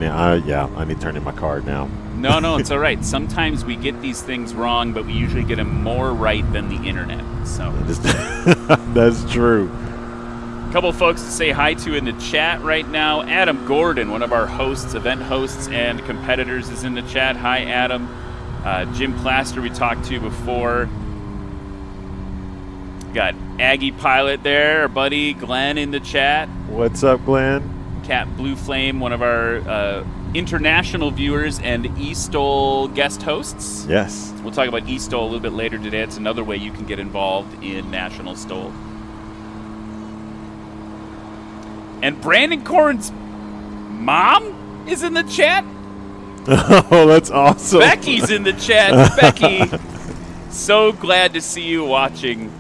Yeah, I need to turn in my card now. No, it's all right. Sometimes we get these things wrong, but we usually get them more right than the internet. So that's true. A couple folks to say hi to in the chat right now. Adam Gordon, one of our hosts, event hosts and competitors, is in the chat. Hi, Adam. Jim Plaster we talked to before. Got Aggie Pilot there, our buddy Glenn in the chat. What's up, Glenn? Cat Blue Flame, one of our international viewers and STOL guest hosts. Yes. We'll talk about STOL a little bit later today. It's another way you can get involved in National STOL. And Brandon Corn's mom is in the chat. Oh, that's awesome. Becky's in the chat. Becky, so glad to see you watching,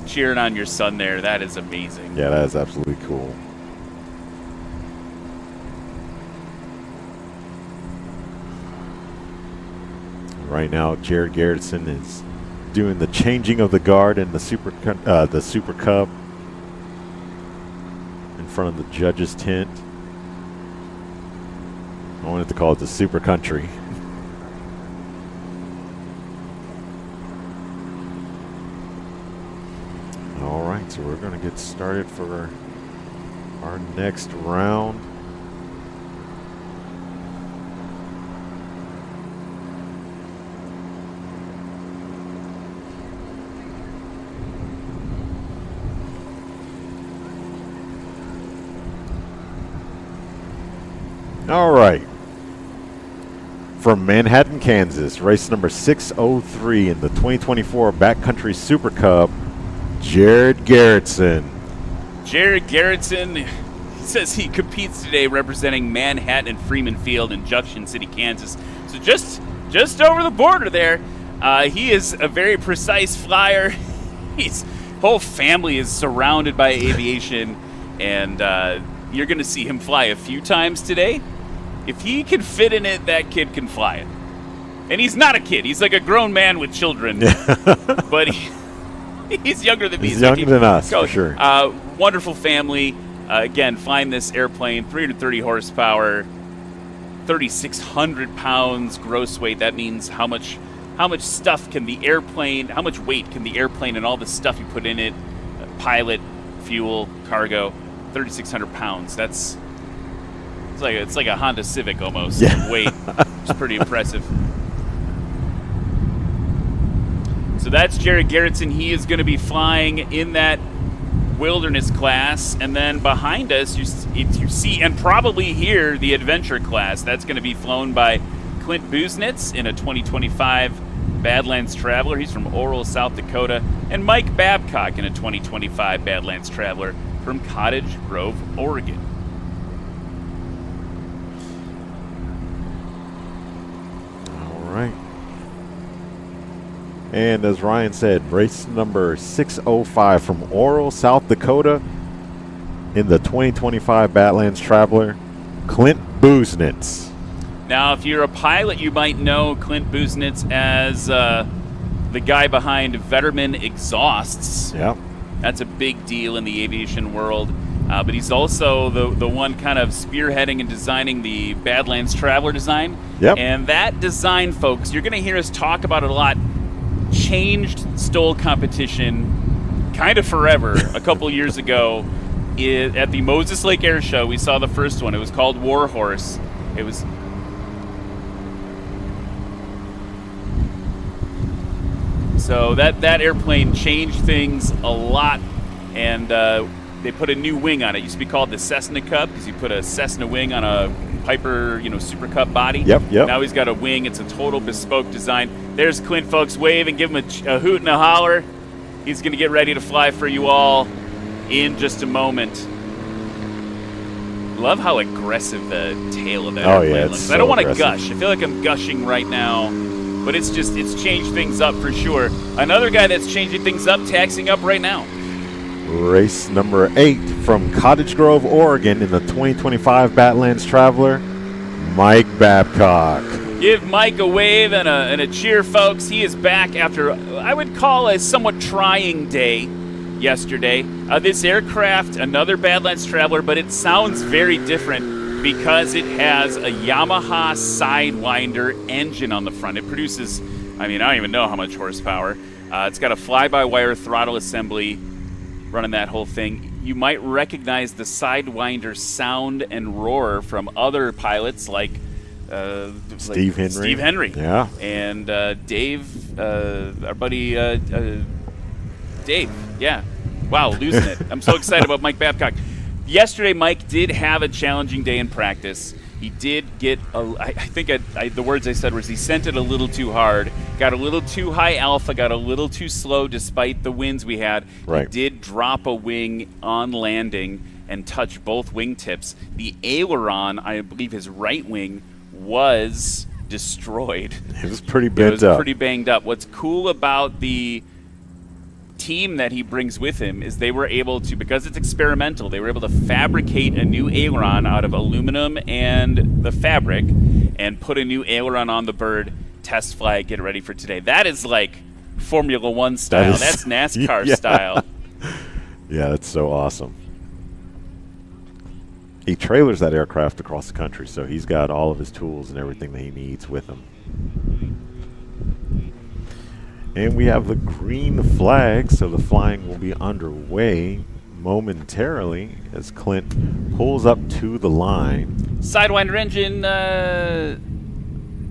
cheering on your son there. That is amazing. Yeah, that is absolutely cool. Right now, Jared Garetson is doing the changing of the guard in the Super Cub in front of the judges' tent. I wanted to call it the Super Country. All right, so we're going to get started for our next round. All right. From Manhattan, Kansas, race number 603 in the 2024 Backcountry Super Cub, Jared Garetson. Jared Garetson says he competes today representing Manhattan and Freeman Field in Junction City, Kansas. So just over the border there. He is a very precise flyer. His whole family is surrounded by aviation, and you're going to see him fly a few times today. If he can fit in it, that kid can fly it. And he's not a kid. He's like a grown man with children. But he's younger than me. He's younger than us, for sure. Wonderful family. Again, flying this airplane, 330 horsepower, 3,600 pounds gross weight. That means how much stuff can the airplane, how much weight can the airplane and all the stuff you put in it, pilot, fuel, cargo, 3,600 pounds. It's like a Honda Civic almost. Yeah. Weight. It's pretty impressive. So that's Jared Garetson. He is going to be flying in that wilderness class, and then behind us you see and probably hear the adventure class. That's going to be flown by Clint Busenitz in a 2025 Badlands Traveler. He's from Oral, South Dakota, and Mike Babcock in a 2025 Badlands Traveler from Cottage Grove, Oregon. Right. And as Ryan said, race number 605 from Oral, South Dakota in the 2025 Badlands Traveler, Clint Busenitz. Now, if you're a pilot, you might know Clint Busenitz as the guy behind Vetterman Exhausts. Yeah. That's a big deal in the aviation world. But he's also the one kind of spearheading and designing the Badlands Traveler design. Yep. And that design, folks, you're going to hear us talk about it a lot, changed STOL competition kind of forever. A couple years ago at the Moses Lake Air Show, we saw the first one. It was called Warhorse. It was... So that airplane changed things a lot, and they put a new wing on it. It used to be called the Cessna Cub because you put a Cessna wing on a Piper, Super Cub body. Yep. Now he's got a wing. It's a total bespoke design. There's Clint, folks. Wave and give him a hoot and a holler. He's going to get ready to fly for you all in just a moment. Love how aggressive the tail of that airplane looks. So I don't want to aggressive. gush. I feel like I'm gushing right now. But it's changed things up for sure. Another guy that's changing things up, taxing up right now. Race number 8 from Cottage Grove, Oregon in the 2025 Badlands Traveler, Mike Babcock. Give Mike a wave and a cheer, folks. He is back after, I would call a somewhat trying day yesterday. This aircraft, another Badlands Traveler, but it sounds very different because it has a Yamaha Sidewinder engine on the front. It produces, I mean, I don't even know how much horsepower. It's got a fly-by-wire throttle assembly running that whole thing. You might recognize the Sidewinder sound and roar from other pilots like Steve Henry. Steve Henry. Yeah. And Dave, our buddy Dave. Yeah. Wow, losing it. I'm so excited about Mike Babcock. Yesterday, Mike did have a challenging day in practice. He did get, I think the words I said was he sent it a little too hard, got a little too high alpha, got a little too slow despite the winds we had. Right. He did drop a wing on landing and touch both wingtips. The aileron, I believe his right wing, was destroyed. It was pretty bent up. Pretty banged up. What's cool about the team that he brings with him is they were able to, because it's experimental, they were able to fabricate a new aileron out of aluminum and the fabric and put a new aileron on the bird, test fly, get it ready for today. That is like Formula One style. That's NASCAR style. Yeah, that's so awesome. He trailers that aircraft across the country, so he's got all of his tools and everything that he needs with him. And we have the green flag, so the flying will be underway momentarily as Clint pulls up to the line. Sidewinder engine,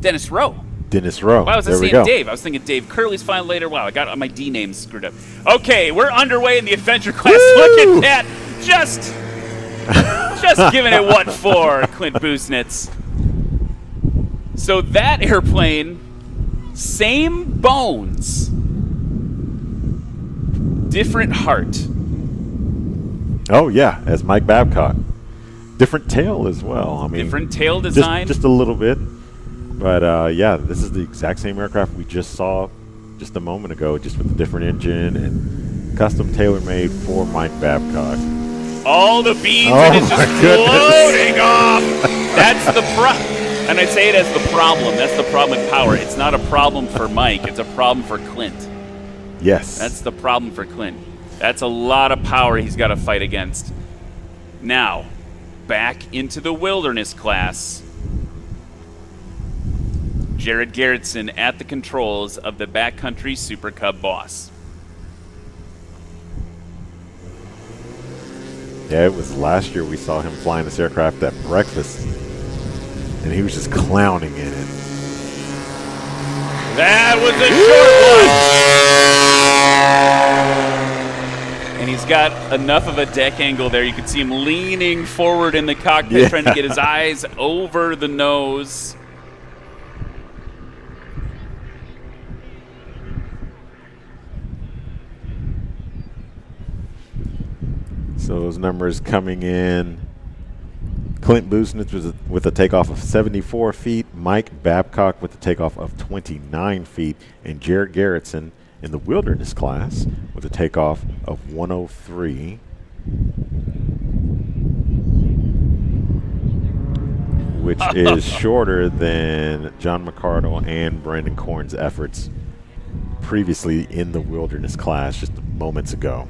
Dennis Rowe. Dennis Rowe. Why was I saying Dave? I was thinking Dave Curley's flying later. Wow, I got my D names screwed up. Okay, we're underway in the adventure class. Woo! Look at that. Just giving it what for, Clint Busnitz. So that airplane, same bones, different heart. Oh, yeah, as Mike Babcock. Different tail as well. I mean, different tail design. Just a little bit. But, yeah, this is the exact same aircraft we just saw just a moment ago, just with a different engine and custom tailor-made for Mike Babcock. All the beans and it's just floating off. That's the problem. And I say it as the problem. That's the problem with power. It's not a problem for Mike. It's a problem for Clint. Yes. That's the problem for Clint. That's a lot of power he's got to fight against. Now, back into the wilderness class. Jared Garetson at the controls of the Backcountry Supercub boss. Yeah, it was last year we saw him flying this aircraft at breakfast, and he was just clowning in it. That was a short one. And he's got enough of a deck angle there. You can see him leaning forward in the cockpit, trying to get his eyes over the nose. So those numbers coming in. Clint Busnitz was with a takeoff of 74 feet. Mike Babcock with a takeoff of 29 feet. And Jared Garetson in the wilderness class with a takeoff of 103. Which is shorter than John McCardle and Brandon Korn's efforts previously in the wilderness class just moments ago.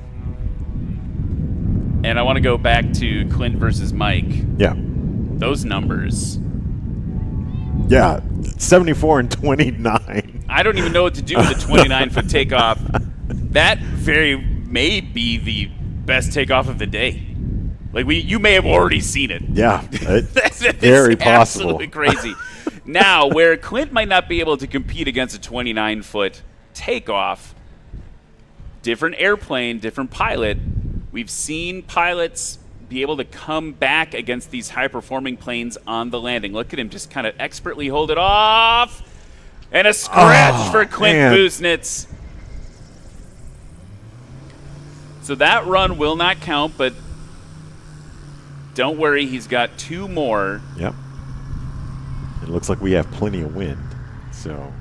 And I want to go back to Clint versus Mike. Yeah. Those numbers. Yeah, 74 and 29. I don't even know what to do with a 29-foot takeoff. That very may be the best takeoff of the day. Like you may have already seen it. Yeah, That's very possible. Absolutely crazy. Now, where Clint might not be able to compete against a 29-foot takeoff, different airplane, different pilot. We've seen pilots be able to come back against these high-performing planes on the landing. Look at him just kind of expertly hold it off. And a scratch for Clint Busnitz. So that run will not count, but don't worry, he's got two more. Yep. It looks like we have plenty of wind. So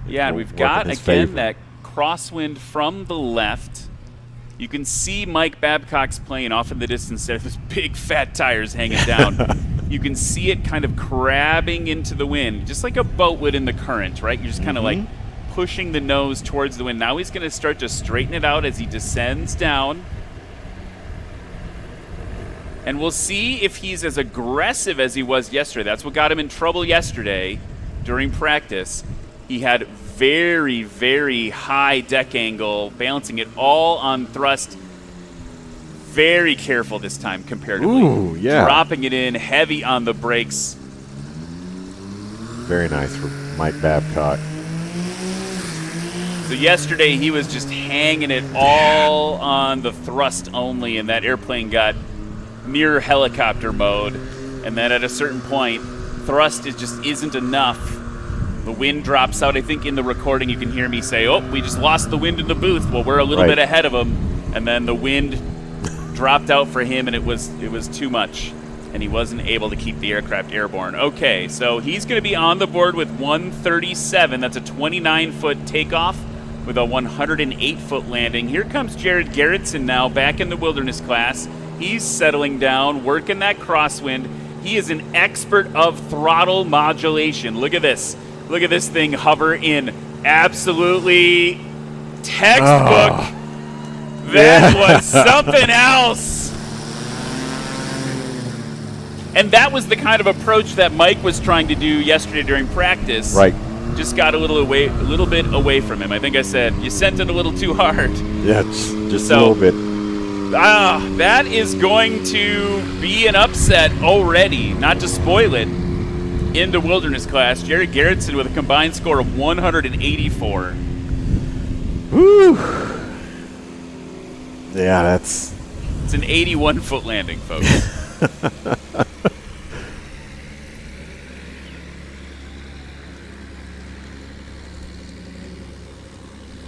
yeah, and we've got, again, that crosswind from the left. You can see Mike Babcock's plane off in the distance there, those big fat tires hanging down. You can see it kind of crabbing into the wind, just like a boat would in the current, right? You're just kind of like pushing the nose towards the wind. Now he's going to start to straighten it out as he descends down. And we'll see if he's as aggressive as he was yesterday. That's what got him in trouble yesterday during practice. He had very, very high deck angle, balancing it all on thrust. Very careful this time comparatively. Ooh, yeah. Dropping it in heavy on the brakes. Very nice for Mike Babcock. So yesterday he was just hanging it all on the thrust only, and that airplane got near helicopter mode. And then at a certain point, thrust just isn't enough. The wind drops out. I think in the recording you can hear me say, "Oh, we just lost the wind in the booth." Well, we're a little bit ahead of him, and then the wind dropped out for him, and it was too much, and he wasn't able to keep the aircraft airborne. Okay, so he's going to be on the board with 137. That's a 29-foot takeoff with a 108-foot landing. Here comes Jared Garetson now, back in the wilderness class. He's settling down, working that crosswind. He is an expert of throttle modulation. Look at this. Look at this thing hover in. Absolutely textbook. Oh. That was something else. And that was the kind of approach that Mike was trying to do yesterday during practice. Right. Just got a little bit away from him. I think I said, you sent it a little too hard. Yeah, just a little bit. That is going to be an upset already, not to spoil it, in the wilderness class. Jerry Garetson with a combined score of 184. Woo! Yeah, it's an 81-foot landing, folks.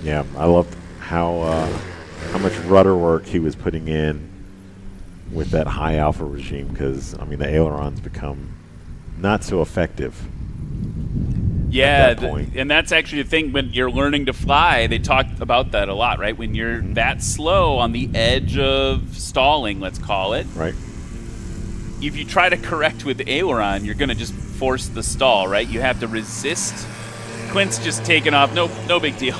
Yeah, I loved how much rudder work he was putting in with that high alpha regime, because I mean the ailerons become not so effective. Yeah, at that point. And that's actually the thing when you're learning to fly. They talk about that a lot, right? When you're that slow on the edge of stalling, let's call it. Right. If you try to correct with the aileron, you're going to just force the stall, right? You have to resist. Quint's just taken off. No big deal.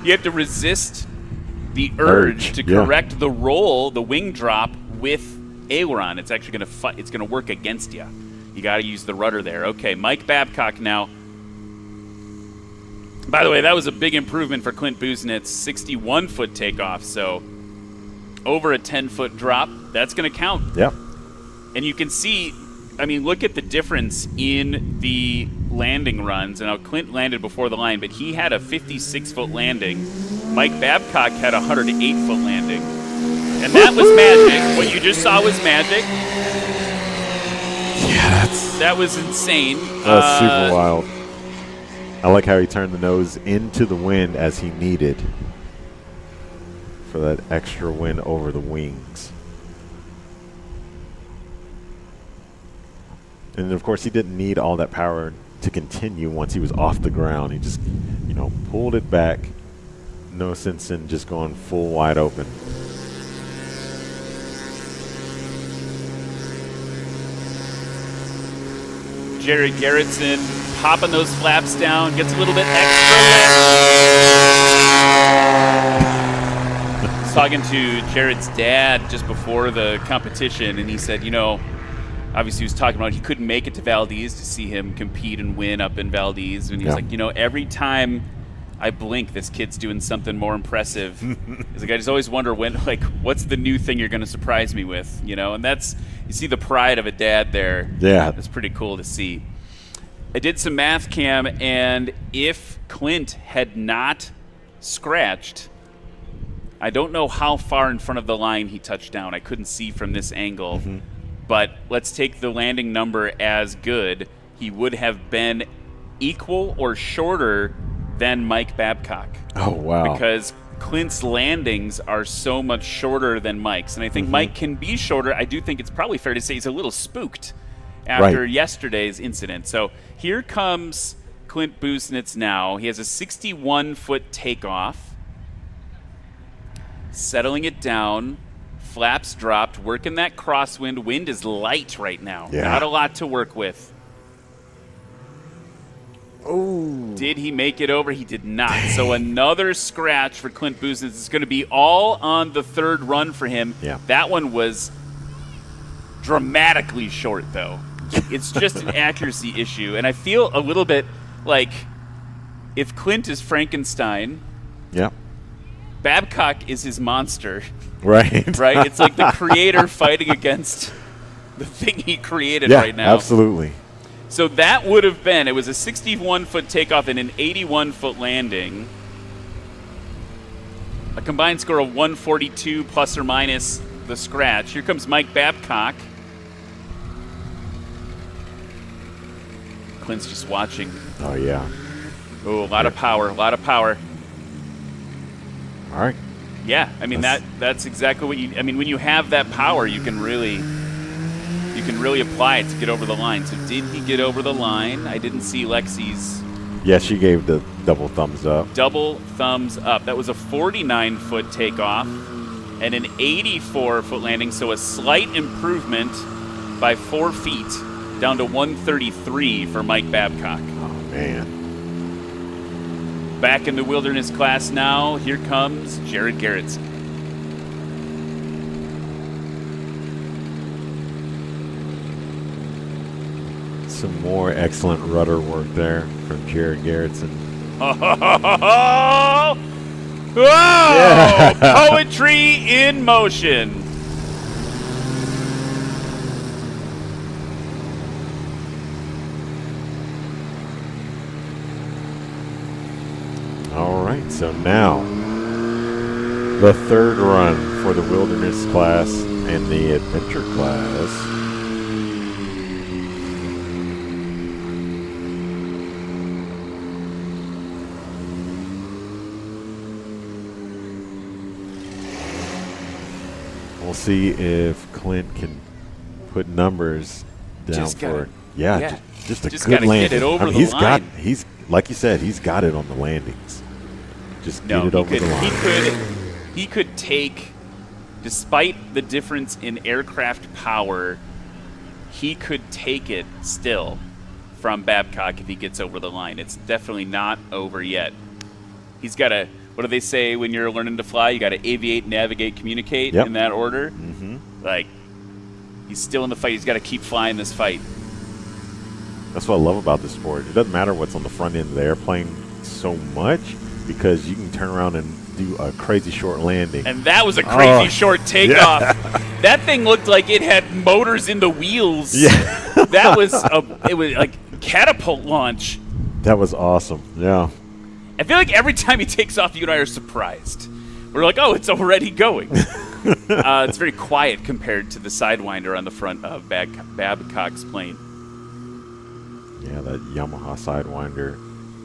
You have to resist the urge to correct the roll, the wing drop with aileron. It's actually going to it's going to work against you. You got to use the rudder there. Okay, Mike Babcock now. By the way, that was a big improvement for Clint Busenit's 61-foot takeoff. So over a 10-foot drop, that's going to count. Yeah. And you can see, I mean, look at the difference in the landing runs. And now Clint landed before the line, but he had a 56-foot landing. Mike Babcock had a 108-foot landing. And that was magic. What you just saw was magic. Yeah, that was insane. That's super wild. I like how he turned the nose into the wind as he needed for that extra wind over the wings. And of course, he didn't need all that power to continue once he was off the ground. He just, pulled it back. No sense in just going full wide open. Jerry Garetson popping those flaps down, gets a little bit extra lift. I was talking to Jared's dad just before the competition, and he said, obviously he was talking about he couldn't make it to Valdez to see him compete and win up in Valdez. And he's like, every time I blink, this kid's doing something more impressive. He's like, I just always wonder what's the new thing you're going to surprise me with, And that's, you see the pride of a dad there. Yeah. That's pretty cool to see. I did some math, Cam, and if Clint had not scratched, I don't know how far in front of the line he touched down. I couldn't see from this angle. Mm-hmm. But let's take the landing number as good. He would have been equal or shorter than Mike Babcock. Oh, wow. Because Clint's landings are so much shorter than Mike's. And I think Mike can be shorter. I do think it's probably fair to say he's a little spooked after yesterday's incident. So here comes Clint Busenitz now. He has a 61-foot takeoff. Settling it down. Flaps dropped. Working that crosswind. Wind is light right now. Yeah. Not a lot to work with. Oh. Did he make it over? He did not. Dang. So another scratch for Clint Busenitz. It's going to be all on the third run for him. Yeah. That one was dramatically short, though. It's just an accuracy issue. And I feel a little bit like if Clint is Frankenstein, Yep. Babcock is his monster. Right. Right? It's like the creator fighting against the thing he created Yeah, right now. absolutely. So that would have been, it was a 61-foot takeoff and an 81-foot landing. A combined score of 142 plus or minus the scratch. Here comes Mike Babcock. Clint's just watching. Oh, yeah. Oh, a lot of power, a lot of power. All right. Yeah, I mean that's exactly what you. I mean, when you have that power, you can really apply it to get over the line. So did he get over the line? I didn't see Lexi's. Yes, she gave the double thumbs up. Double thumbs up. That was a 49-foot takeoff and an 84-foot landing. So a slight improvement by 4 feet, down to 133 for Mike Babcock. Oh man. Back in the wilderness class now, here comes Jared Garetson. Some more excellent rudder work there from Jared Garetson. Oh, yeah. Poetry in motion. All right, so now the third run for the wilderness class and the adventure class. We'll see if Clint can put numbers down Just for gotta- it. Yeah, yeah. just a Just good gotta get landing. it over I mean, the he's got line. he's like you said, he's got it on the landings. Just No, get it over the line. he could take, despite the difference in aircraft power, he could take it still from Babcock if he gets over the line. It's definitely not over yet. He's got to, what do they say when you're learning to fly? You got to aviate, navigate, communicate in that order. Mm-hmm. Like, he's still in the fight. He's got to keep flying this fight. That's what I love about this sport. It doesn't matter what's on the front end of the airplane so much because you can turn around and do a crazy short landing. And that was a crazy short takeoff. Yeah. That thing looked like it had motors in the wheels. Yeah. That was it was like catapult launch. That was awesome. Yeah. I feel like every time he takes off, you and I are surprised. We're like, oh, it's already going. It's very quiet compared to the Sidewinder on the front of Babcock's plane. Yeah, that Yamaha Sidewinder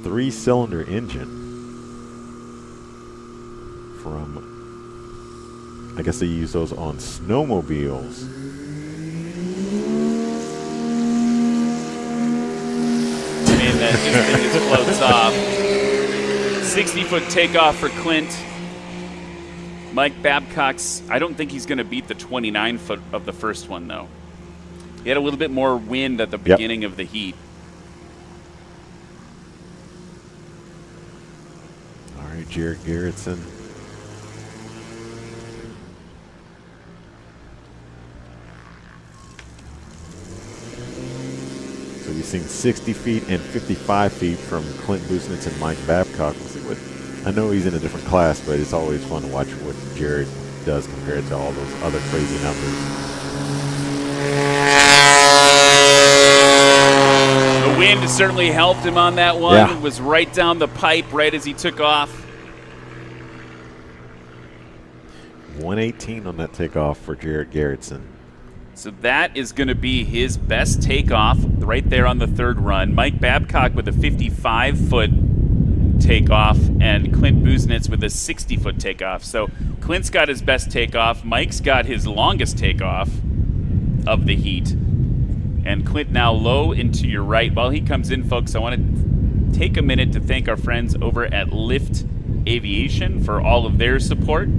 3-cylinder engine from, I guess they use those on snowmobiles. I mean, that thing just floats off. 60-foot takeoff for Clint. Mike Babcock's, I don't think he's going to beat the 29-foot of the first one, though. He had a little bit more wind at the beginning of the heat. All right, Jared Garetson. So we've seen 60 feet and 55 feet from Clint Busnitz and Mike Babcock. We'll see what, I know he's in a different class, but it's always fun to watch what Jared does compared to all those other crazy numbers. The wind certainly helped him on that one. Yeah. It was right down the pipe right as he took off. 118 on that takeoff for Jared Garetson. So that is going to be his best takeoff right there on the third run. Mike Babcock with a 55-foot takeoff and Clint Busnitz with a 60-foot takeoff. So Clint's got his best takeoff. Mike's got his longest takeoff of the heat. And Clint now low into your right. While he comes in, folks, I want to take a minute to thank our friends over at Lift Aviation for all of their support.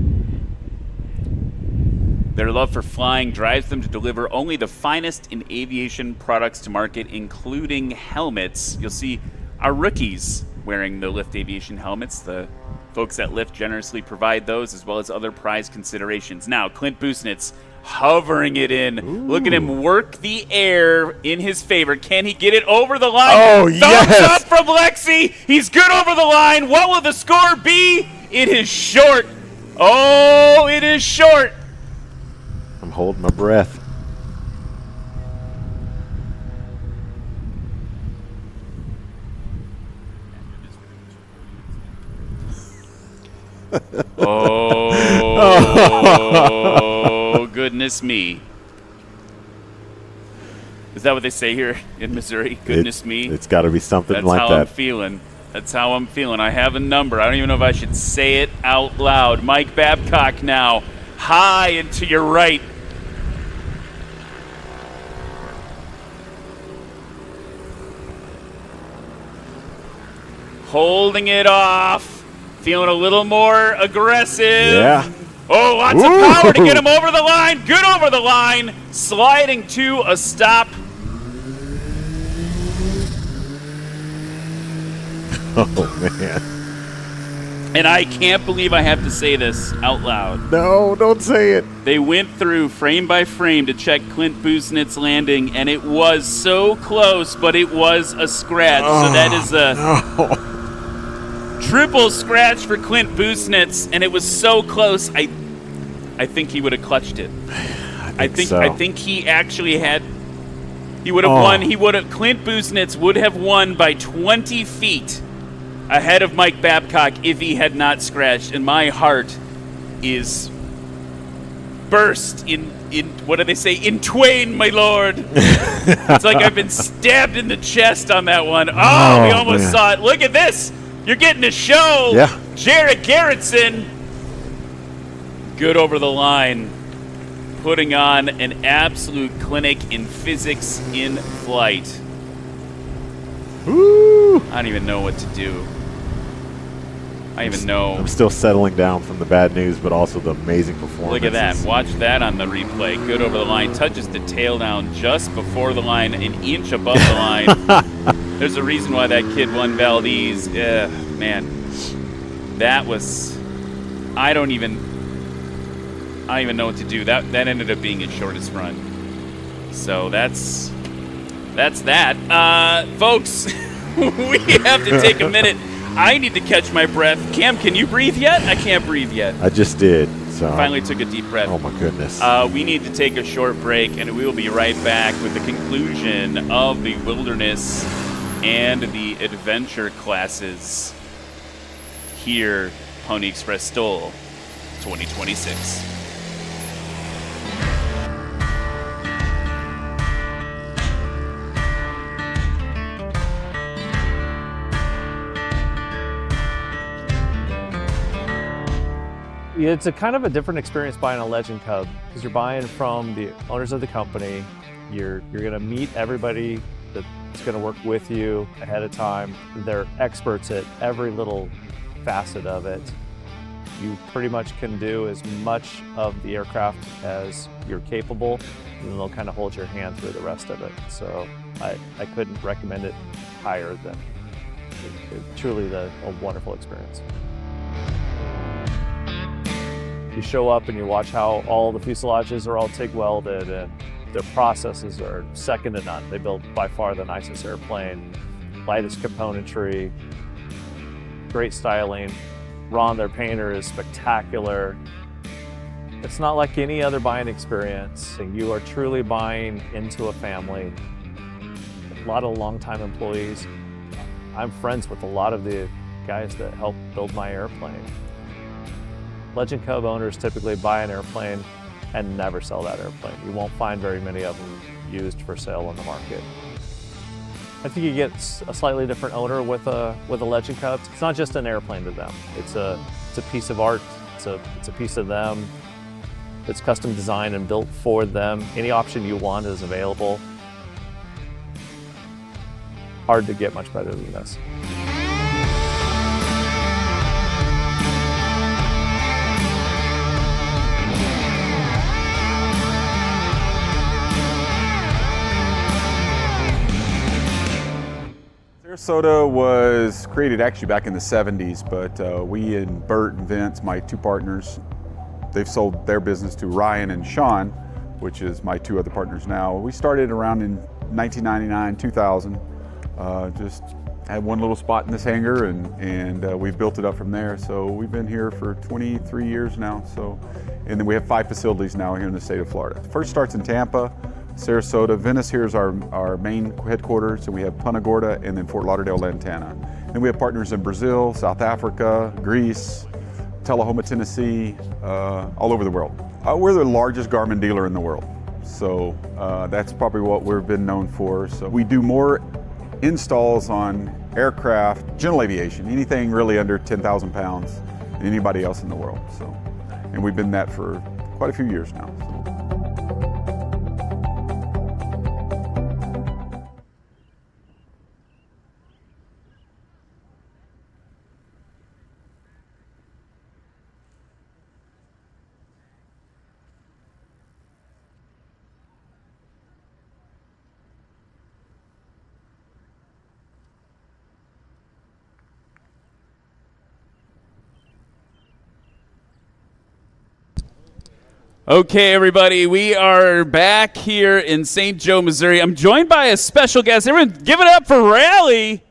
Their love for flying drives them to deliver only the finest in aviation products to market, including helmets. You'll see our rookies wearing the Lift Aviation helmets. The folks at Lift generously provide those, as well as other prize considerations. Now, Clint Busnitz, hovering it in. Ooh. Look at him work the air in his favor. Can he get it over the line? Oh, Thumbs yes. up from Lexi. He's good over the line. What will the score be? It is short. Oh, it is short. I'm holding my breath. Oh, goodness me. Is that what they say here in Missouri? Goodness me. It's got to be something That's like how that. I'm feeling. That's how I'm feeling. I have a number. I don't even know if I should say it out loud. Mike Babcock now, high and to your right. Holding it off. Feeling a little more aggressive. Yeah. Oh, lots of power to get him over the line. Good over the line. Sliding to a stop. Oh, man. And I can't believe I have to say this out loud. No, don't say it. They went through frame by frame to check Clint Busnitz's landing, and it was so close, but it was a scratch. So that is a triple scratch for Clint Busnitz, and it was so close. I think he would have clutched it. I think he actually had. He would have won. Clint Busnitz would have won by 20 feet ahead of Mike Babcock if he had not scratched. And my heart is burst in what do they say? In twain, my lord. It's like I've been stabbed in the chest on that one. Oh, we almost saw it. Look at this. You're getting a show. Yeah. Jared Garetson. Good over the line. Putting on an absolute clinic in physics in flight. Woo. I don't even know what to do. I don't even know. I'm still settling down from the bad news, but also the amazing performance. Look at that. Watch that on the replay. Good over the line. Touches the tail down just before the line, an inch above the line. There's a reason why that kid won Valdez. Man. That was... I don't even know what to do. That ended up being his shortest run. So that's that. Folks, we have to take a minute. I need to catch my breath. Cam, can you breathe yet? I can't breathe yet. I just did. So Finally took a deep breath. Oh my goodness. We need to take a short break, and we will be right back with the conclusion of the Wilderness and the Adventure classes here, Pony Express STOL 2026. It's a kind of a different experience buying a Legend Cub because you're buying from the owners of the company. You're going to meet everybody that's going to work with you ahead of time. They're experts at every little facet of it. You pretty much can do as much of the aircraft as you're capable, and they'll kind of hold your hand through the rest of it. So I couldn't recommend it higher than truly a wonderful experience. You show up and you watch how all the fuselages are all TIG welded, and their processes are second to none. They build by far the nicest airplane, lightest componentry, great styling. Ron, their painter, is spectacular. It's not like any other buying experience. You are truly buying into a family. A lot of longtime employees. I'm friends with a lot of the guys that helped build my airplane. Legend Cub owners typically buy an airplane and never sell that airplane. You won't find very many of them used for sale on the market. I think you get a slightly different owner with a Legend Cub. It's not just an airplane to them. It's a piece of art. It's a piece of them. It's custom designed and built for them. Any option you want is available. Hard to get much better than this. Sarasota was created actually back in the 70s, but we and Bert and Vince, my two partners, they've sold their business to Ryan and Sean, which is my two other partners now. We started around in 1999, 2000. Just had one little spot in this hangar, and we've built it up from there. So we've been here for 23 years now. So, and then we have 5 facilities now here in the state of Florida. First starts in Tampa, Sarasota. Venice here is our main headquarters, and we have Punta Gorda and then Fort Lauderdale, Lantana. Then we have partners in Brazil, South Africa, Greece, Tullahoma, Tennessee, all over the world. We're the largest Garmin dealer in the world. So that's probably what we've been known for. So we do more installs on aircraft, general aviation, anything really under 10,000 pounds than anybody else in the world. So, and we've been that for quite a few years now. So. Okay, everybody, we are back here in St. Joe, Missouri. I'm joined by a special guest. Everyone, give it up for Rally.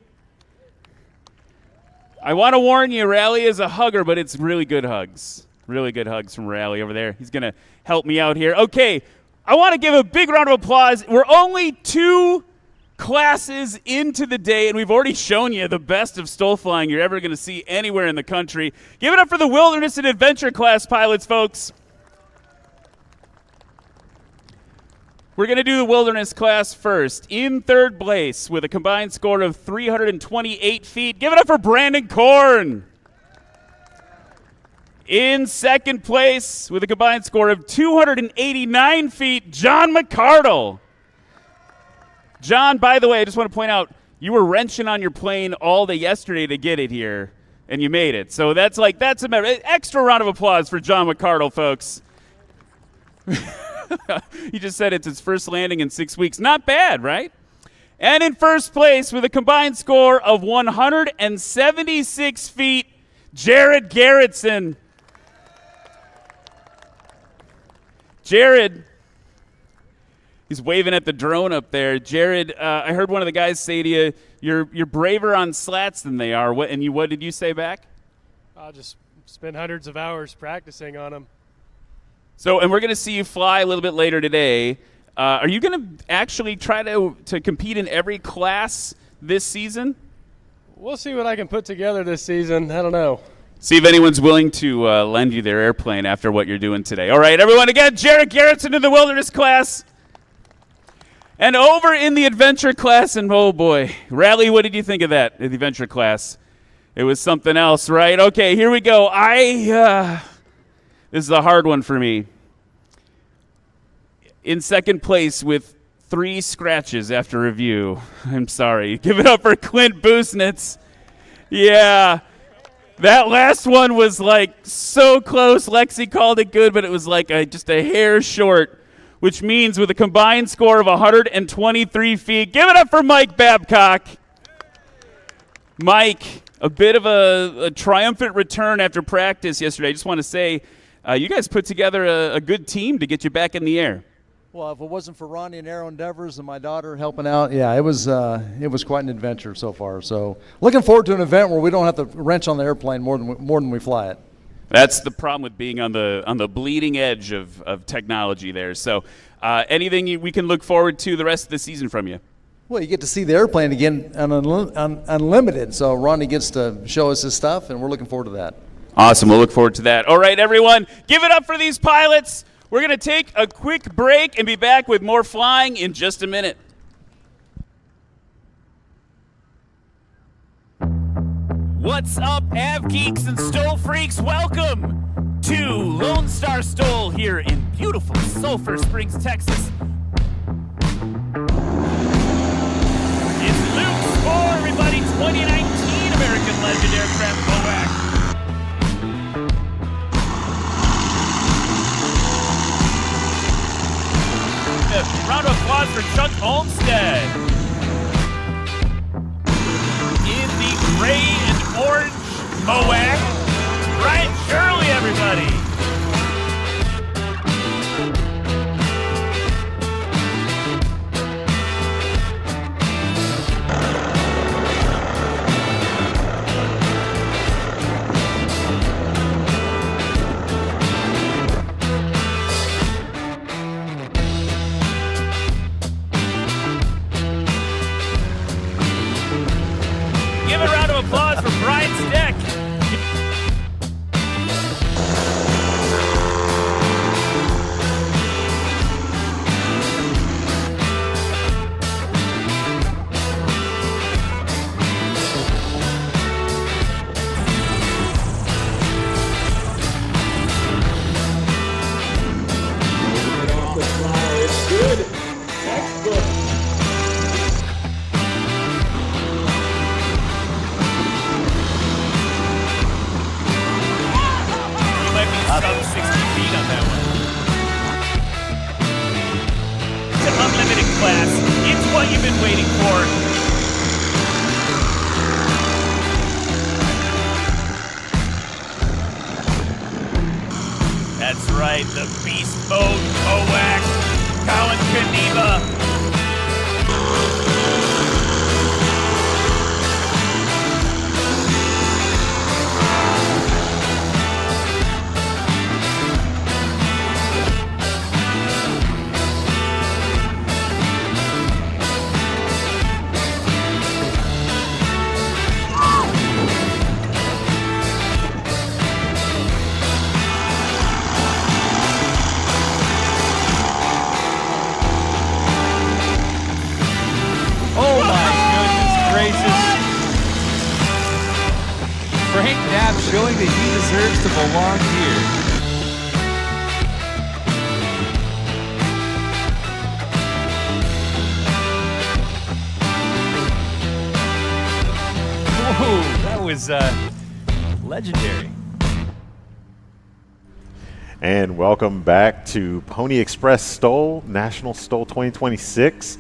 I want to warn you, Rally is a hugger, but it's really good hugs. Really good hugs from Rally over there. He's going to help me out here. Okay, I want to give a big round of applause. We're only 2 classes into the day, and we've already shown you the best of STOL flying you're ever going to see anywhere in the country. Give it up for the Wilderness and Adventure class pilots, folks. We're going to do the Wilderness class first. In 3rd place with a combined score of 328 feet. Give it up for Brandon Korn. In 2nd place with a combined score of 289 feet, John McCardle. John, by the way, I just want to point out, you were wrenching on your plane all day yesterday to get it here, and you made it. So that's an extra round of applause for John McCardle, folks. He just said it's his first landing in 6 weeks. Not bad, right? And in 1st place with a combined score of 176 feet, Jared Garetson. Jared, he's waving at the drone up there. Jared, I heard one of the guys say to you, you're braver on slats than they are. What did you say back? I'll just spend hundreds of hours practicing on them. So, and we're going to see you fly a little bit later today. Are you going to actually try to compete in every class this season? We'll see what I can put together this season. I don't know. See if anyone's willing to lend you their airplane after what you're doing today. All right, everyone, again, Jared Garetson in the Wilderness class. And over in the Adventure class, and oh boy, Rally, what did you think of that, the Adventure class? It was something else, right? Okay, here we go. This is a hard one for me. In 2nd place with 3 scratches after review. I'm sorry. Give it up for Clint Busnitz. Yeah. That last one was like so close. Lexi called it good, but it was like just a hair short, which means with a combined score of 123 feet. Give it up for Mike Babcock. Mike, a bit of a triumphant return after practice yesterday. I just want to say, you guys put together a good team to get you back in the air. Well, if it wasn't for Ronnie and Aero Endeavors and my daughter helping out, yeah, it was quite an adventure so far. So looking forward to an event where we don't have to wrench on the airplane more than we fly it. That's the problem with being on the bleeding edge of technology there. So anything we can look forward to the rest of the season from you? Well, you get to see the airplane again on Unlimited. So Ronnie gets to show us his stuff, and we're looking forward to that. Awesome. We'll look forward to that. All right, everyone, give it up for these pilots. We're going to take a quick break and be back with more flying in just a minute. What's up, Av Geeks and STOL Freaks? Welcome to Lone Star STOL here in beautiful Sulphur Springs, Texas. It's Luke's for everybody, 2019 American Legend Aircraft Wag. Round of applause for Chuck Olmstead. In the gray and orange MOAC, Brian Shirley, everybody. you've been waiting for. That's right, the beast mode coax, Colin Kaniva. Frank Knapp showing that he deserves to belong here. Whoa, that was legendary. And welcome back to Pony Express STOL, National STOL 2026.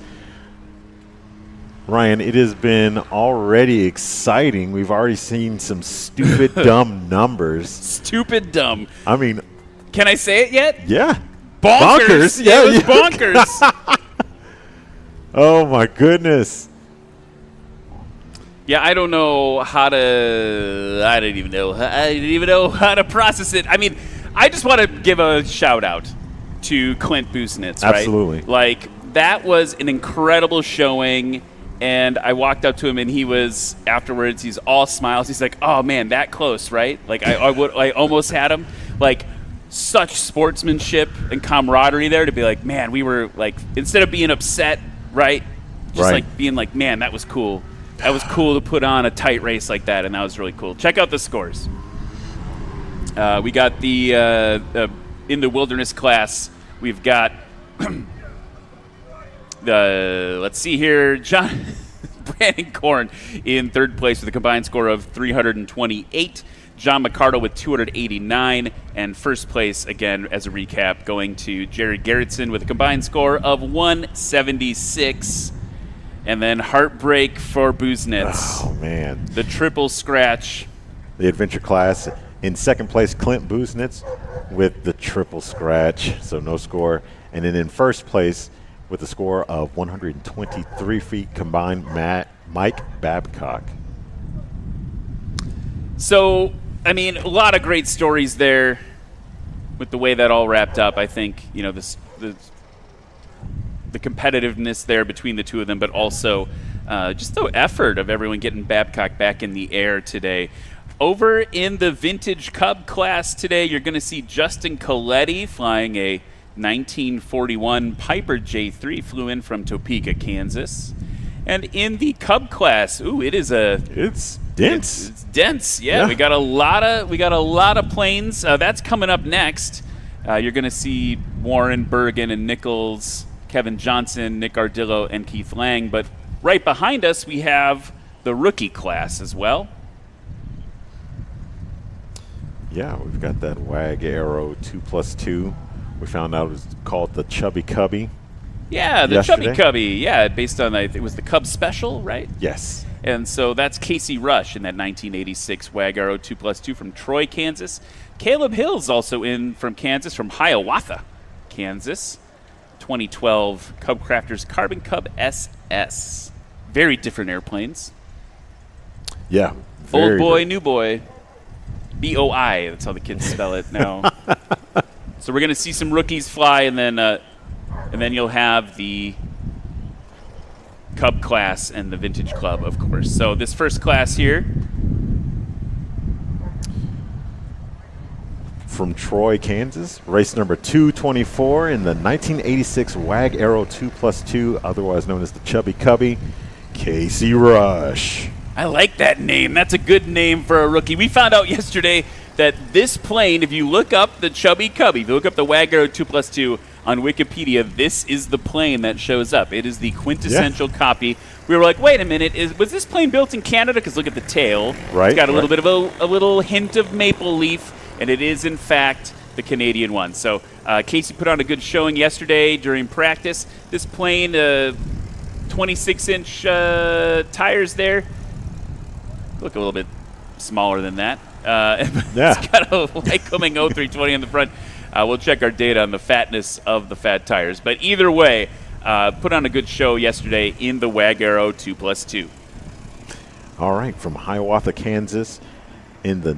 Ryan, it has been already exciting. We've already seen some stupid, dumb numbers. Stupid dumb. I mean, can I say it yet? Yeah. Bonkers. Yeah, it was bonkers. Oh, my goodness. Yeah, I don't know how to. I didn't even know how to process it. I mean, I just want to give a shout out to Clint Busnitz. Right? Absolutely. Like, that was an incredible showing. And I walked up to him, and he was, afterwards, he's all smiles. He's like, oh, man, that close, right? Like, I almost had him. Like, such sportsmanship and camaraderie there to be like, man, we were, like, instead of being upset, right? Just, like, being like, man, that was cool. That was cool to put on a tight race like that, and that was really cool. Check out the scores. We got the, in the wilderness class, we've got... let's see here, Brandon Korn in third place with a combined score of 328. John McCardle with 289. And first place, again, as a recap, going to Jerry Garetson with a combined score of 176. And then heartbreak for Busnitz. Oh, man. The triple scratch. The adventure class. In second place, Clint Busnitz with the triple scratch, so no score. And then in first place, with a score of 123 feet combined, Mike Babcock. So, I mean, a lot of great stories there with the way that all wrapped up. I think, you know, the competitiveness there between the two of them, but also just the effort of everyone getting Babcock back in the air today. Over in the vintage Cub class today, you're going to see Justin Coletti flying a 1941 Piper J3, flew in from Topeka, Kansas. And in the Cub class, it's dense. It's dense. Yeah, we got a lot of planes. That's coming up next. You're going to see Warren Bergen and Nichols, Kevin Johnson, Nick Ardillo, and Keith Lang. But right behind us, we have the rookie class as well. Yeah, we've got that Wag Aero 2+2. We found out it was called the Chubby Cubby. Yeah, the yesterday. Chubby Cubby. Yeah, based on, it was the Cub Special, right? Yes. And so that's Casey Rush in that 1986 Wag Aero 2+2 from Troy, Kansas. Caleb Hill's also in from Kansas, from Hiawatha, Kansas. 2012 CubCrafters Carbon Cub SS. Very different airplanes. Yeah. Old boy, new boy. BOI. That's how the kids spell it now. So we're going to see some rookies fly, and then you'll have the Cub class and the Vintage Club, of course. So this first class here. From Troy, Kansas, race number 224 in the 1986 Wag Aero 2+2, otherwise known as the Chubby Cubby, Casey Rush. I like that name. That's a good name for a rookie. We found out yesterday that this plane, if you look up the Chubby Cubby, if you look up the Wag Aero 2+2 on Wikipedia, this is the plane that shows up. It is the quintessential copy. We were like, wait a minute, was this plane built in Canada? Because look at the tail. Right. It's got a little bit of a little hint of maple leaf, and it is, in fact, the Canadian one. So Casey put on a good showing yesterday during practice. This plane 26-inch tires there. Look a little bit smaller than that. Yeah. It's got a Lycoming 0320 in the front. We'll check our data on the fatness of the fat tires. But either way, put on a good show yesterday in the Wag Aero 2+2. All right, from Hiawatha, Kansas, in the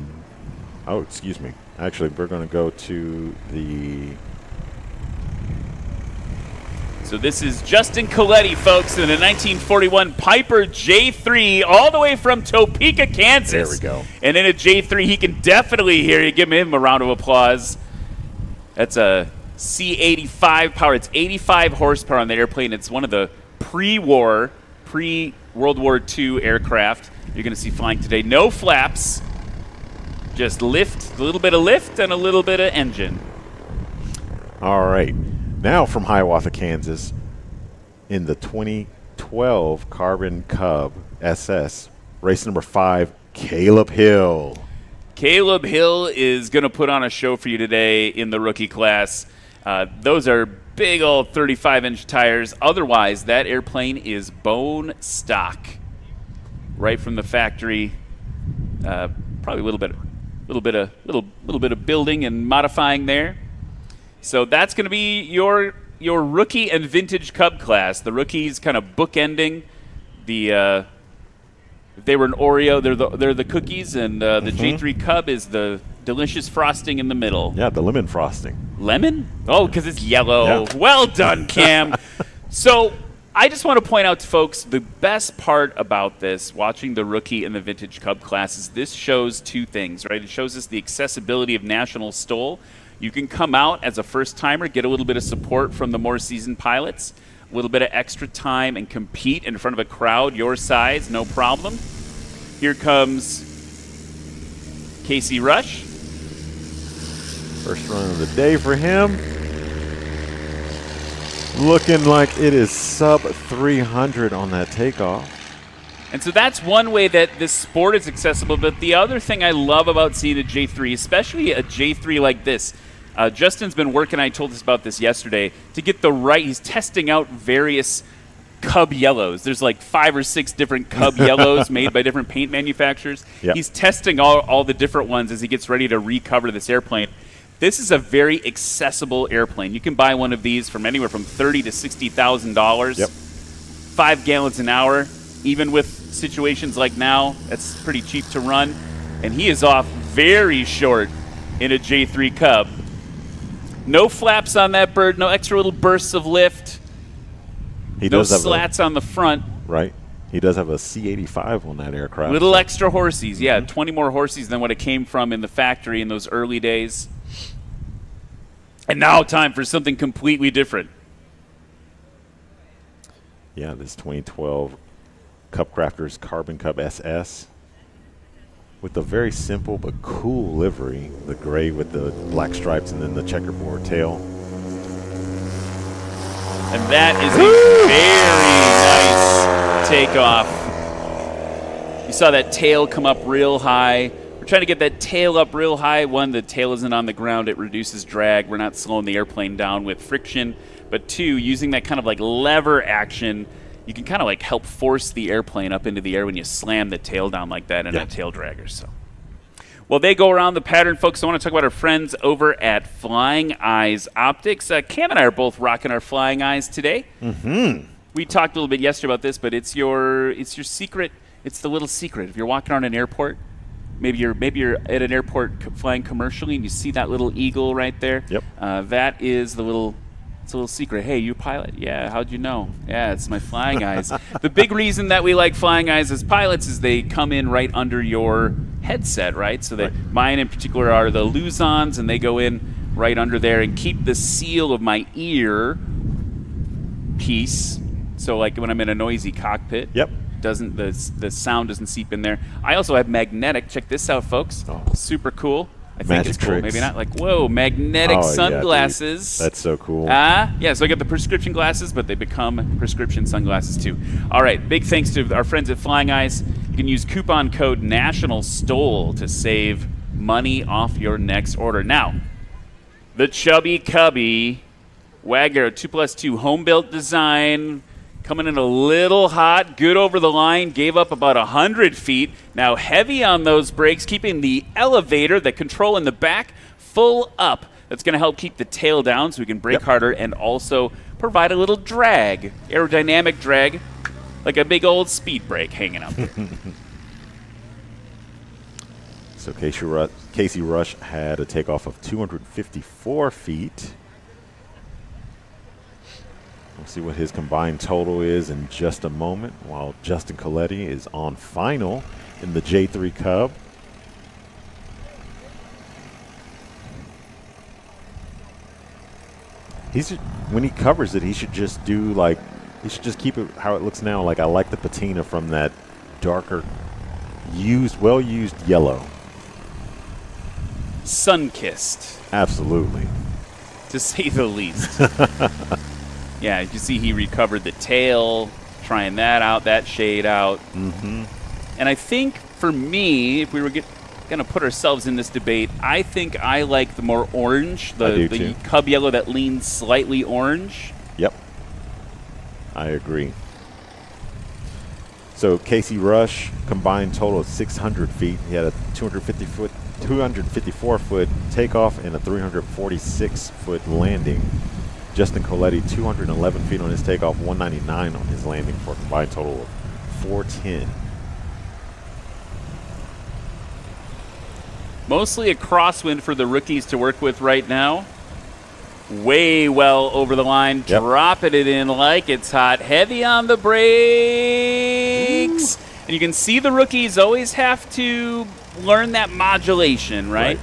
excuse me. Actually, we're going to go to the. So this is Justin Coletti, folks, in a 1941 Piper J3, all the way from Topeka, Kansas. There we go. And in a J3, he can definitely hear you. Give him a round of applause. That's a C85 power. It's 85 horsepower on the airplane. It's one of the pre-World War II aircraft you're going to see flying today. No flaps, just lift, a little bit of lift and a little bit of engine. All right. Now from Hiawatha, Kansas, in the 2012 Carbon Cub SS, race number 5, Caleb Hill. Caleb Hill is going to put on a show for you today in the rookie class. Those are big old 35-inch tires. Otherwise, that airplane is bone stock, right from the factory. Probably a little bit of building and modifying there. So that's going to be your rookie and vintage Cub class. The rookies kind of bookending the. If they were an Oreo, they're the cookies, and the J3 Cub is the delicious frosting in the middle. Yeah, the lemon frosting. Lemon? Oh, because it's yellow. Yeah. Well done, Cam. So I just want to point out to folks, the best part about this, watching the rookie and the vintage Cub classes, this shows two things, right? It shows us the accessibility of National STOL. You can come out as a first-timer, get a little bit of support from the more seasoned pilots, a little bit of extra time, and compete in front of a crowd your size, no problem. Here comes Casey Rush. First run of the day for him. Looking like it is sub 300 on that takeoff. And so that's one way that this sport is accessible. But the other thing I love about seeing a J3, especially a J3 like this, Justin's been working, I told us about this yesterday, to get the right, he's testing out various Cub yellows. There's like 5 or 6 different Cub yellows made by different paint manufacturers. Yep. He's testing all the different ones as he gets ready to recover this airplane. This is a very accessible airplane. You can buy one of these from anywhere from $30,000 to $60,000. Yep. 5 gallons an hour. Even with situations like now, that's pretty cheap to run. And he is off very short in a J3 Cub. No flaps on that bird, no extra little bursts of lift. He No does have slats on the front. right. He does have a C85 on that aircraft. Little extra horsies, yeah, 20 more horsies than what it came from in the factory in those early days. And now time for something completely different. Yeah, this 2012 CubCrafters Carbon Cub SS with a very simple but cool livery, the gray with the black stripes and then the checkerboard tail. And that is a very nice takeoff. You saw that tail come up real high. We're trying to get that tail up real high. One, the tail isn't on the ground. It reduces drag. We're not slowing the airplane down with friction. But 2, using that kind of like lever action, you can kind of like help force the airplane up into the air when you slam the tail down like that in a tail dragger. So, well, they go around the pattern, folks. I want to talk about our friends over at Flying Eyes Optics. Cam and I are both rocking our Flying Eyes today. Mm-hmm. We talked a little bit yesterday about this, but it's your secret. It's the little secret. If you're walking around an airport, maybe you're at an airport flying commercially, and you see that little eagle right there. Yep. That is the little. It's a little secret. Hey, you pilot? Yeah, how'd you know? Yeah, it's my Flying Eyes. The big reason that we like Flying Eyes as pilots is they come in right under your headset, right? So mine in particular are the Luzons, and they go in right under there and keep the seal of my ear piece. So like when I'm in a noisy cockpit, the sound doesn't seep in there. I also have magnetic. Check this out, folks. Oh. Super cool. I think Magic it's cool. tricks. Maybe not. Like, whoa, magnetic sunglasses. Yeah, that's so cool. Yeah, so I got the prescription glasses, but they become prescription sunglasses too. All right, big thanks to our friends at Flying Eyes. You can use coupon code National STOL to save money off your next order. Now, the Chubby Cubby Wag Aero 2+2 home-built design, Coming in a little hot, good over the line, gave up about 100 feet. Now heavy on those brakes, keeping the elevator, the control in the back, full up. That's going to help keep the tail down so we can brake harder and also provide a little drag, aerodynamic drag, like a big old speed brake hanging out there. So Casey Rush had a takeoff of 254 feet. We'll see what his combined total is in just a moment, while Justin Coletti is on final in the J3 Cub. When he covers it, he should just do like, he should just keep it how it looks now. Like, I like the patina from that darker, well-used yellow. Sun-kissed. Absolutely. To say the least. Yeah, you can see he recovered the tail, trying that out, that shade out. Mm-hmm. And I think for me, if we were going to put ourselves in this debate, I think I like the more orange, the Cub yellow that leans slightly orange. Yep. I agree. So Casey Rush, combined total of 600 feet. He had a 254-foot takeoff and a 346-foot landing. Justin Coletti, 211 feet on his takeoff, 199 on his landing for a combined total of 410. Mostly a crosswind for the rookies to work with right now. Way well over the line, dropping it in like it's hot. Heavy on the brakes. And you can see the rookies always have to learn that modulation, right?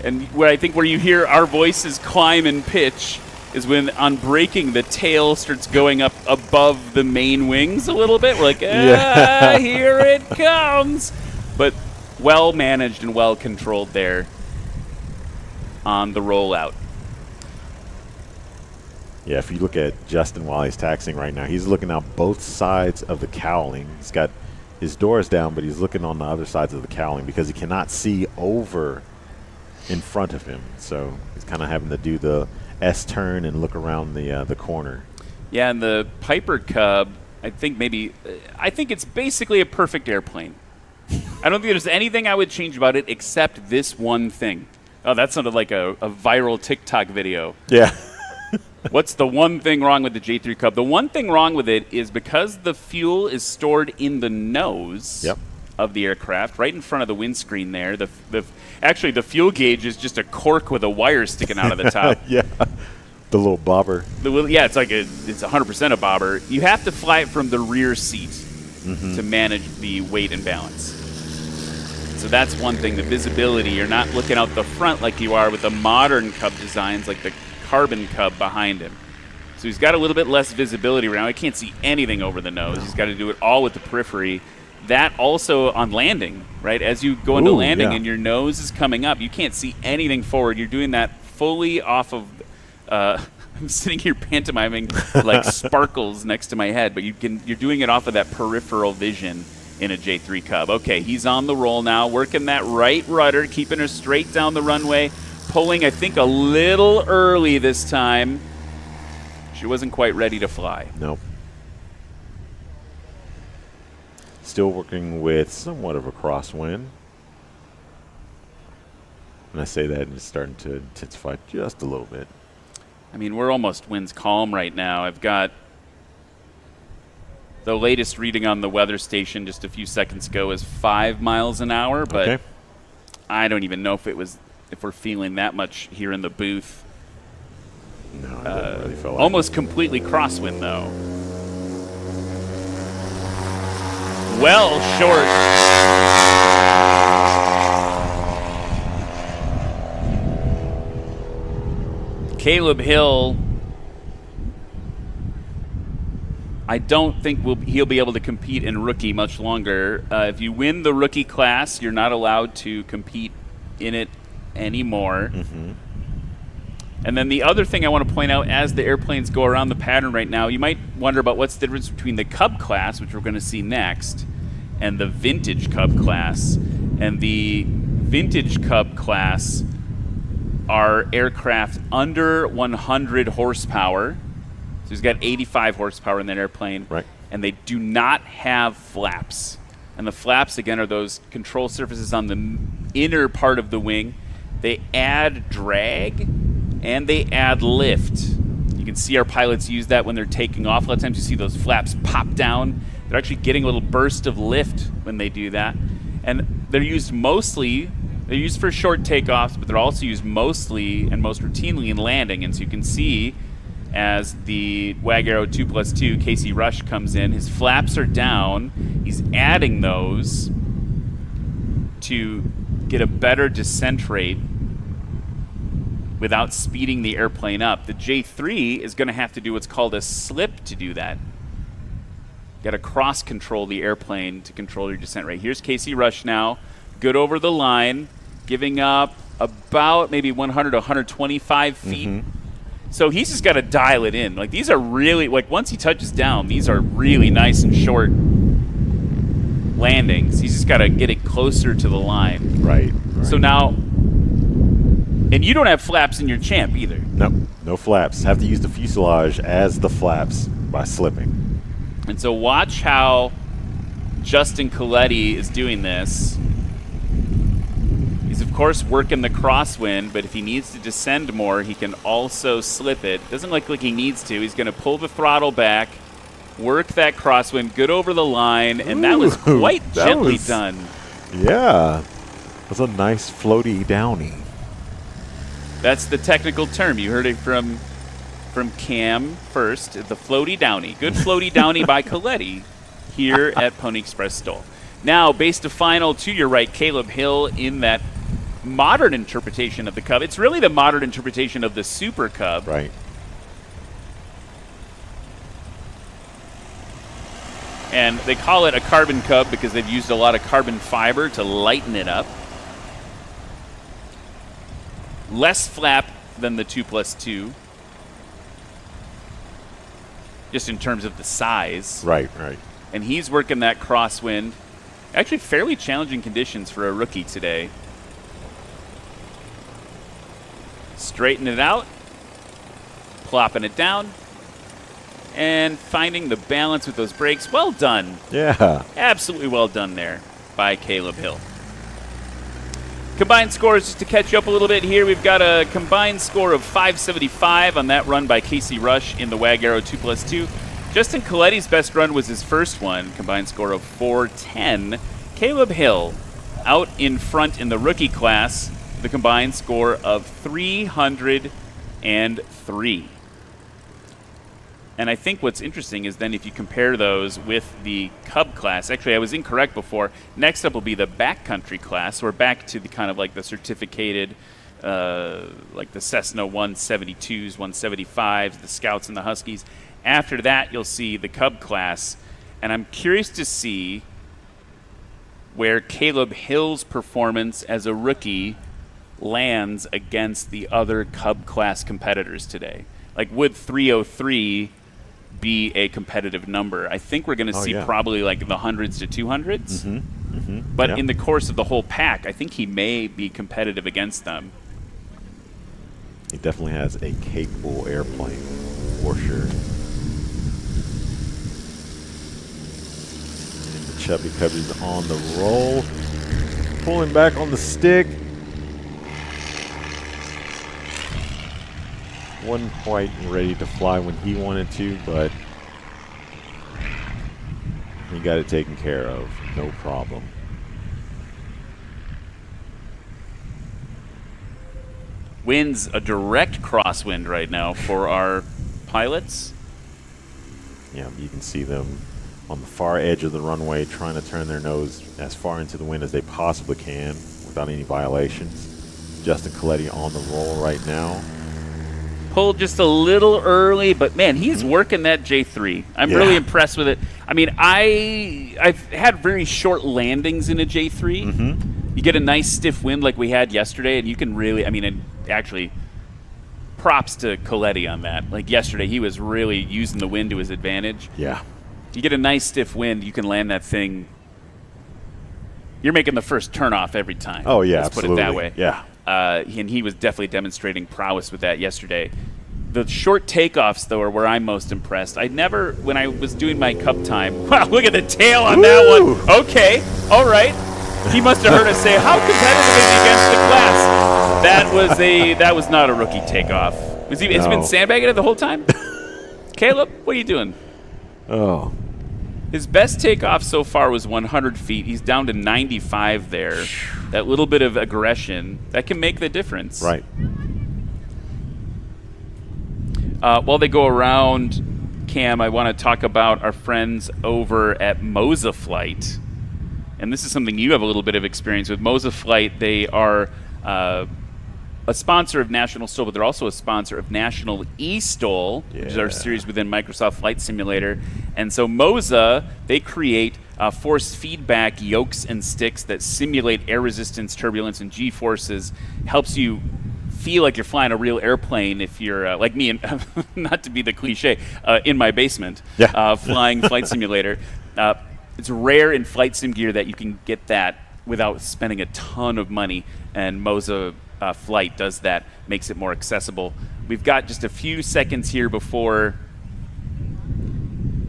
And where I think where you hear our voices climb in pitch is when on braking the tail starts going up above the main wings a little bit. We're like, here it comes. But well managed and well controlled there on the rollout. Yeah, if you look at Justin while he's taxiing right now, he's looking out both sides of the cowling. He's got his doors down, but he's looking on the other sides of the cowling because he cannot see over in front of him. So he's kind of having to do the S-turn and look around the corner. Yeah, and the Piper Cub, I think it's basically a perfect airplane. I don't think there's anything I would change about it except this one thing. Oh, that sounded like a viral TikTok video. Yeah. What's the one thing wrong with the J3 Cub? The one thing wrong with it is because the fuel is stored in the nose of the aircraft, right in front of the windscreen there. Actually, the fuel gauge is just a cork with a wire sticking out of the top. Yeah, the little bobber. It's like it's 100% a bobber. You have to fly it from the rear seat to manage the weight and balance. So that's one thing, the visibility. You're not looking out the front like you are with the modern Cub designs like the Carbon Cub behind him. So he's got a little bit less visibility right now. He can't see anything over the nose. He's got to do it all with the periphery. That also on landing, right? As you go into landing and your nose is coming up, you can't see anything forward. You're doing that fully off of I'm sitting here pantomiming like sparkles next to my head, but you're doing it off of that peripheral vision in a J3 Cub. Okay, he's on the roll now, working that right rudder, keeping her straight down the runway, pulling, I think, a little early this time. She wasn't quite ready to fly. Nope. Still working with somewhat of a crosswind. And I say that and it's starting to intensify just a little bit. I mean, we're almost winds calm right now. I've got the latest reading on the weather station just a few seconds ago is 5 miles an hour, but I don't even know if we're feeling that much here in the booth. No, I don't really feel like almost completely crosswind though. Well short. Caleb Hill, I don't think he'll be able to compete in rookie much longer. If you win the rookie class, you're not allowed to compete in it anymore. And then the other thing I want to point out as the airplanes go around the pattern right now, you might wonder about what's the difference between the Cub class, which we're going to see next, and the Vintage Cub class. And the Vintage Cub class are aircraft under 100 horsepower So he's got 85 horsepower in that airplane. Right. And they do not have flaps. And the flaps, again, are those control surfaces on the inner part of the wing. They add drag and they add lift. You can see our pilots use that when they're taking off. A lot of times you see those flaps pop down. They're actually getting a little burst of lift when they do that. And they're used for short takeoffs, but they're also used mostly and most routinely in landing. And so you can see as the Wag Aero 2+2, Casey Rush comes in, his flaps are down. He's adding those to get a better descent rate without speeding the airplane up. The J3 is going to have to do what's called a slip to do that. Got to cross control the airplane to control your descent rate. Here's Casey Rush now, good over the line, giving up about maybe 100 to 125 feet. So he's just got to dial it in. Like, these are really, like, once he touches down, these are really nice and short landings. He's just got to get it closer to the line. Right. So now, and you don't have flaps in your Champ either. Nope, no flaps. Have to use the fuselage as the flaps by slipping. And so watch how Justin Coletti is doing this. He's, of course, working the crosswind, but if he needs to descend more, he can also slip it. Doesn't look like he needs to. He's going to pull the throttle back, work that crosswind, good over the line, and that was quite gently done. Yeah. That's a nice floaty downy. That's the technical term. You heard it from Cam first, the floaty downy. Good floaty downy by Coletti here at Pony Express STOL. Now, base to final, to your right, Caleb Hill in that modern interpretation of the Cub. It's really the modern interpretation of the Super Cub. Right. And they call it a carbon Cub because they've used a lot of carbon fiber to lighten it up. Less flap than the 2+2. Just in terms of the size. Right, right. And he's working that crosswind. Actually, fairly challenging conditions for a rookie today. Straighten it out, plopping it down, and finding the balance with those brakes. Well done. Yeah. Absolutely well done there by Caleb Hill. Combined scores, just to catch you up a little bit here, we've got a combined score of 575 on that run by Casey Rush in the Wag Aero 2+2. Justin Coletti's best run was his first one, combined score of 410. Caleb Hill out in front in the rookie class, the combined score of 303. And I think what's interesting is then if you compare those with the Cub class, actually I was incorrect before. Next up will be the Backcountry class. We're back to the kind of like the certificated, like the Cessna 172s, 175s, the Scouts and the Huskies. After that, you'll see the Cub class. And I'm curious to see where Caleb Hill's performance as a rookie lands against the other Cub class competitors today. Like, would 303 be a competitive number? I think we're going to see probably like the hundreds to 200s. But in the course of the whole pack, I think he may be competitive against them. He definitely has a capable airplane, for sure. And the Chubby Cubby's on the roll. Pulling back on the stick. Wasn't quite ready to fly when he wanted to, but he got it taken care of. No problem. Wind's a direct crosswind right now for our pilots. Yeah, you can see them on the far edge of the runway trying to turn their nose as far into the wind as they possibly can without any violations. Justin Coletti on the roll right now. Pulled just a little early, but man, he's working that J3. I'm really impressed with it. I mean, I've had very short landings in a J3. You get a nice stiff wind like we had yesterday, and you can really, I mean, and actually, props to Coletti on that. Like yesterday, he was really using the wind to his advantage. Yeah. You get a nice stiff wind, you can land that thing. You're making the first turnoff every time. Oh, yeah, Let's absolutely. put it that way. Yeah. And he was definitely demonstrating prowess with that yesterday. The short takeoffs, though, are where I'm most impressed. I never, when I was doing my Cup time, wow, look at the tail on that one. Okay, all right. He must have heard us say, how competitive is he against the class? That was not a rookie takeoff. Has he been sandbagging it the whole time? Caleb, what are you doing? Oh. His best takeoff so far was 100 feet. He's down to 95 there. That little bit of aggression, that can make the difference. Right. While they go around, Cam, I want to talk about our friends over at Moza Flight. And this is something you have a little bit of experience with. Moza Flight, they are a sponsor of National STOL, but they're also a sponsor of National STOL, which is our series within Microsoft Flight Simulator. And so Moza, they create force feedback yokes and sticks that simulate air resistance, turbulence, and G-forces. Helps you feel like you're flying a real airplane if you're like me, and not to be the cliche, in my basement, flying Flight Simulator. It's rare in flight sim gear that you can get that without spending a ton of money, and Moza Flight does that, makes it more accessible. We've got just a few seconds here before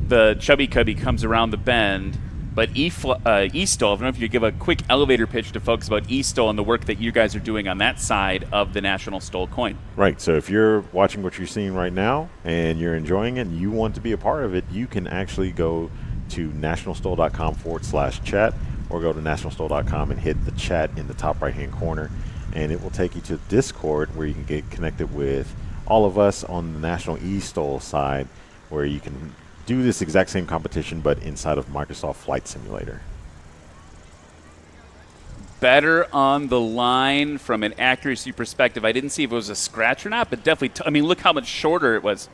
the Chubby Cubby comes around the bend, but eSTOL, I don't know if you could give a quick elevator pitch to folks about eSTOL and the work that you guys are doing on that side of the National STOL coin. Right. So if you're watching what you're seeing right now and you're enjoying it and you want to be a part of it, you can actually go to nationalstol.com/chat or go to nationalstol.com and hit the chat in the top right-hand corner, and it will take you to Discord where you can get connected with all of us on the National eSTOL side, where you can do this exact same competition but inside of Microsoft Flight Simulator. Better on the line from an accuracy perspective. I didn't see if it was a scratch or not, but definitely, I mean, look how much shorter it was.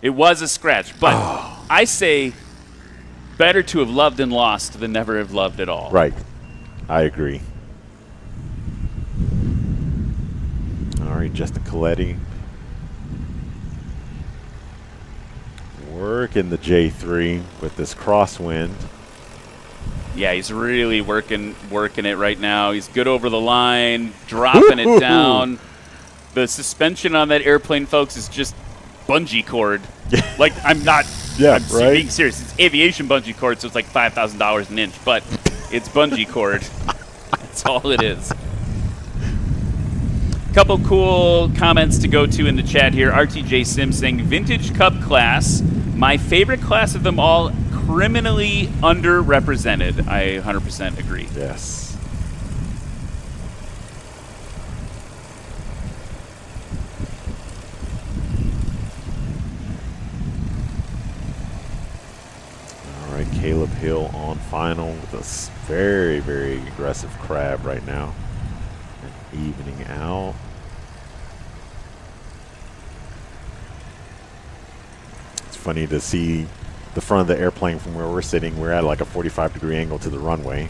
It was a scratch, but I say better to have loved and lost than never have loved at all. Right. I agree. All right, Justin Coletti. Working the J3 with this crosswind. Yeah, he's really working it right now. He's good over the line, dropping it down. The suspension on that airplane, folks, is just bungee cord. Like, I'm being serious. It's aviation bungee cord, so it's like $5,000 an inch, but it's bungee cord. That's all it is. Couple cool comments to go to in the chat here. RTJ Sim saying, vintage Cub class, my favorite class of them all, criminally underrepresented. I 100% agree. Yes. All right, Caleb Hill on final with a very, very aggressive crab right now. And evening out. It's funny to see the front of the airplane from where we're sitting. We're at like a 45-degree angle to the runway.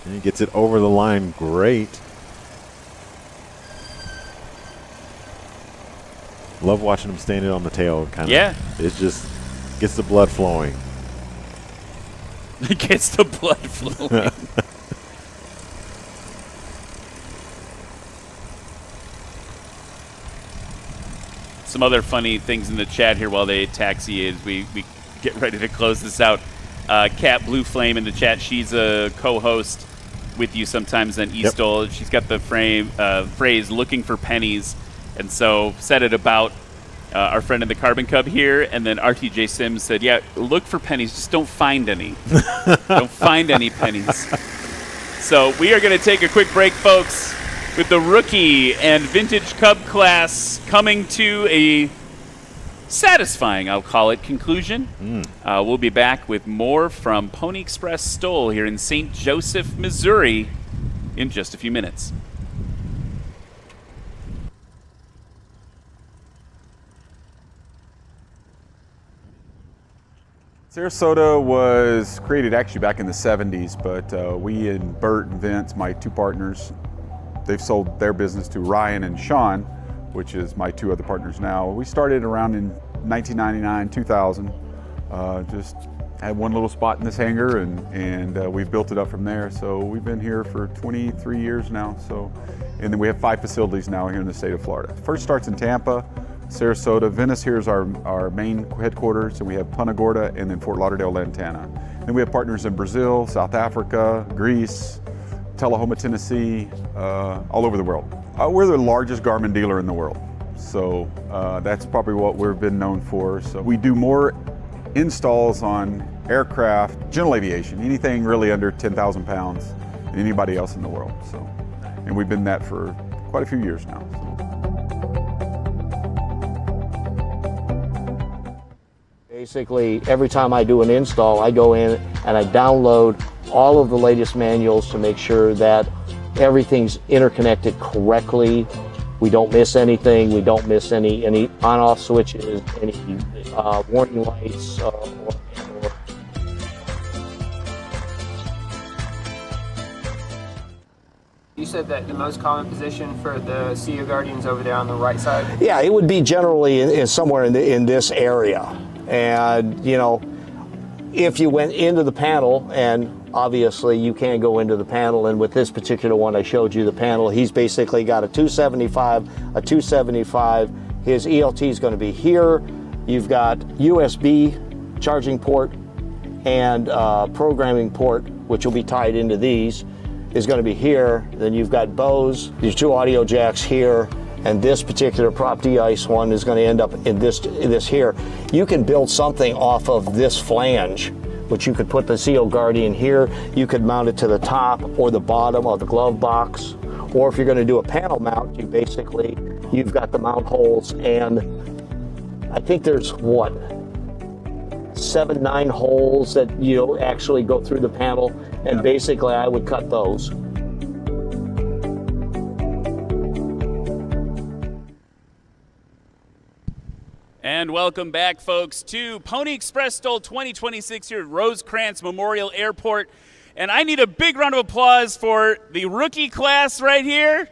And he gets it over the line great. Love watching him standing on the tail. Kind of. Yeah. It just gets the blood flowing. It gets the blood flowing. Some other funny things in the chat here while they taxi as we get ready to close this out. Cat Blue Flame in the chat. She's a co-host with you sometimes on eSTOL. Yep. She's got the phrase "looking for pennies," and so said it about our friend in the Carbon Cub here. And then RTJ Sims said, "Yeah, look for pennies. Just don't find any. Don't find any pennies." So we are going to take a quick break, folks, with the rookie and vintage Cub class coming to a satisfying, I'll call it, conclusion. We'll be back with more from Pony Express STOL here in St. Joseph, Missouri in just a few minutes. Sarasota was created actually back in the 70s, but we and Bert and Vince, my two partners, they've sold their business to Ryan and Sean, which is my two other partners now. We started around in 1999, 2000. Just had one little spot in this hangar, and we've built it up from there. So we've been here for 23 years now. So, and then we have 5 facilities now here in the state of Florida. First starts in Tampa, Sarasota. Venice here is our main headquarters, and we have Punta Gorda and then Fort Lauderdale, Lantana. Then we have partners in Brazil, South Africa, Greece, Tullahoma, Tennessee, all over the world. We're the largest Garmin dealer in the world. So that's probably what we've been known for. So we do more installs on aircraft, general aviation, anything really under 10,000 pounds than anybody else in the world. So, and we've been that for quite a few years now. Basically, every time I do an install, I go in and I download all of the latest manuals to make sure that everything's interconnected correctly. We don't miss anything. We don't miss any on-off switches, any warning lights. You said that the most common position for the CEO Guardian's over there on the right side? Yeah, it would be generally somewhere in this area. And, you know, if you went into the panel, and obviously you can go into the panel, and with this particular one I showed you the panel, he's basically got a 275, a 275. His ELT is going to be here. You've got USB charging port and programming port, which will be tied into these, is going to be here. Then you've got Bose, your 2 audio jacks here, and this particular prop de-ice one is going to end up in this here. You can build something off of this flange, which you could put the CEO Guardian here. You could mount it to the top or the bottom of the glove box. Or if you're going to do a panel mount, you've got the mount holes, and I think there's 7, 9 holes that you actually go through the panel, and basically I would cut those. And welcome back, folks, to Pony Express STOL 2026 here at Rosecrans Memorial Airport. And I need a big round of applause for the rookie class right here.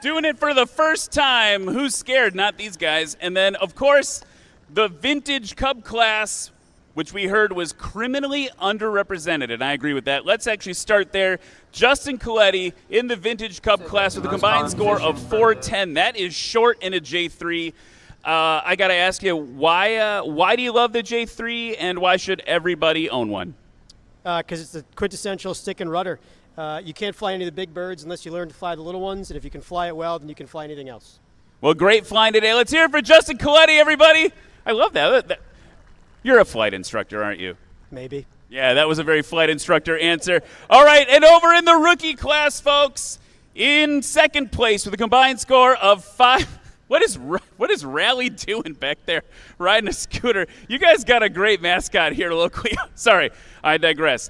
Doing it for the first time. Who's scared? Not these guys. And then, of course, the vintage Cub class, which we heard was criminally underrepresented, and I agree with that. Let's actually start there. Justin Coletti in the vintage Cub class with a combined score of 410. That is short in a J3. I got to ask you, why do you love the J3, and why should everybody own one? Because it's the quintessential stick and rudder. You can't fly any of the big birds unless you learn to fly the little ones, and if you can fly it well, then you can fly anything else. Well, great flying today. Let's hear it for Justin Coletti, everybody. I love that. You're a flight instructor, aren't you? Maybe. Yeah, that was a very flight instructor answer. All right, and over in the rookie class, folks, in second place with a combined score of 5. What is Rally doing back there riding a scooter? You guys got a great mascot here locally. Sorry, I digress.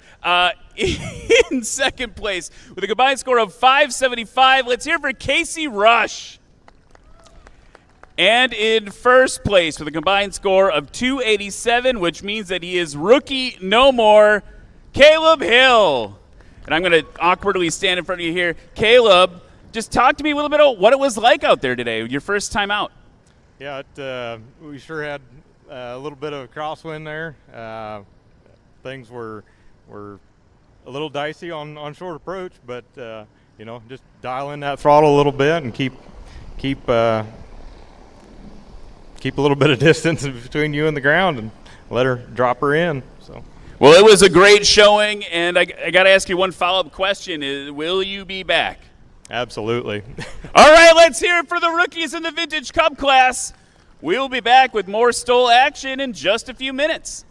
In second place with a combined score of 575, let's hear for Casey Rush. And in first place with a combined score of 287, which means that he is rookie no more, Caleb Hill. And I'm going to awkwardly stand in front of you here. Caleb, just talk to me a little bit about what it was like out there today, your first time out. Yeah, we sure had a little bit of a crosswind there. Things were a little dicey on short approach, but you know, just dial in that throttle a little bit and keep a little bit of distance between you and the ground and let her drop her in. So. Well, it was a great showing, and I got to ask you one follow-up question. Will you be back? Absolutely. All right, let's hear it for the rookies in the Vintage Cub class. We'll be back with more STOL action in just a few minutes.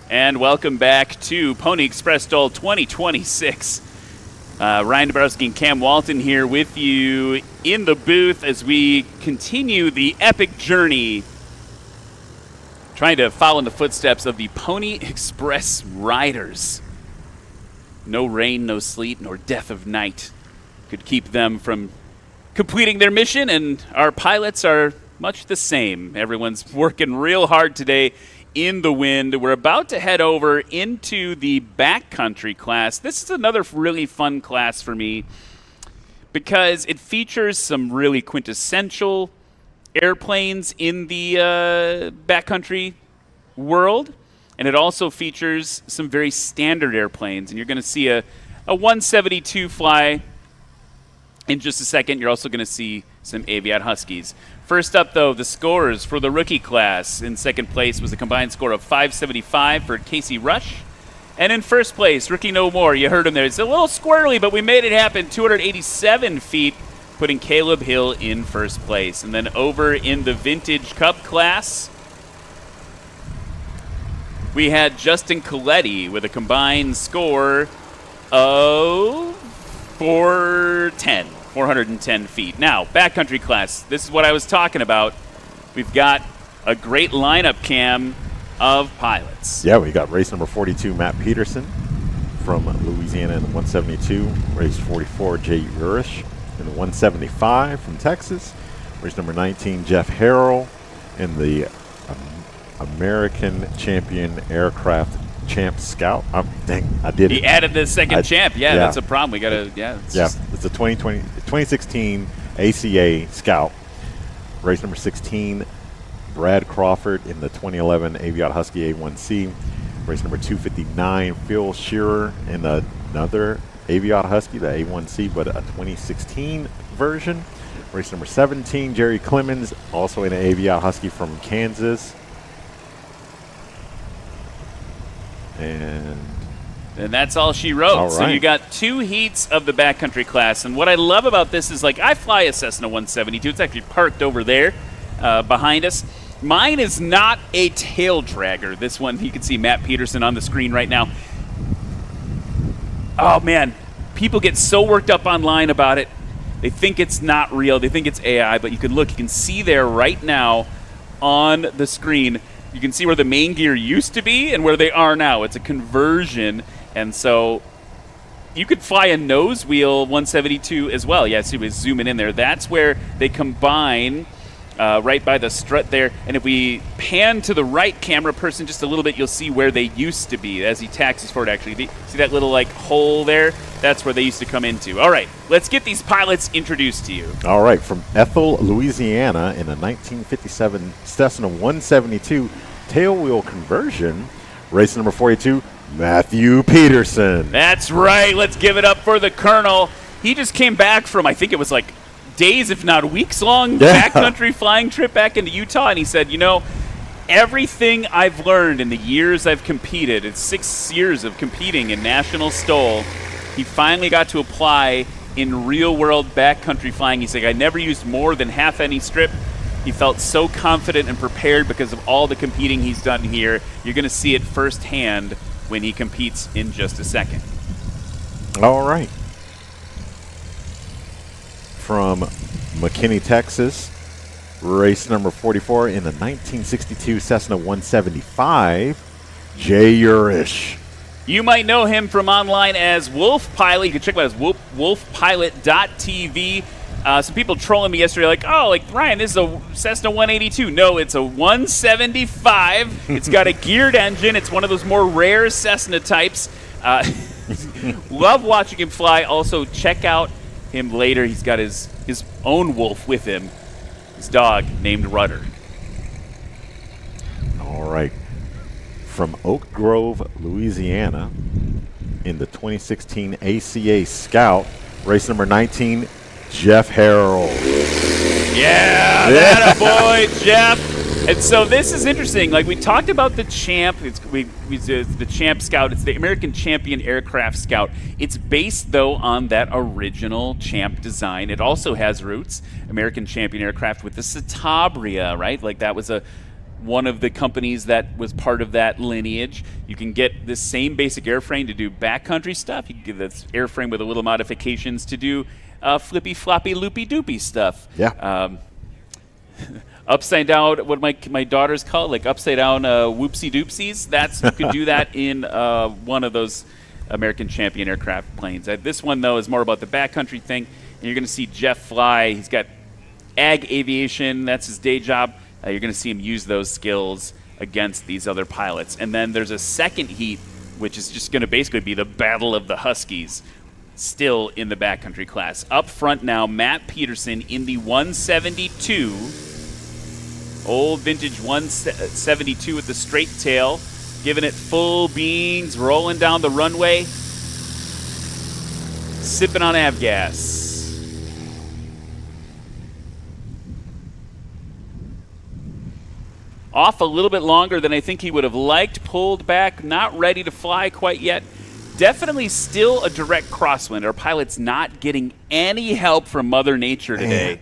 And welcome back to Pony Express STOL 2026. Ryan Dabrowski and Cam Walton here with you in the booth as we continue the epic journey, trying to follow in the footsteps of the Pony Express riders. No rain, no sleet, nor death of night could keep them from completing their mission, and our pilots are much the same. Everyone's working real hard today in the wind. We're about to head over into the backcountry class. This is another really fun class for me because it features some really quintessential airplanes in the backcountry world, and it also features some very standard airplanes. And you're going to see a 172 fly in just a second. You're also going to see some Aviat Huskies. First up, though, the scores for the rookie class. In second place was a combined score of 575 for Casey Rush. And in first place, Ricky No More. You heard him there. It's a little squirrely, but we made it happen. 287 feet, putting Caleb Hill in first place. And then over in the Vintage Cub class, we had Justin Coletti with a combined score of 410 feet. Now, backcountry class, this is what I was talking about. We've got a great lineup, Cam, of pilots. Yeah, we got race number 42, Matt Peterson from Louisiana in the 172. Race 44, Jay Urish in the 175 from Texas. Race number 19, Jeff Harrell in the American Champion Aircraft Champ Scout. Dang, I did it. He added the second champ. Yeah, that's a problem. We got to, It's a 2016 ACA Scout. Race number 16, Brad Crawford in the 2011 Aviat Husky A1C. Race number 259, Phil Shearer in another Aviat Husky, the A1C, but a 2016 version. Race number 17, Jerry Clemens, also in an Aviat Husky from Kansas. And that's all she wrote. All So right. you got two heats of the backcountry class. And what I love about this is, like, I fly a Cessna 172. It's actually parked over there behind us. Mine is not a tail dragger. This one, you can see Matt Peterson on the screen right now. Oh, man. People get so worked up online about it. They think it's not real. They think it's AI. But you can look. You can see there right now on the screen. You can see where the main gear used to be and where they are now. It's a conversion, and so you could fly a nose wheel 172 as well. Yeah, see, we're zooming in there. That's where they combine right by the strut there. And if we pan to the right camera person just a little bit, you'll see where they used to be as he taxis forward, actually. See that little, like, hole there? That's where they used to come into. All right, let's get these pilots introduced to you. all right, from Ethel, Louisiana in a 1957 Cessna 172 tailwheel conversion, race number 42, Matthew Peterson. That's right. Let's give it up for the Colonel. He just came back from, I think it was like days, if not weeks long, backcountry flying trip back into Utah, and he said, you know, everything I've learned in the years I've competed, it's 6 years of competing in National STOL, he finally got to apply in real-world backcountry flying. He's like, I never used more than half any strip. He felt so confident and prepared because of all the competing he's done here. You're going to see it firsthand when he competes in just a second. All right. From McKinney, Texas, race number 44 in the 1962 Cessna 175, Jay Urish. You might know him from online as Wolf Pilot. You can check him out as wolfpilot.tv. Some people trolling me yesterday like, oh, like, Ryan, this is a Cessna 182. No, it's a 175. It's got a geared engine. It's one of those more rare Cessna types. Love watching him fly. Also, check out him later. He's got his own wolf with him, his dog named Rudder. All right. From Oak Grove, Louisiana, in the 2016 ACA Scout, race number 19, Jeff Harrell. Yeah, that a boy, Jeff. And so this is interesting. Like, we talked about the Champ. It's the Champ Scout. It's the American Champion Aircraft Scout. It's based, though, on that original Champ design. It also has roots, American Champion Aircraft with the Citabria, right? Like, that was a one of the companies that was part of that lineage. You can get this same basic airframe to do backcountry stuff. You can get this airframe with a little modifications to do flippy floppy loopy doopy stuff. Yeah. Upside down, what my daughters call it, like upside down whoopsie doopsies. That's you can do that in one of those American Champion aircraft planes. This one though is more about the backcountry thing, and you're going to see Jeff fly. He's got ag aviation. That's his day job. You're going to see him use those skills against these other pilots. And then there's a second heat, which is just going to basically be the Battle of the Huskies, still in the backcountry class. Up front now, Matt Peterson in the 172. Old vintage 172 with the straight tail, giving it full beans, rolling down the runway, sipping on avgas. Off a little bit longer than I think he would have liked, pulled back, not ready to fly quite yet. Definitely still a direct crosswind. Our pilot's not getting any help from Mother Nature today.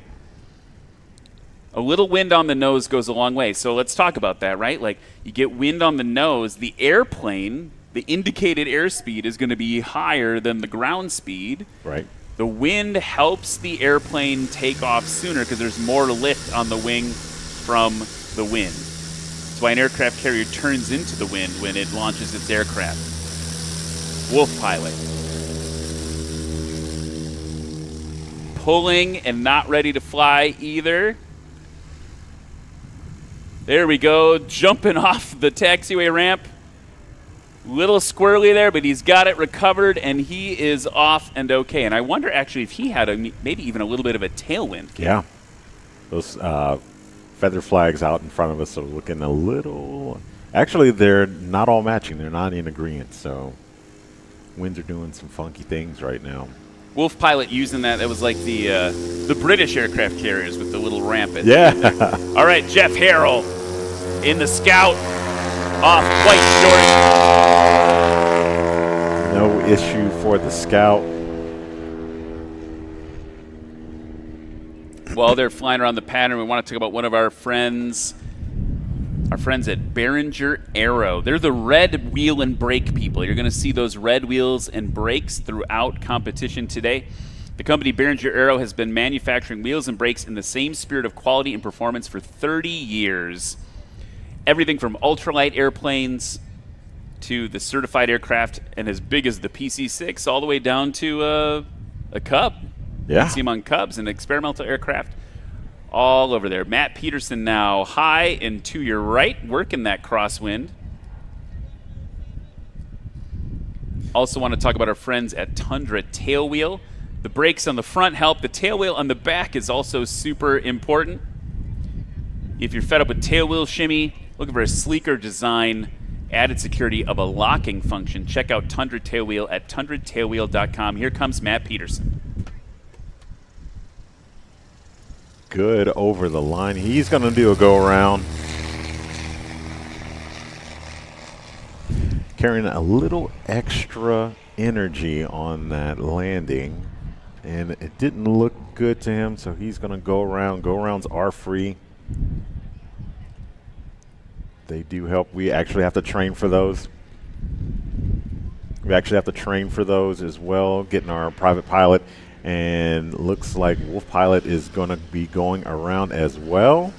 A little wind on the nose goes a long way. So let's talk about that, right? Like, you get wind on the nose, the airplane, the indicated airspeed is going to be higher than the ground speed. Right. The wind helps the airplane take off sooner because there's more lift on the wing from the wind. That's why an aircraft carrier turns into the wind when it launches its aircraft. Wolf pilot. Pulling and not ready to fly either. There we go, jumping off the taxiway ramp. Little squirrely there, but he's got it recovered, and he is off and okay. And I wonder actually if he had maybe even a little bit of a tailwind. Yeah. Those feather flags out in front of us are looking a little... Actually, they're not all matching. They're not in agreement, so winds are doing some funky things right now. Wolf pilot using that. That was like the British aircraft carriers with the little ramp. Yeah. All right, Jeff Harrell in the Scout. Off quite short. No issue for the Scout. While they're flying around the pattern, we want to talk about one of our friends at Wag Aero. They're the red wheel and brake people. You're going to see those red wheels and brakes throughout competition today. The company Wag Aero has been manufacturing wheels and brakes in the same spirit of quality and performance for 30 years. Everything from ultralight airplanes to the certified aircraft and as big as the PC-6 all the way down to a Cub. Yeah. You see them on Cubs and experimental aircraft all over there. Matt Peterson now high and to your right, working that crosswind. Also want to talk about our friends at Tundra Tailwheel. The brakes on the front help. The tailwheel on the back is also super important. If you're fed up with tailwheel shimmy, looking for a sleeker design, added security of a locking function, check out Tundra Tailwheel at tundratailwheel.com. Here comes Matt Peterson. Good over the line. He's going to do a go-around. Carrying a little extra energy on that landing, and it didn't look good to him, so he's going to go around. Go-arounds are free. They do help. We actually have to train for those. We actually have to train for those as well, getting our private pilot. And looks like Wolf Pilot is going to be going around as well.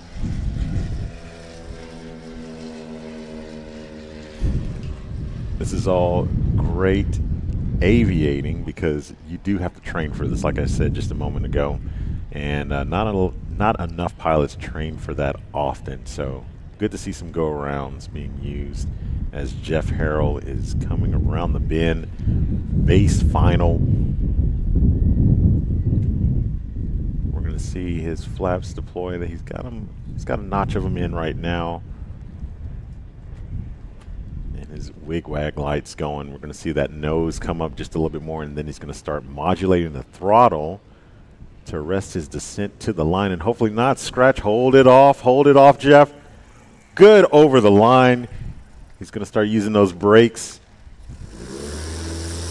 This is all great aviating because you do have to train for this, like I said just a moment ago. And not enough pilots train for that often. So good to see some go-arounds being used as Jeff Harrell is coming around the bend. Base final. To see his flaps deploy. He's got a notch of them in right now, and his wig-wag lights going. We're going to see that nose come up just a little bit more, and then he's going to start modulating the throttle to arrest his descent to the line and hopefully not scratch. Hold it off, Jeff. Good over the line. He's going to start using those brakes.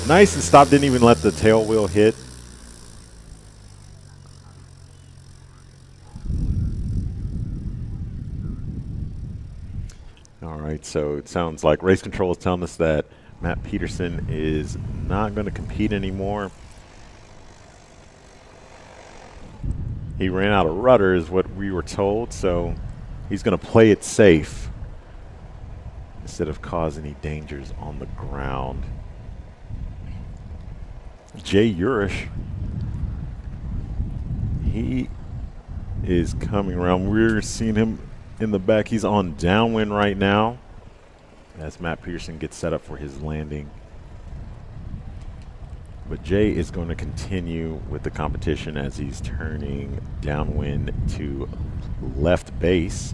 Nice and stop. Didn't even let the tail wheel hit. All right, so it sounds like race control is telling us that Matt Peterson is not going to compete anymore. He ran out of rudder is what we were told, so he's going to play it safe instead of cause any dangers on the ground. Jay Urish, he is coming around. We're seeing him in the back. He's on downwind right now as Matt Peterson gets set up for his landing. But Jay is going to continue with the competition as he's turning downwind to left base.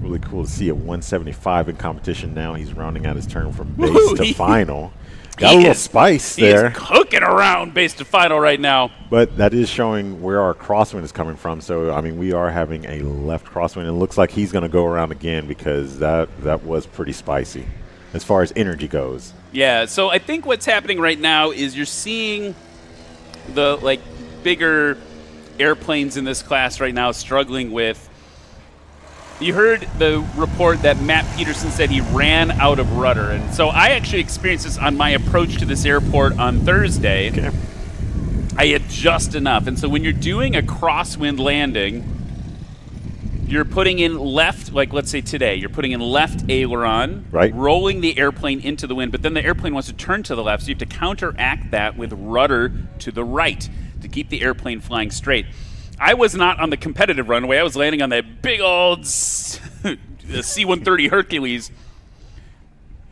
Really cool to see a 175 in competition now. He's rounding out his turn from base to final. Got a little spice there. He is cooking around base to final right now. But that is showing where our crosswind is coming from. So, I mean, we are having a left crosswind. It looks like he's going to go around again because that was pretty spicy as far as energy goes. Yeah, so I think what's happening right now is you're seeing the, bigger airplanes in this class right now struggling with. You heard the report that Matt Peterson said he ran out of rudder. And so I actually experienced this on my approach to this airport on Thursday. Okay. I had just enough. And so when you're doing a crosswind landing, you're putting in left, let's say today, you're putting in left aileron, right, rolling the airplane into the wind, but then the airplane wants to turn to the left, so you have to counteract that with rudder to the right to keep the airplane flying straight. I was not on the competitive runway. I was landing on that big old C-130 Hercules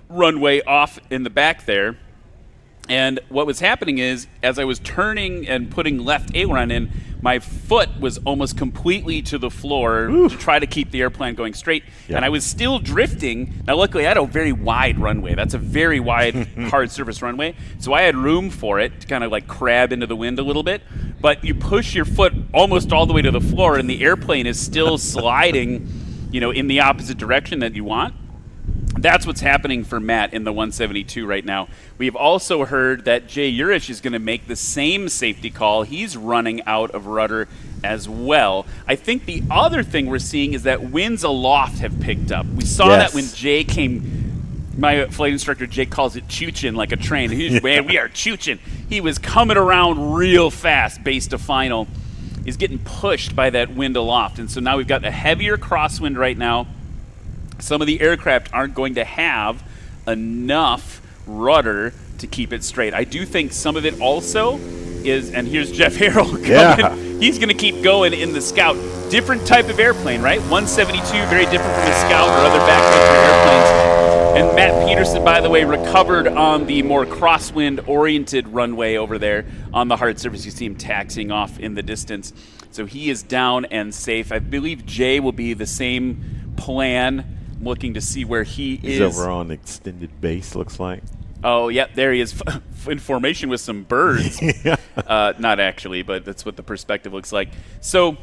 runway off in the back there. And what was happening is, as I was turning and putting left aileron in, my foot was almost completely to the floor to try to keep the airplane going straight. Yeah. And I was still drifting. Now, luckily, I had a very wide runway. That's a very wide, hard surface runway. So I had room for it to kind of crab into the wind a little bit. But you push your foot almost all the way to the floor, and the airplane is still sliding, in the opposite direction that you want. That's what's happening for Matt in the 172 right now. We've also heard that Jay Urish is going to make the same safety call. He's running out of rudder as well. I think the other thing we're seeing is that winds aloft have picked up. We saw that when Jay came. My flight instructor, Jay, calls it chooching like a train. Man, we are chooching. He was coming around real fast base to final. He's getting pushed by that wind aloft. And so now we've got a heavier crosswind right now. Some of the aircraft aren't going to have enough rudder to keep it straight. I do think some of it also is, and here's Jeff Harrell coming. Yeah. He's going to keep going in the Scout. Different type of airplane, right? 172, very different from the Scout or other backcountry airplanes. And Matt Peterson, by the way, recovered on the more crosswind-oriented runway over there on the hard surface. You see him taxiing off in the distance. So he is down and safe. I believe Jay will be the same plan. Looking to see where he is. He's over on extended base, looks like. Oh, yep, there he is in formation with some birds. Yeah. Not actually, but that's what the perspective looks like. So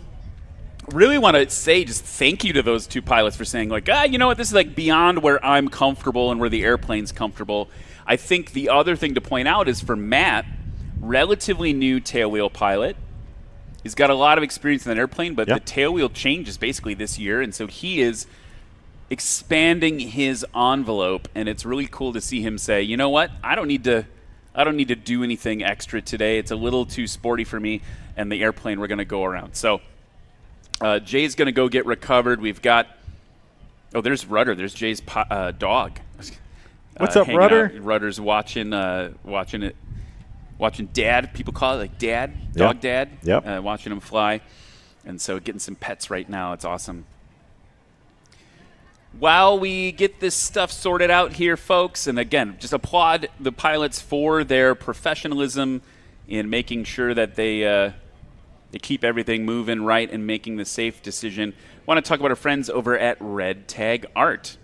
really want to say just thank you to those two pilots for saying, you know what, this is beyond where I'm comfortable and where the airplane's comfortable. I think the other thing to point out is for Matt, relatively new tailwheel pilot. He's got a lot of experience in that airplane, but the tailwheel changes basically this year, and so he is expanding his envelope, and it's really cool to see him say, you know what, I don't need to do anything extra today. It's a little too sporty for me, and the airplane we're going to go around. So Jay's going to go get recovered. We've got, there's Rudder. There's Jay's dog. What's up, Rudder? Out. Rudder's watching Dad. People call it Dad, Dog Dad. Yep. Watching him fly, and so getting some pets right now. It's awesome. While we get this stuff sorted out here, folks, and again, just applaud the pilots for their professionalism in making sure that they keep everything moving right and making the safe decision. I want to talk about our friends over at Red Tag Art.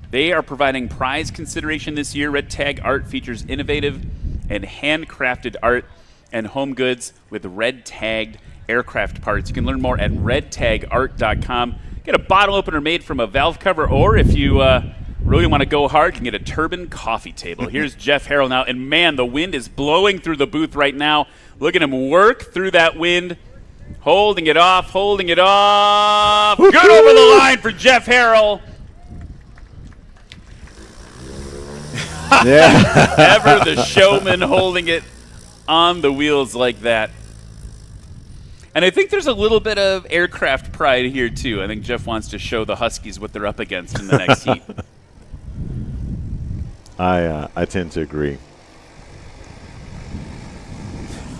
They are providing prize consideration this year. Red Tag Art features innovative and handcrafted art and home goods with red-tagged aircraft parts. You can learn more at redtagart.com. Get a bottle opener made from a valve cover, or if you really want to go hard, you can get a Turbine coffee table. Here's Jeff Harrell now, and man, the wind is blowing through the booth right now. Look at him work through that wind. Holding it off. Good over the line for Jeff Harrell. Yeah. Ever the showman holding it on the wheels like that. And I think there's a little bit of aircraft pride here, too. I think Jeff wants to show the Huskies what they're up against in the next heat. I tend to agree.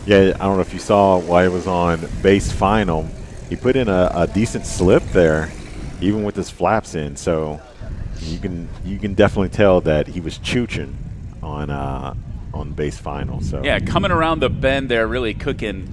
Yeah, I don't know if you saw while he was on base final, he put in a decent slip there, even with his flaps in. So you can definitely tell that he was chooching on base final. So yeah, coming around the bend there, really cooking.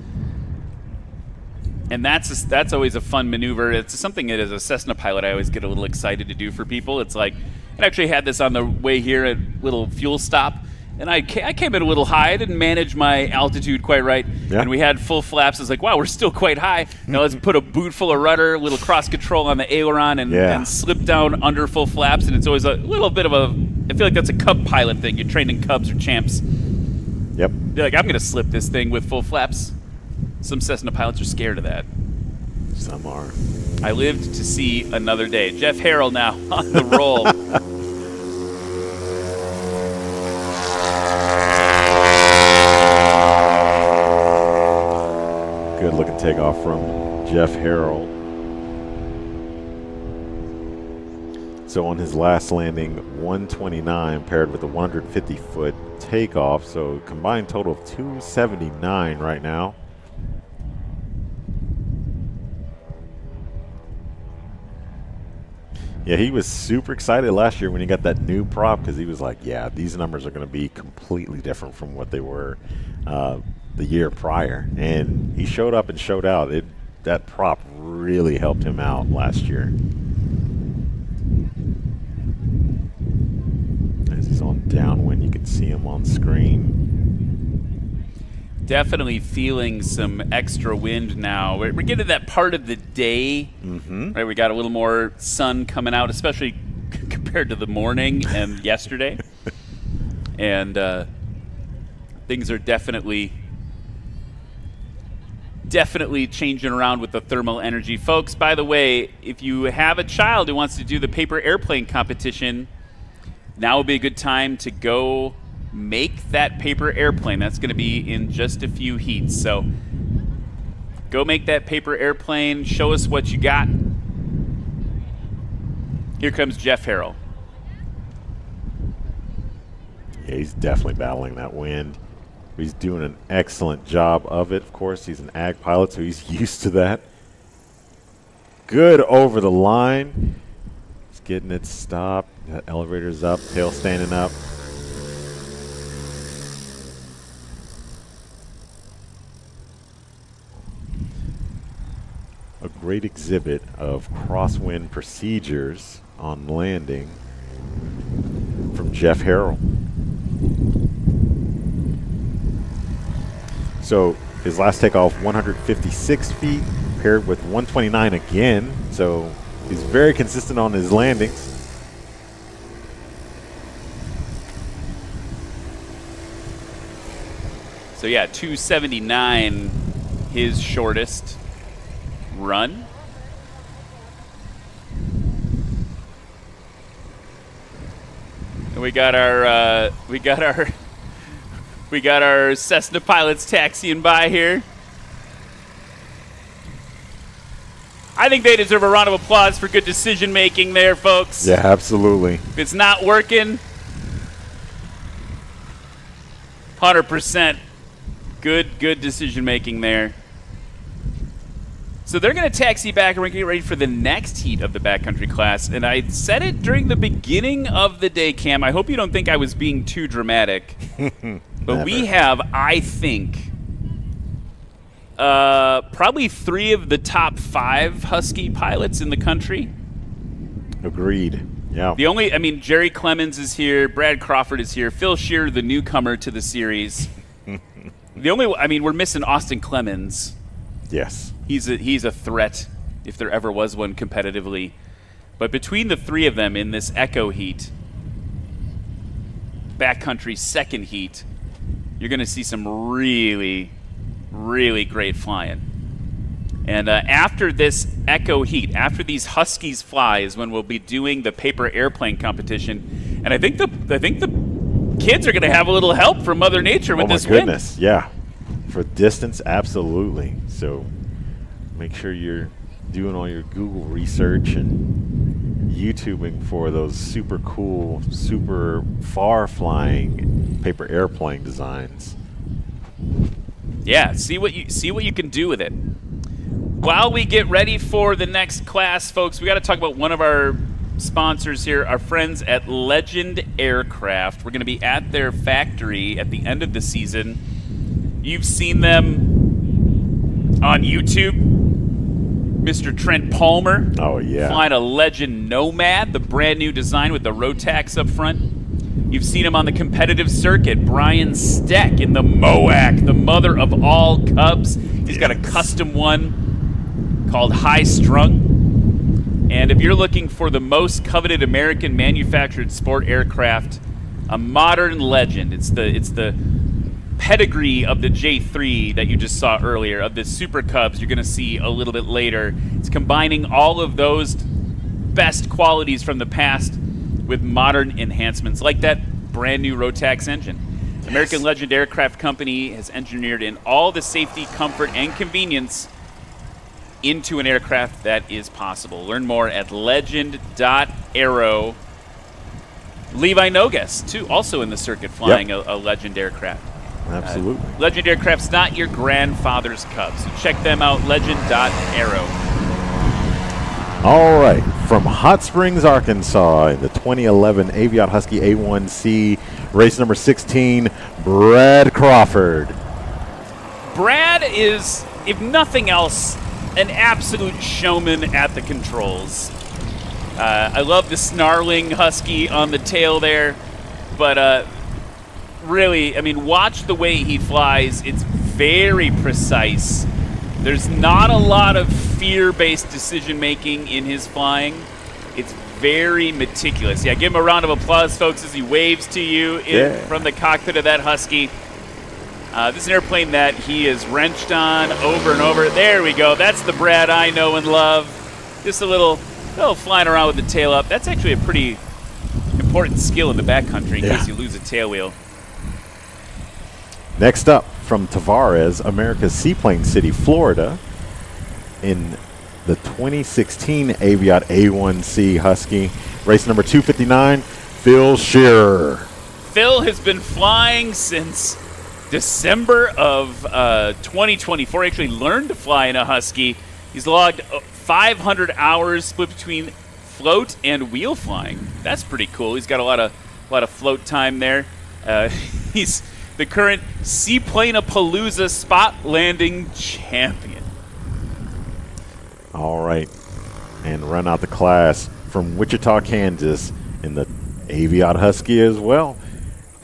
And that's always a fun maneuver. It's something that as a Cessna pilot I always get a little excited to do for people. It's like, I actually had this on the way here at little fuel stop, and I came in a little high. I didn't manage my altitude quite right, and we had full flaps. I was like, wow, we're still quite high. Now let's put a boot full of rudder, a little cross control on the aileron, and slip down under full flaps. And it's always a little bit of I feel like that's a Cub pilot thing. You're trained in Cubs or Champs. Yep. You're like, I'm going to slip this thing with full flaps. Some Cessna pilots are scared of that. Some are. I lived to see another day. Jeff Harrell now on the roll. Good looking takeoff from Jeff Harrell. So on his last landing, 129 paired with a 150-foot takeoff. So combined total of 279 right now. Yeah, he was super excited last year when he got that new prop because he was like, yeah, these numbers are going to be completely different from what they were the year prior. And he showed up and showed out. That prop really helped him out last year. As he's on downwind, you can see him on screen. Definitely feeling some extra wind now. We're getting to that part of the day. Right, we got a little more sun coming out, especially compared to the morning and yesterday. And things are definitely changing around with the thermal energy. Folks, by the way, if you have a child who wants to do the paper airplane competition, now would be a good time to go make that paper airplane. That's going to be in just a few heats. So go make that paper airplane. Show us what you got. Here comes Jeff Harrell. Yeah, he's definitely battling that wind. He's doing an excellent job of it. Of course, he's an ag pilot, so he's used to that. Good over the line. He's getting it stopped. That elevator's up, tail standing up. A great exhibit of crosswind procedures on landing from Jeff Harrell. So his last takeoff, 156 feet, paired with 129 again. So he's very consistent on his landings. So yeah, 279, his shortest run. And we got our Cessna pilots taxiing by here. I think they deserve a round of applause for good decision making there, folks. Yeah, absolutely. If it's not working, 100% good decision making there. So they're going to taxi back and we're going to get ready for the next heat of the backcountry class. And I said it during the beginning of the day, Cam. I hope you don't think I was being too dramatic. But we have, I think, probably 3 of the top 5 Husky pilots in the country. Agreed. Yeah. Jerry Clemens is here. Brad Crawford is here. Phil Shearer, the newcomer to the series. We're missing Austin Clemens. Yes. He's a threat if there ever was one competitively. But between the 3 of them in this Echo heat, backcountry second heat, you're going to see some really, really great flying. And after this Echo Heat, after these Huskies fly, is when we'll be doing the paper airplane competition. And I think the kids are going to have a little help from Mother Nature with this wind. Oh, my goodness, yeah. For distance, absolutely. So make sure you're doing all your Google research and YouTubing for those super cool, super far-flying paper airplane designs. Yeah, see what you can do with it. While we get ready for the next class, folks, we got to talk about one of our sponsors here, our friends at Legend Aircraft. We're going to be at their factory at the end of the season. You've seen them on YouTube. Mr. Trent Palmer. Oh, yeah. Flying a Legend Nomad, the brand new design with the Rotax up front. You've seen him on the competitive circuit. Brian Steck in the MOAC, the mother of all Cubs. He's got a custom one called High Strung. And if you're looking for the most coveted American manufactured sport aircraft, a modern legend, it's the pedigree of the J3 that you just saw earlier, of the Super Cubs you're going to see a little bit later. It's combining all of those best qualities from the past with modern enhancements, like that brand new Rotax engine. Yes. American Legend Aircraft Company has engineered in all the safety, comfort, and convenience into an aircraft that is possible. Learn more at legend.aero. Levi Nogues, too, also in the circuit, flying a Legend aircraft. Absolutely. Legend Aircraft's not your grandfather's Cubs. So check them out, legend.aero. All right, from Hot Springs, Arkansas, in the 2011 Aviat Husky A1C, race number 16, Brad Crawford. Brad is, if nothing else, an absolute showman at the controls. I love the snarling Husky on the tail there, but really, I mean, watch the way he flies. It's very precise. There's not a lot of fear-based decision-making in his flying. It's very meticulous. Yeah, give him a round of applause, folks, as he waves to you from the cockpit of that Husky. This is an airplane that he has wrenched on over and over. There we go. That's the Brad I know and love. Just a little flying around with the tail up. That's actually a pretty important skill in the backcountry in case you lose a tail wheel. Next up, from Tavares, America's Seaplane City, Florida, in the 2016 Aviat A1C Husky, race number 259, Phil Shearer. Phil has been flying since December of 2024. Actually learned to fly in a Husky. He's logged 500 hours split between float and wheel flying. That's pretty cool. He's got a lot of float time there. He's the current Seaplane-a-Palooza spot landing champion. All right, and run out the class from Wichita, Kansas, in the Aviat Husky as well.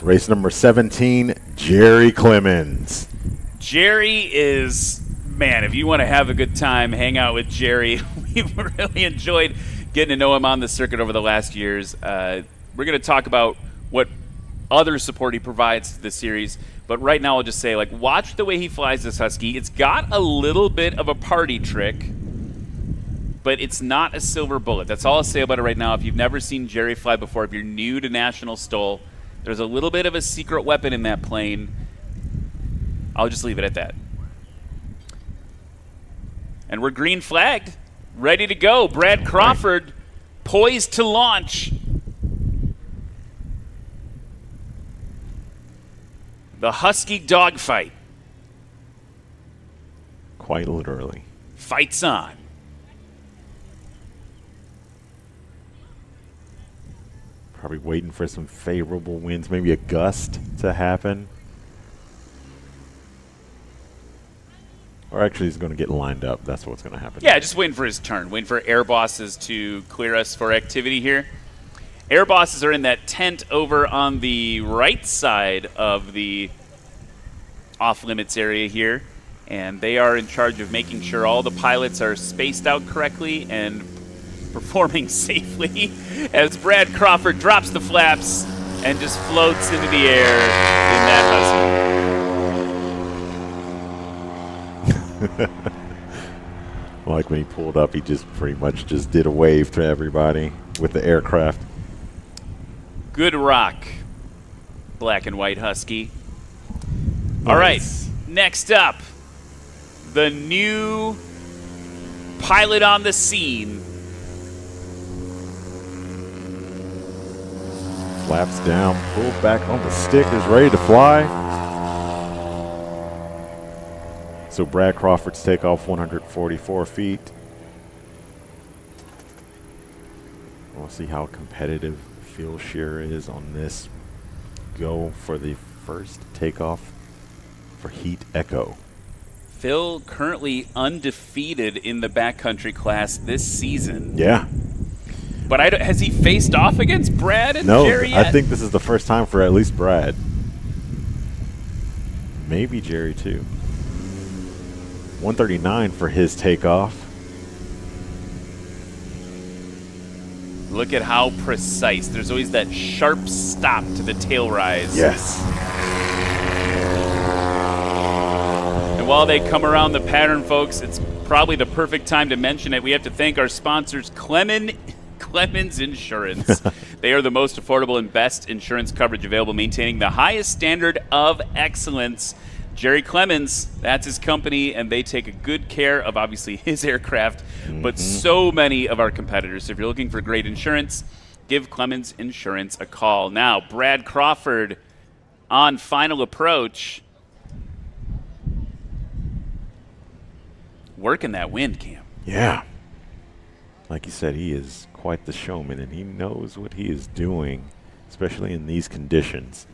Race number 17, Jerry Clemens. Jerry is, man, if you want to have a good time, hang out with Jerry. We've really enjoyed getting to know him on the circuit over the last years. We're going to talk about what other support he provides to the series, but right now I'll just say, watch the way he flies this Husky. It's got a little bit of a party trick, but it's not a silver bullet. That's all I'll say about it right now. If you've never seen Jerry fly before, if you're new to National STOL, there's a little bit of a secret weapon in that plane. I'll just leave it at that. And we're green flagged, ready to go. Brad Crawford, poised to launch. The Husky dogfight. Quite literally. Fights on. Probably waiting for some favorable winds, maybe a gust to happen. Or actually he's going to get lined up. That's what's going to happen. Yeah, just waiting for his turn. Waiting for air bosses to clear us for activity here. Air bosses are in that tent over on the right side of the off-limits area here, and they are in charge of making sure all the pilots are spaced out correctly and performing safely as Brad Crawford drops the flaps and just floats into the air in that Husky. like when he pulled up, he just pretty much just did a wave to everybody with the aircraft. Good rock, black and white Husky. All right, next up, the new pilot on the scene. Flaps down, pulled back on the stick, is ready to fly. So Brad Crawford's takeoff 144 feet. We'll see how competitive Phil Shearer is on this go for the first takeoff for Heat Echo. Phil currently undefeated in the backcountry class this season. Yeah. But has he faced off against Brad and No, Jerry yet? I think this is the first time for at least Brad. Maybe Jerry too. 139 for his takeoff. Look at how precise. There's always that sharp stop to the tail rise. Yes. And while they come around the pattern, folks, it's probably the perfect time to mention it. We have to thank our sponsors, Clemens Insurance. They are the most affordable and best insurance coverage available, maintaining the highest standard of excellence. Jerry Clemens, that's his company, and they take a good care of, obviously, his aircraft, but so many of our competitors. So if you're looking for great insurance, give Clemens Insurance a call. Now, Brad Crawford on final approach. Working that wind, Cam. Yeah. Like you said, he is quite the showman, and he knows what he is doing, especially in these conditions.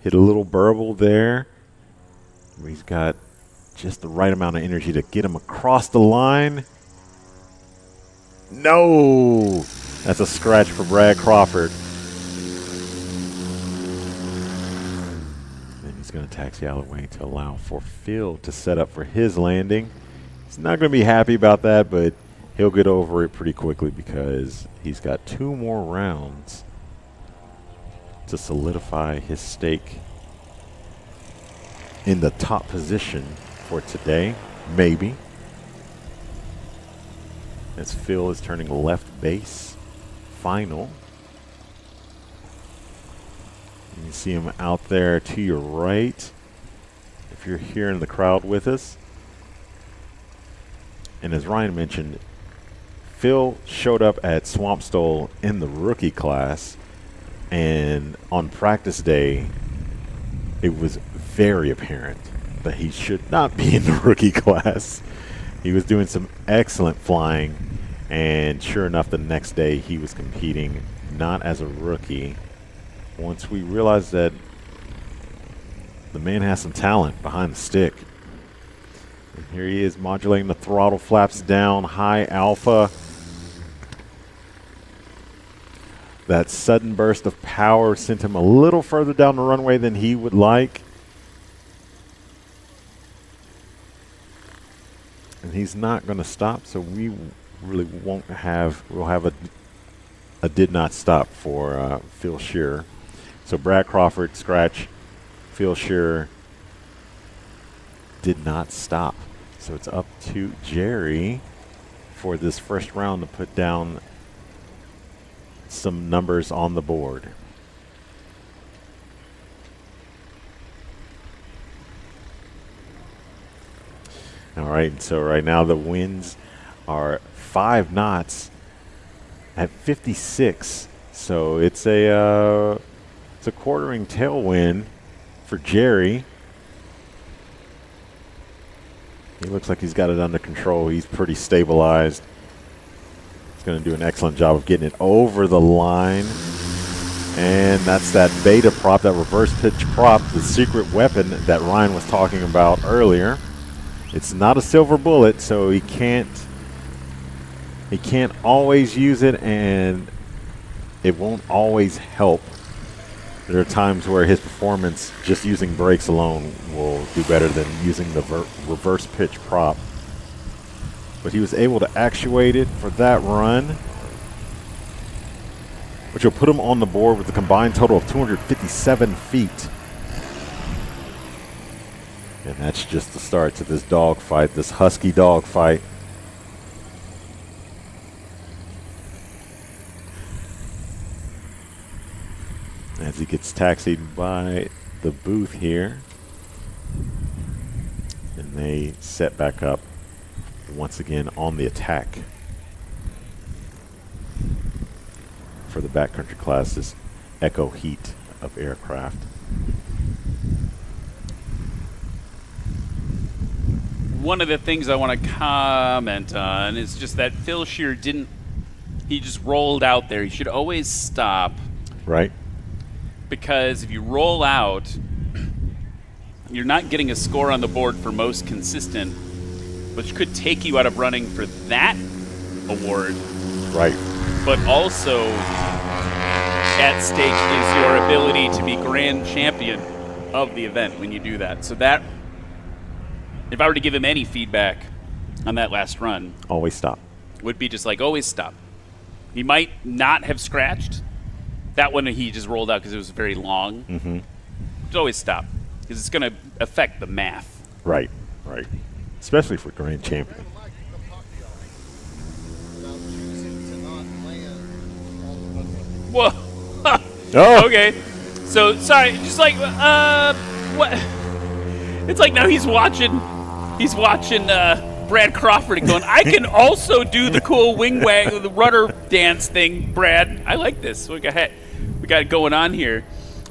Hit a little burble there. He's got just the right amount of energy to get him across the line. No! That's a scratch for Brad Crawford. And he's going to taxi out of the way to allow for Phil to set up for his landing. He's not going to be happy about that, but he'll get over it pretty quickly because he's got 2 more rounds to solidify his stake in the top position for today, maybe. As Phil is turning left base, final. You can see him out there to your right if you're here in the crowd with us. And as Ryan mentioned, Phil showed up at Swamp STOL in the rookie class. And on practice day, it was very apparent that he should not be in the rookie class. He was doing some excellent flying, and sure enough, the next day he was competing not as a rookie. Once we realized that the man has some talent behind the stick. And here he is modulating the throttle, flaps down, high alpha. That sudden burst of power sent him a little further down the runway than he would like. And he's not going to stop, so we really we'll have a did not stop for Phil Shearer. So Brad Crawford, scratch. Phil Shearer did not stop. So it's up to Jerry for this first round to put down some numbers on the board. All right, so right now the winds are 5 knots at 56. So it's a quartering tailwind for Jerry. He looks like he's got it under control. He's pretty stabilized. He's going to do an excellent job of getting it over the line. And that's that beta prop, that reverse pitch prop, the secret weapon that Ryan was talking about earlier. It's not a silver bullet, so he can't always use it, and it won't always help. There are times where his performance just using brakes alone will do better than using the reverse pitch prop. But he was able to actuate it for that run, which will put him on the board with a combined total of 257 feet. And that's just the start to this dogfight, this Husky dogfight. As he gets taxied by the booth here. And they set back up once again on the attack for the backcountry class, this Echo Heat of aircraft. One of the things I want to comment on is just that Phil Shear he just rolled out there. He should always stop. Right. Because if you roll out, you're not getting a score on the board for most consistent, which could take you out of running for that award. Right. But also at stake is your ability to be grand champion of the event when you do that. So that, if I were to give him any feedback on that last run, always stop. Would be just like, always stop. He might not have scratched. That one he just rolled out because it was very long. Mm-hmm. Just always stop because it's going to affect the math. Right, right. Especially for grand champion. Whoa. Oh. Okay. So, sorry, just like, what? It's like now he's watching Brad Crawford and going, I can also do the cool wing wag, the rudder dance thing, Brad. I like this. We got it going on here.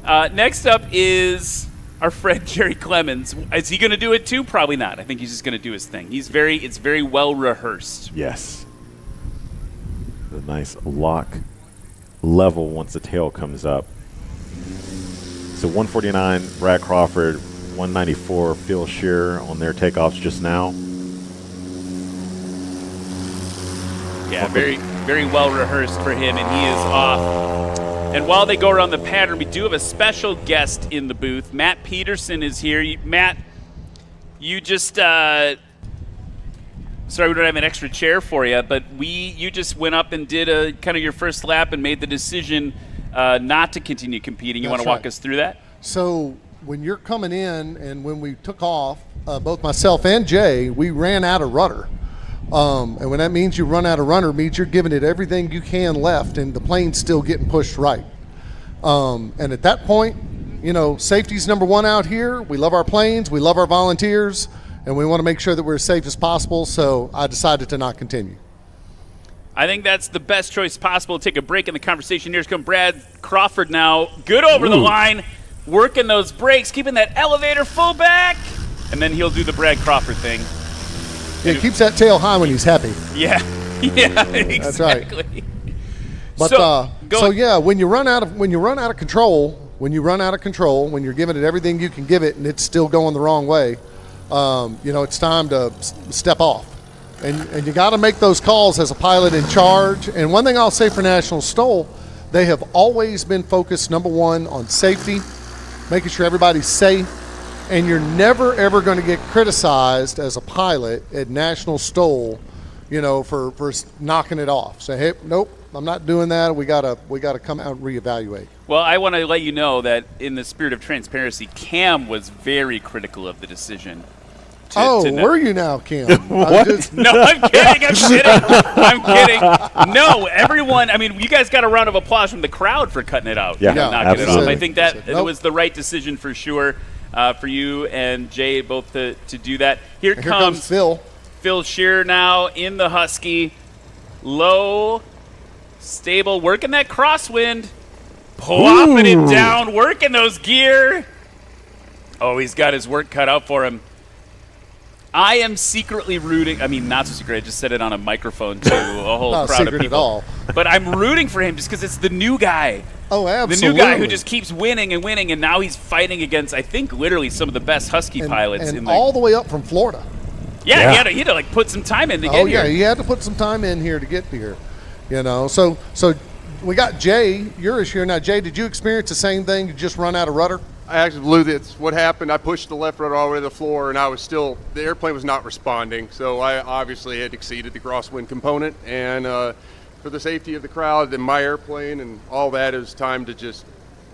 Next up is our friend Jerry Clemens. Is he going to do it too? Probably not. I think he's just going to do his thing. It's very well rehearsed. Yes. The nice lock level once the tail comes up. So 149 Brad Crawford, 194 Phil Shear on their takeoffs just now. Yeah, very well rehearsed for him, and he is off. And while they go around the pattern, we do have a special guest in the booth. Matt Peterson is here. Matt, you just sorry we don't have an extra chair for you, but you just went up and did a kind of your first lap and made the decision not to continue competing. You want to walk us through that? So when you're coming in and when we took off, both myself and Jay, we ran out of rudder. And when that means you run out of rudder, it means you're giving it everything you can left and the plane's still getting pushed right. And at that point, safety's number one out here. We love our planes, we love our volunteers, and we want to make sure that we're as safe as possible, so I decided to not continue. I think that's the best choice possible. Take a break in the conversation. Here's come Brad Crawford now. Good over the line, working those brakes, keeping that elevator full back, and then he'll do the Brad Crawford thing. Yeah, he keeps that tail high when he's happy. Yeah, exactly. That's right. But yeah, when you run out of control, when you're giving it everything you can give it, and it's still going the wrong way, it's time to step off. And you got to make those calls as a pilot in charge. And one thing I'll say for National STOL, they have always been focused, number one, on safety, making sure everybody's safe. And you're never, ever going to get criticized as a pilot at National STOL, for knocking it off. Say, hey, nope, I'm not doing that. We gotta come out and reevaluate. Well, I want to let you know that in the spirit of transparency, Cam was very critical of the decision. Were you now, Cam? No, I'm kidding. I'm kidding. No, everyone. I mean, you guys got a round of applause from the crowd for cutting it out. Yeah, knocking it off. I think that Nope. it was the right decision for sure. For you and Jay both to do that. Here comes Phil. Phil Shear now in the Husky. Low, stable, working that crosswind. Plopping it down, working those gear. Oh, he's got his work cut out for him. I am secretly rooting. I mean, not so secret. I just said it on a microphone to a whole Not crowd of secret people. at all. But I'm rooting for him just because it's the new guy. Oh, The absolutely. new guy who just keeps winning and winning, and now he's fighting against, I think, literally some of the best Husky pilots. And in all the way up from Florida. Yeah, he had to like put some time in to get here. Oh, yeah, he had to put some time in here to get here. So we got Jay. You're here now. Jay, did you experience the same thing? You just run out of rudder? I actually blew this. What happened, I pushed the left rudder all the way to the floor, and the airplane was not responding. So I obviously had exceeded the crosswind component. And for the safety of the crowd and my airplane and all that, it was time to just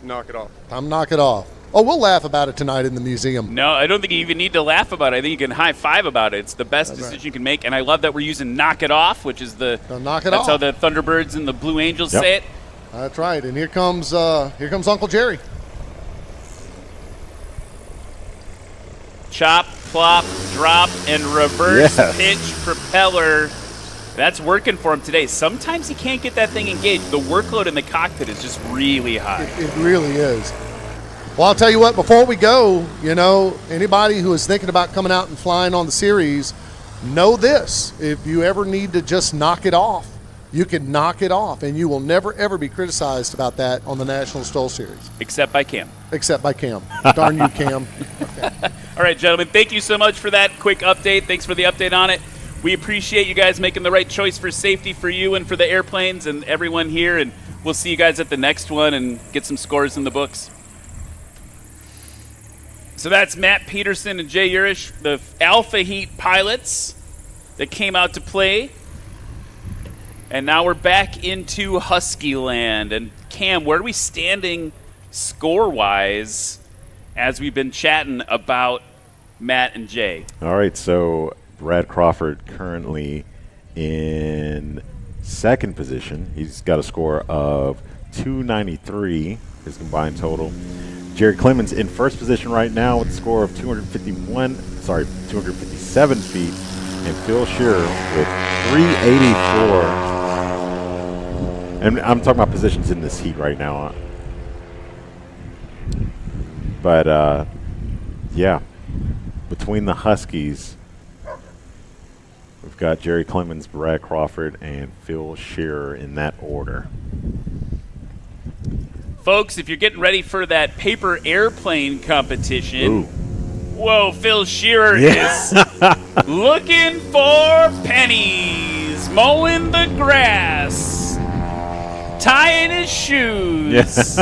knock it off. Knock it off. Oh, we'll laugh about it tonight in the museum. No, I don't think you even need to laugh about it. I think you can high five about it. It's the best That's decision right. you can make, and I love that we're using Knock It Off, which is Knock It that's Off. how the Thunderbirds and the Blue Angels say it. That's right. And here comes Uncle Jerry. Chop, plop, drop, and reverse Yes. pitch propeller. That's working for him today. Sometimes he can't get that thing engaged. The workload in the cockpit is just really high. It really is. Well, I'll tell you what, before we go, anybody who is thinking about coming out and flying on the series, know this. If you ever need to just knock it off, you can knock it off, and you will never, ever be criticized about that on the National STOL Series. Except by Cam. Except by Cam. Darn you, Cam. All right, gentlemen, thank you so much for that quick update. Thanks for the update on it. We appreciate you guys making the right choice for safety for you and for the airplanes and everyone here, and we'll see you guys at the next one and get some scores in the books. So that's Matt Peterson and Jay Urish, the Alpha Heat pilots that came out to play. And now we're back into Husky land. And Cam, where are we standing score-wise as we've been chatting about Matt and Jay? All right, so Brad Crawford currently in second position. He's got a score of 293, his combined total. Jerry Clemens in first position right now with a score of 257 feet. And Phil Shearer with 384. And I'm talking about positions in this heat right now. But, yeah, between the Huskies, we've got Jerry Clemens, Brad Crawford, and Phil Shearer in that order. Folks, if you're getting ready for that paper airplane competition, whoa, Phil Shearer is looking for pennies, mowing the grass, tying his shoes.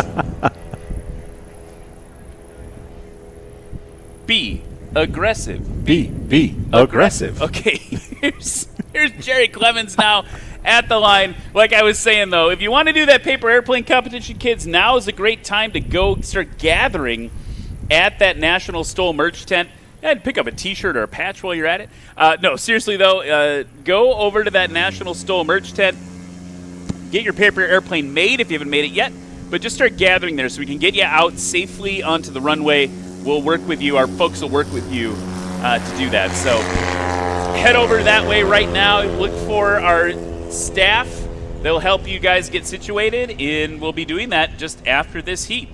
Be aggressive. Be aggressive. Okay, here's Jerry Clemens now at the line. Like I was saying, though, if you want to do that paper airplane competition, kids, now is a great time to go start gathering at that National STOL merch tent. And pick up a T-shirt or a patch while you're at it. No, seriously, though, go over to that National STOL merch tent. Get your paper airplane made if you haven't made it yet. But just start gathering there so we can get you out safely onto the runway. We'll work with you. Our folks will work with you to do that. So head over that way right now. Look for our staff. They'll help you guys get situated, and we'll be doing that just after this heat.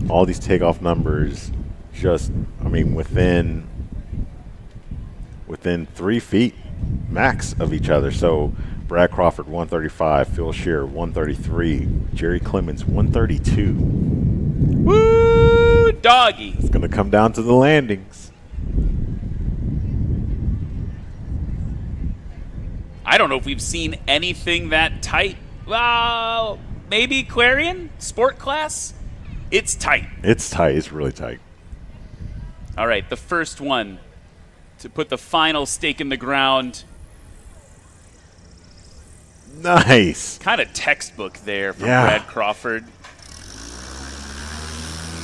All these takeoff numbers just, within 3 feet max of each other. So Brad Crawford, 135. Phil Shearer, 133. Jerry Clemens, 132. Woo, doggy. It's going to come down to the landings. I don't know if we've seen anything that tight. Well, maybe Clarion Sport Class. It's tight. It's tight. It's really tight. All right, the first one to put the final stake in the ground. Nice. Kind of textbook there from Yeah. Brad Crawford.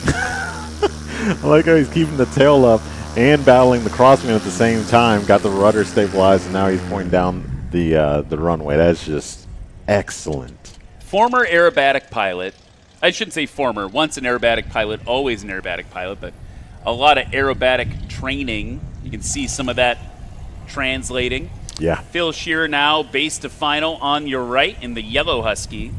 I like how he's keeping the tail up and battling the crosswind at the same time. Got the rudder stabilized, and now he's pointing down the runway. That's just excellent. Former aerobatic pilot. I shouldn't say former. Once an aerobatic pilot, always an aerobatic pilot, but a lot of aerobatic training. You can see some of that translating. Yeah. Phil Shearer now base to final on your right in the yellow Husky.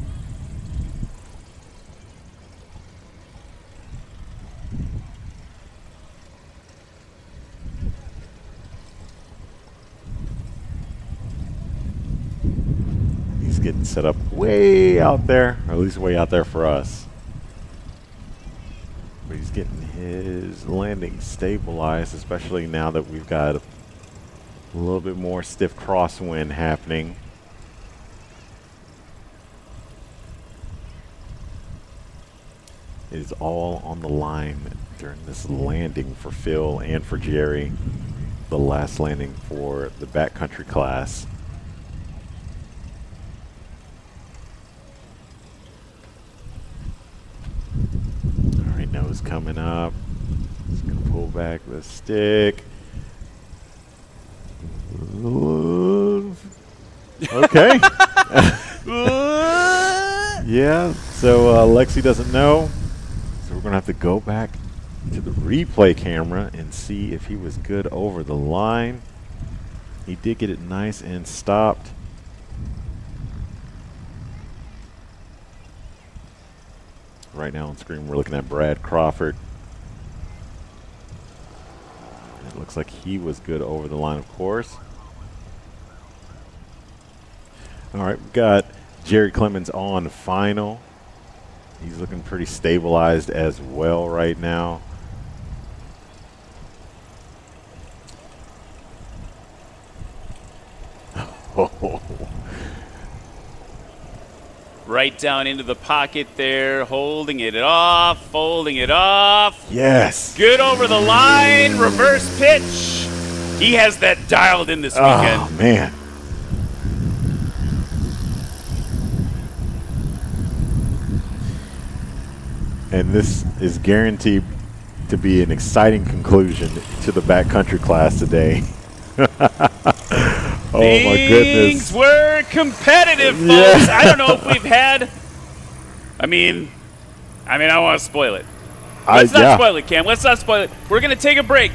He's getting set up way out there, or at least way out there for us. But he's getting his landing stabilized, especially now that we've got a little bit more stiff crosswind happening. It is all on the line during this landing for Phil and for Jerry. The last landing for the backcountry class. nose coming up. Just gonna pull back the stick. Okay. Yeah, so Lexi doesn't know. So we're gonna have to go back to the replay camera and see if he was good over the line. He did get it nice and stopped. Right now on screen we're looking at Brad Crawford. It looks like he was good over the line, of course. All right, we've got Jared Clemens on final. He's looking pretty stabilized as well right now. Right down into the pocket there, holding it off, folding it off. Yes. Good over the line, reverse pitch. He has that dialed in this weekend. Oh, man. And this is guaranteed to be an exciting conclusion to the backcountry class today. Oh my goodness. Things were competitive, folks. Yeah. I don't know if we've had. I mean, I want to spoil it. Let's not spoil it, Cam. Let's not spoil it. We're gonna take a break.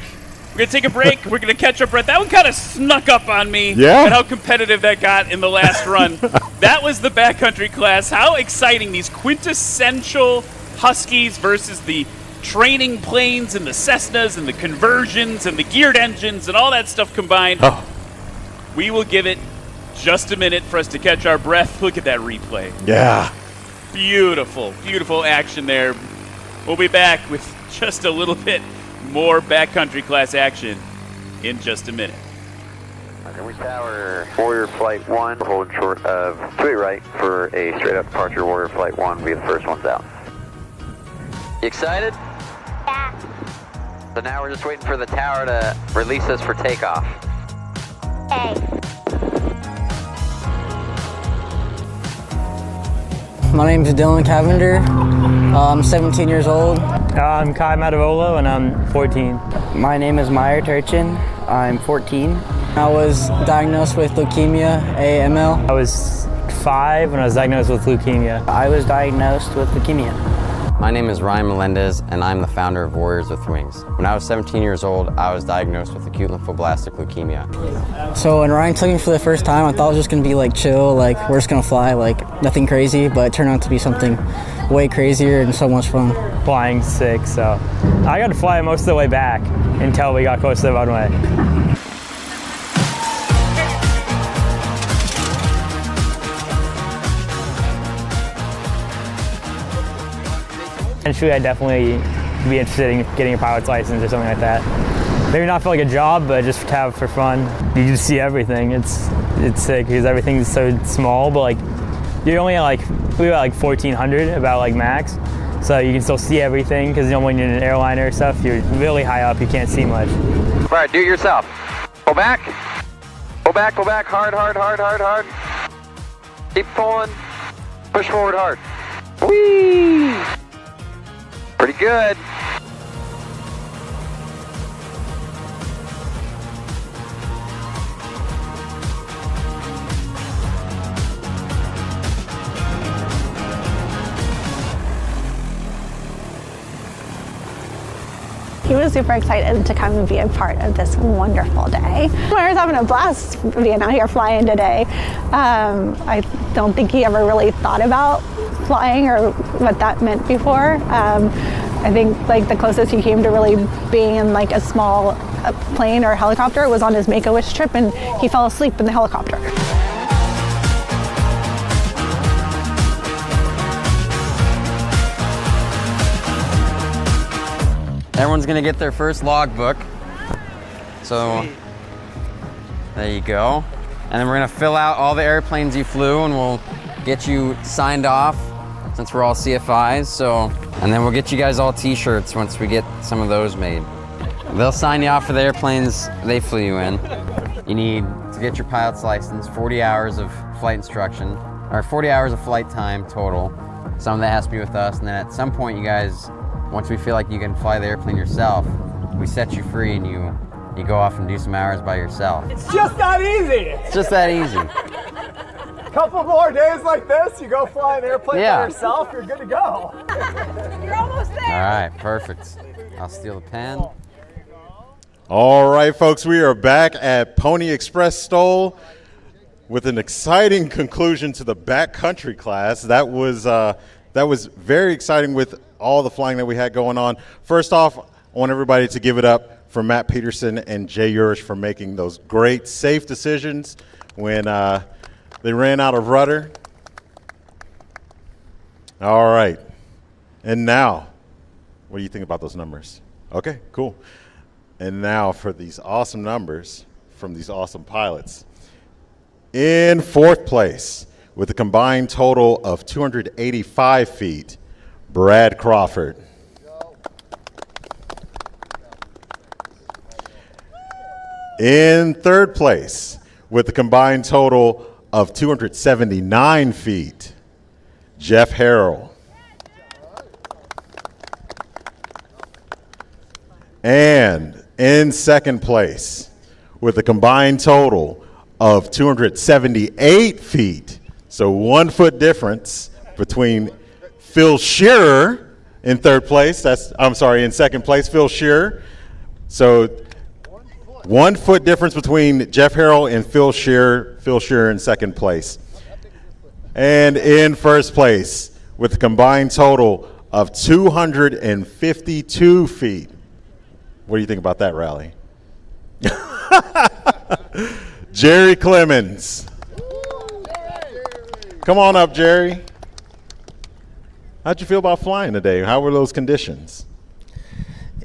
We're gonna catch our breath. That one kind of snuck up on me. Yeah. And how competitive that got in the last run. That was the backcountry class. How exciting, these quintessential Huskies versus the training planes and the Cessnas and the conversions and the geared engines and all that stuff combined. Oh. We will give it just a minute for us to catch our breath. Look at that replay. Yeah. Beautiful, beautiful action there. We'll be back with just a little bit more backcountry class action in just a minute. Montgomery Tower, Warrior Flight 1, holding short of 2 right for a straight up departure. Warrior Flight 1 will be the first ones out. You excited? Yeah. So now we're just waiting for the tower to release us for takeoff. My name is Dylan Cavender. I'm 17 years old. I'm Kai Matavolo and I'm 14. My name is Meyer Turchin. I'm 14. I was diagnosed with leukemia, AML. I was 5 when I was diagnosed with leukemia. I was diagnosed with leukemia. My name is Ryan Melendez and I'm the founder of Warriors with Wings. When I was 17 years old, I was diagnosed with acute lymphoblastic leukemia. So when Ryan took me for the first time, I thought it was just gonna be like chill, like we're just gonna fly, like nothing crazy, but it turned out to be something way crazier and so much fun. Flying sick, so I got to fly most of the way back until we got close to the runway. Eventually, I'd definitely be interested in getting a pilot's license or something like that. Maybe not for like a job, but just to have for fun. You just see everything. It's sick because everything's so small, but like you're only at like, we were at like 1,400 about like max. So you can still see everything because when you're in an airliner or stuff, you're really high up, you can't see much. All right, do it yourself. Pull back. Pull back, pull back, hard, hard, hard, hard, hard. Keep pulling. Push forward hard. Whee! Pretty good. He was super excited to come and be a part of this wonderful day. I was having a blast being out here flying today. I don't think he ever really thought about flying or what that meant before. I think like the closest he came to really being in like a small plane or helicopter was on his Make-A-Wish trip, and he fell asleep in the helicopter. Everyone's gonna get their first logbook. So there you go. And then we're gonna fill out all the airplanes you flew and we'll get you signed off since we're all CFIs. So, and then we'll get you guys all t-shirts once we get some of those made. They'll sign you off for the airplanes they flew you in. You need to get your pilot's license, 40 hours of flight instruction, or 40 hours of flight time total. Some of that has to be with us, and then at some point you guys once we feel like you can fly the airplane yourself, we set you free and you go off and do some hours by yourself. It's just that easy. It's just that easy. Couple more days like this, you go fly an airplane by yourself, you're good to go. You're almost there. All right, perfect. I'll steal the pen. All right, folks, we are back at Pony Express STOL with an exciting conclusion to the backcountry class. That was very exciting with all the flying that we had going on. First off, I want everybody to give it up for Matt Peterson and Jay Urish for making those great, safe decisions when they ran out of rudder. All right. And now, what do you think about those numbers? Okay, cool. And now for these awesome numbers from these awesome pilots. In fourth place, with a combined total of 285 feet, Brad Crawford. In third place, with a combined total of 279 feet, Jeff Harrell. And in second place, with a combined total of 278 feet, so 1 foot difference between Phil Shearer in third place, in second place, Phil Shearer. So 1 foot difference between Jeff Harrell and Phil Shearer in second place. And in first place, with a combined total of 252 feet. What do you think about that rally? Jerry Clemens. Come on up, Jerry. How'd you feel about flying today? How were those conditions?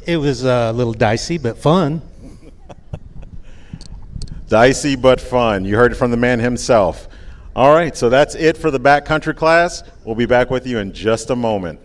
It was a little dicey, but fun. Dicey, but fun. You heard it from the man himself. All right, so that's it for the backcountry class. We'll be back with you in just a moment.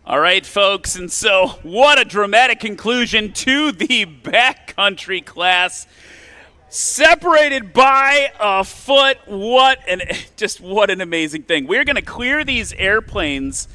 All right, folks, and so what a dramatic conclusion to the backcountry class. Separated by a foot. What an amazing thing. We're going to clear these airplanes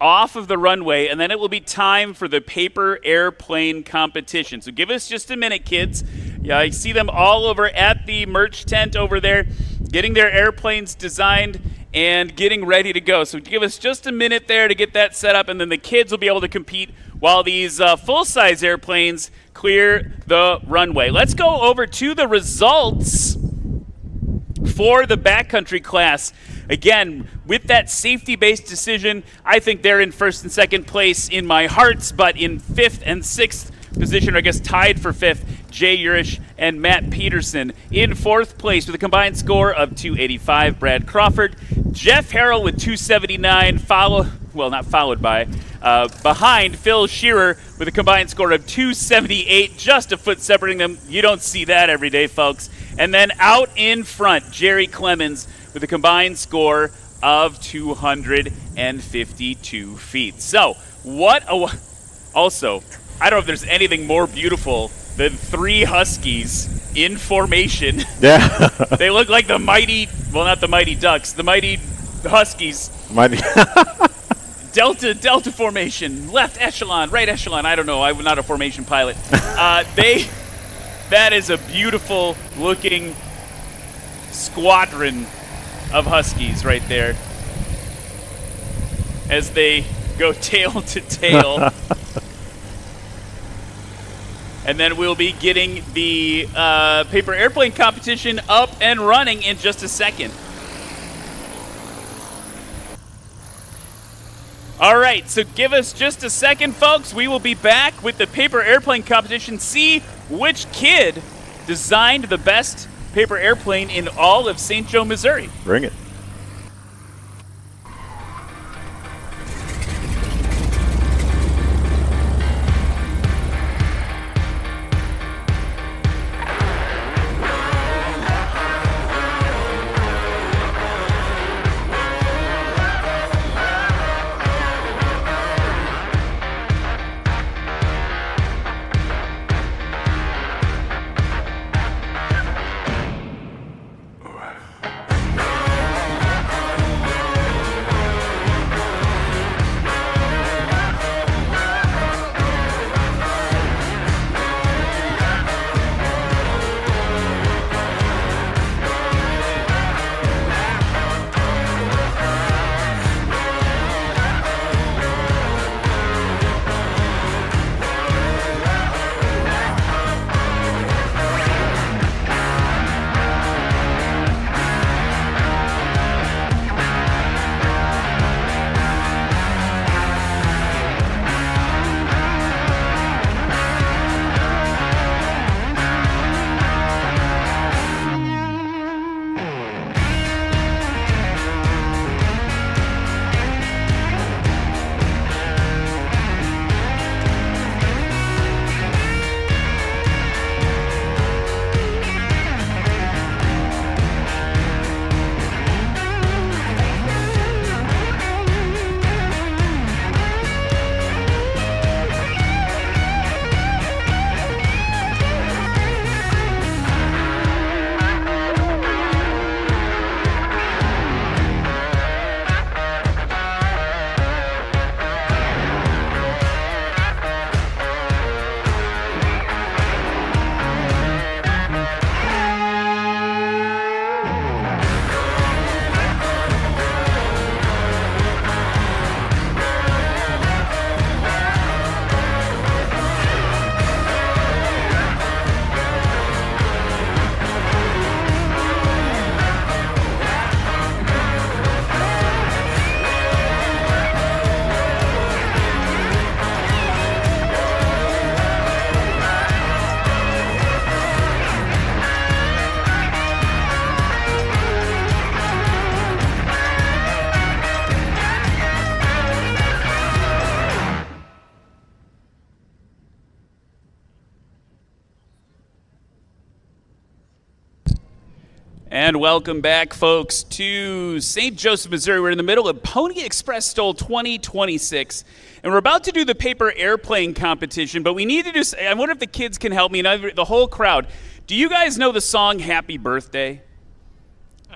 off of the runway, and then it will be time for the paper airplane competition. So give us just a minute, kids. Yeah, I see them all over at the merch tent over there, getting their airplanes designed and getting ready to go. So give us just a minute there to get that set up, and then the kids will be able to compete while these full-size airplanes clear the runway. Let's go over to the results for the backcountry class. Again, with that safety-based decision, I think they're in first and second place in my hearts, but in fifth and sixth position, or I guess tied for fifth, Jay Urish and Matt Peterson. In fourth place with a combined score of 285, Brad Crawford. Jeff Harrell with 279, behind Phil Shearer with a combined score of 278, just a foot separating them. You don't see that every day, folks. And then out in front, Jerry Clemens with a combined score of 252 feet. So, also, I don't know if there's anything more beautiful than three Huskies in formation. Yeah. They look like the mighty, well, not the Mighty Ducks, the mighty Huskies. Mighty. Delta formation, left echelon, right echelon. I don't know. I'm not a formation pilot. That is a beautiful looking squadron of Huskies right there as they go tail to tail. And then we'll be getting the paper airplane competition up and running in just a second. All right, so give us just a second, folks. We will be back with the paper airplane competition. See which kid designed the best paper airplane in all of St. Joe, Missouri. Bring it. And welcome back, folks, to St. Joseph, Missouri. We're in the middle of Pony Express STOL 2026, and we're about to do the paper airplane competition, but we need to do, I wonder if the kids can help me, and the whole crowd. Do you guys know the song Happy Birthday?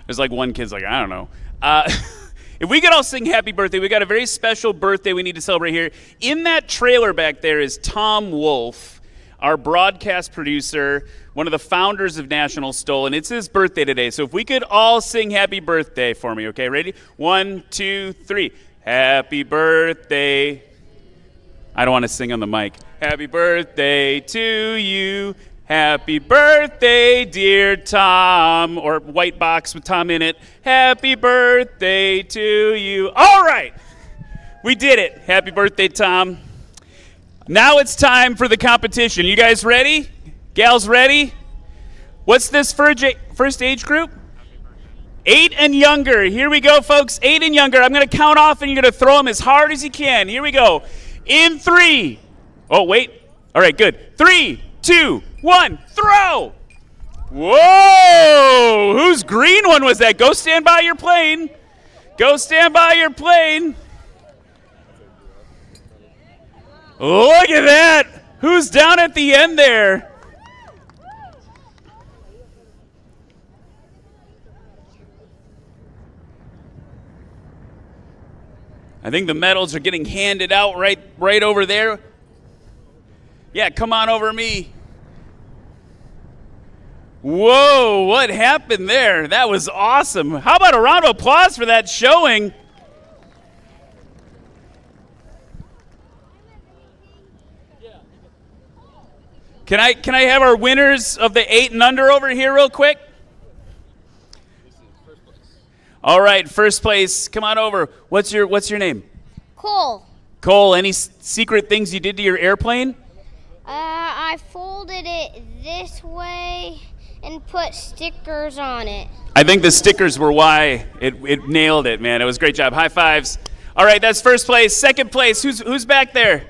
There's like one kid's like, I don't know. If we could all sing Happy Birthday, we got a very special birthday we need to celebrate here. In that trailer back there is Tom Wolf, our broadcast producer, one of the founders of National STOL, and it's his birthday today. So if we could all sing Happy Birthday for me, okay? Ready? 1, 2, 3. Happy birthday. I don't want to sing on the mic. Happy birthday to you. Happy birthday, dear Tom. Or white box with Tom in it. Happy birthday to you. All right. We did it. Happy birthday, Tom. Now it's time for the competition. You guys ready? Gals ready? What's this first age group? 8 and younger. Here we go, folks. 8 and younger. I'm going to count off, and you're going to throw them as hard as you can. Here we go. In 3. Oh, wait. All right, good. 3, 2, 1. Throw! Whoa! Whose green one was that? Go stand by your plane. Go stand by your plane. Look at that. Who's down at the end there? I think the medals are getting handed out right over there. Yeah, come on over me. Whoa, what happened there? That was awesome. How about a round of applause for that showing? Can I have our winners of the 8 and under over here real quick? All right, first place, come on over. What's your name? Cole. Cole, any secret things you did to your airplane? I folded it this way and put stickers on it. I think the stickers were why it nailed it, man. It was a great job. High fives. All right, that's first place. Second place, who's back there?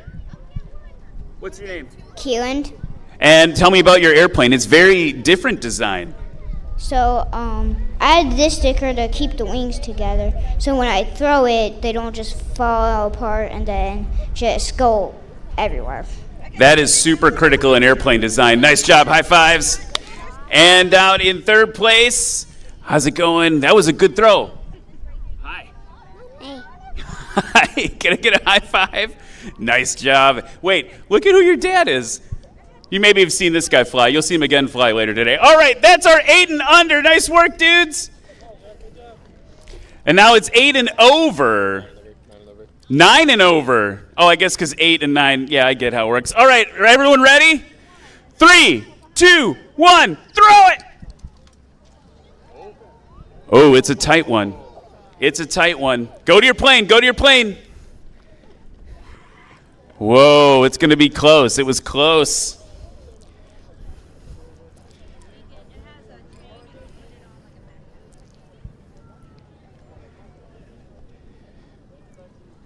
What's your name? Keeland. And tell me about your airplane. It's very different design. So I had this sticker to keep the wings together. So when I throw it, they don't just fall apart and then just go everywhere. That is super critical in airplane design. Nice job. High fives. And out in third place, how's it going? That was a good throw. Hi. Hey. Hi. Can I get a high five? Nice job. Wait, look at who your dad is. You maybe have seen this guy fly. You'll see him again fly later today. All right, that's our 8 and under. Nice work, dudes. And now it's 8 and over. 9 and over. Oh, I guess because 8 and 9. Yeah, I get how it works. All right, everyone ready? 3, 2, 1, throw it. Oh, it's a tight one. It's a tight one. Go to your plane. Go to your plane. Whoa, it's going to be close. It was close.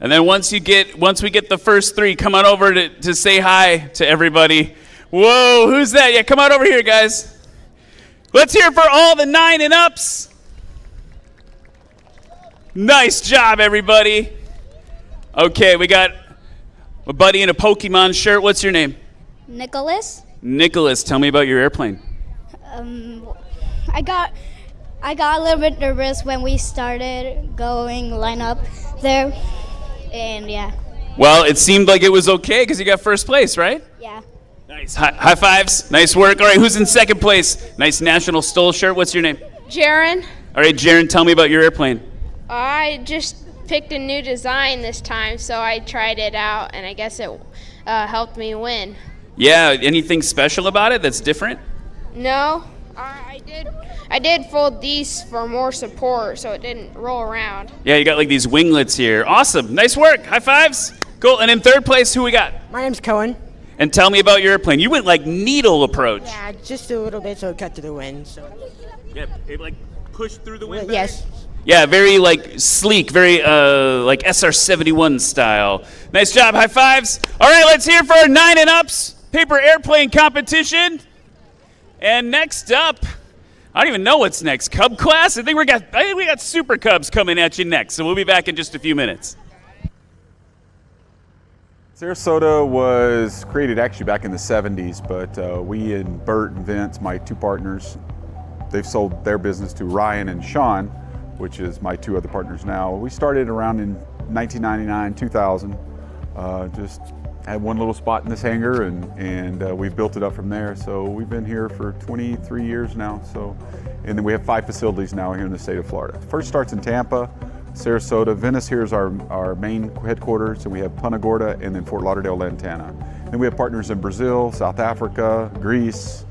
And then once we get the first 3, come on over to say hi to everybody. Whoa, who's that? Yeah, come on over here, guys. Let's hear it for all the 9 and ups. Nice job, everybody. Okay, we got a buddy in a Pokemon shirt. What's your name? Nicholas. Nicholas, tell me about your airplane. I got a little bit nervous when we started going line up there. And yeah. Well, it seemed like it was okay because you got first place, right? Yeah. Nice. High fives. Nice work. All right, who's in second place? Nice National STOL shirt. What's your name? Jaron. All right, Jaron, tell me about your airplane. I just picked a new design this time, so I tried it out, and I guess it helped me win. Yeah, anything special about it that's different? No, I did fold these for more support, so it didn't roll around. Yeah, you got like these winglets here. Awesome. Nice work. High fives. Cool. And in third place, who we got? My name's Cohen. And tell me about your airplane. You went like needle approach. Yeah, just a little bit so it cut to the wind. So. Yeah, it like pushed through the wind. Yes. Yeah, very like sleek, very like SR-71 style. Nice job. High fives. All right, let's hear for our 9 and ups paper airplane competition. And next up, I don't even know what's next. Cub class? I think we got Super Cubs coming at you next. So we'll be back in just a few minutes. Sarasota was created actually back in the 70s, but we and Bert and Vince, my two partners, they've sold their business to Ryan and Sean, which is my two other partners now. We started around in 1999, 2000. Just had one little spot in this hangar, and we've built it up from there. So we've been here for 23 years now. And then we have 5 facilities now here in the state of Florida. First starts in Tampa, Sarasota. Venice here is our main headquarters, and we have Punta Gorda and then Fort Lauderdale, Lantana. Then we have partners in Brazil, South Africa, Greece,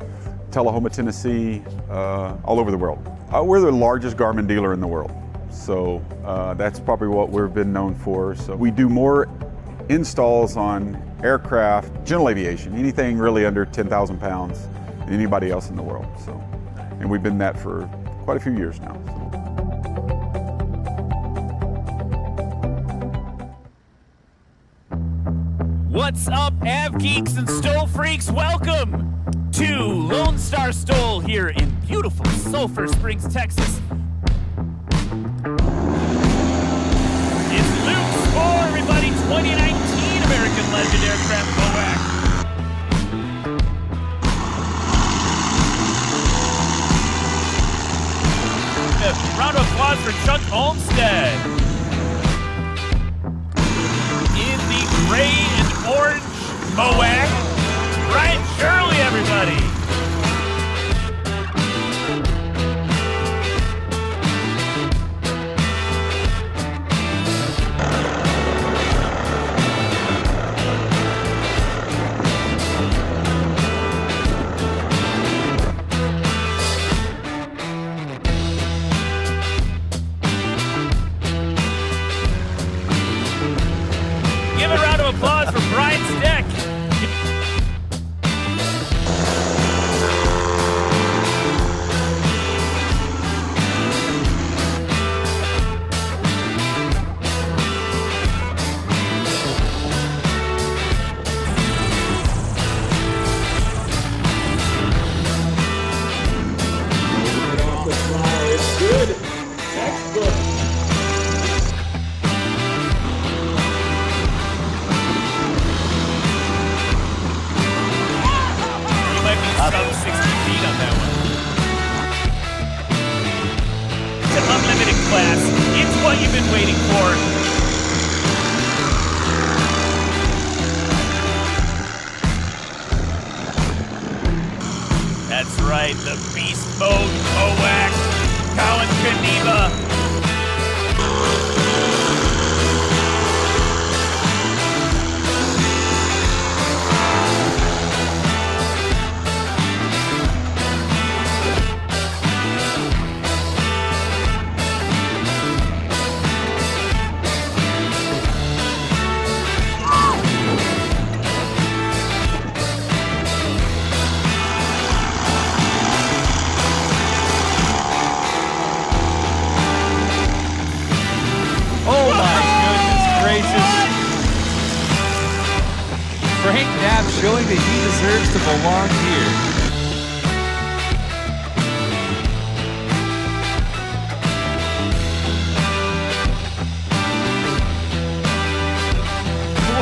Tullahoma, Tennessee, all over the world. We're the largest Garmin dealer in the world, so that's probably what we've been known for. So we do more installs on aircraft, general aviation, anything really under 10,000 pounds than anybody else in the world. So, and we've been that for quite a few years now. So. What's up, Av Geeks and Stol Freaks? Welcome to Lone Star Stol here in beautiful Sulphur Springs, Texas. It's Luke's for everybody, 2019 American Legend Aircraft Wag. Round of applause for Chuck Olmstead. In the gray and orange Moag, Brian Shirley, everybody. Give a round of applause for Brian Steck. It's good. Textbook. Sub 60 feet on that one. It's an unlimited class. It's what you've been waiting for. That's right, the Beast Mode Moag, Colin Kaniva. Frank Knapp showing that he deserves to belong here.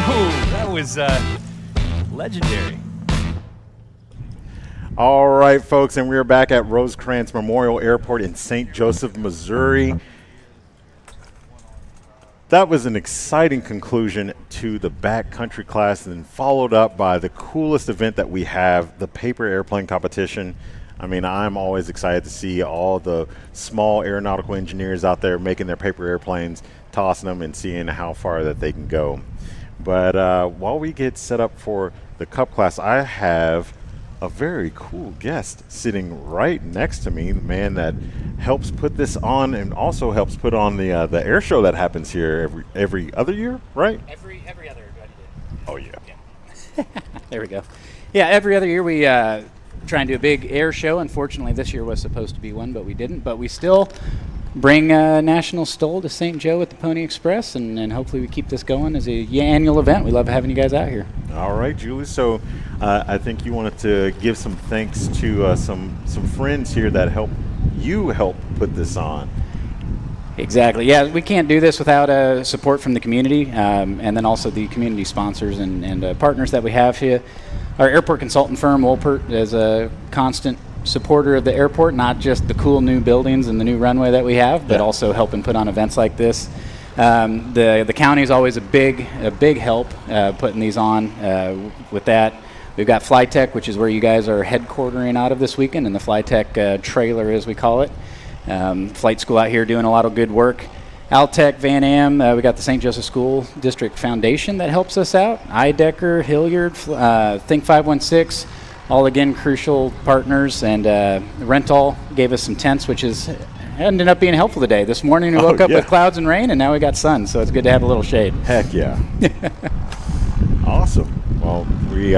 Whoa, that was legendary. All right, folks, and we're back at Rosecrans Memorial Airport in St. Joseph, Missouri. That was an exciting conclusion to the Backcountry class, and then followed up by the coolest event that we have, the paper airplane competition. I mean, I'm always excited to see all the small aeronautical engineers out there making their paper airplanes, tossing them, and seeing how far that they can go. But while we get set up for the Cup class, I have a very cool guest sitting right next to me, the man that helps put this on and also helps put on the air show that happens here every other year, right? Every other. Oh yeah. There we go. Yeah, every other year we try and do a big air show. Unfortunately, this year was supposed to be one, but we didn't. But we still bring National STOL to St. Joe at the Pony Express, and hopefully we keep this going as a annual event. We love having you guys out here. All right, Julie. So I think you wanted to give some thanks to some friends here that help you help put this on. Exactly. Yeah, we can't do this without support from the community, and then also the community sponsors and partners that we have here. Our airport consultant firm, Wolpert, is a constant supporter of the airport, not just the cool new buildings and the new runway that we have, but also helping put on events like this. The county is always a big help putting these on. With that, we've got FlyTech, which is where you guys are headquartering out of this weekend, and the FlyTech trailer, as we call it. Flight school out here doing a lot of good work. Altec, Van Am, we got the St. Joseph School District Foundation that helps us out. Idecker, Hilliard, Think 516, all again crucial partners. And Rental gave us some tents, which is ended up being helpful today. This morning we woke up with clouds and rain, and now we got sun, so it's good to have a little shade. Heck yeah. Awesome. Well, we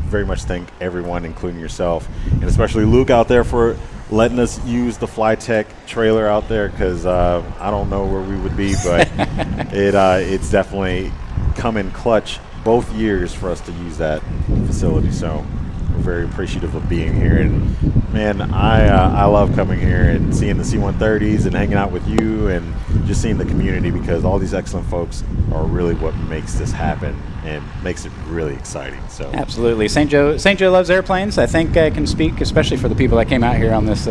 very much thank everyone, including yourself, and especially Luke out there for letting us use the FlyTech trailer out there, because I don't know where we would be, but it's definitely come in clutch both years for us to use that facility. So we're very appreciative of being here. And man, I love coming here and seeing the C-130s and hanging out with you and just seeing the community, because all these excellent folks are really what makes this happen and makes it really exciting. So absolutely. St. Joe loves airplanes. I think I can speak, especially for the people that came out here on this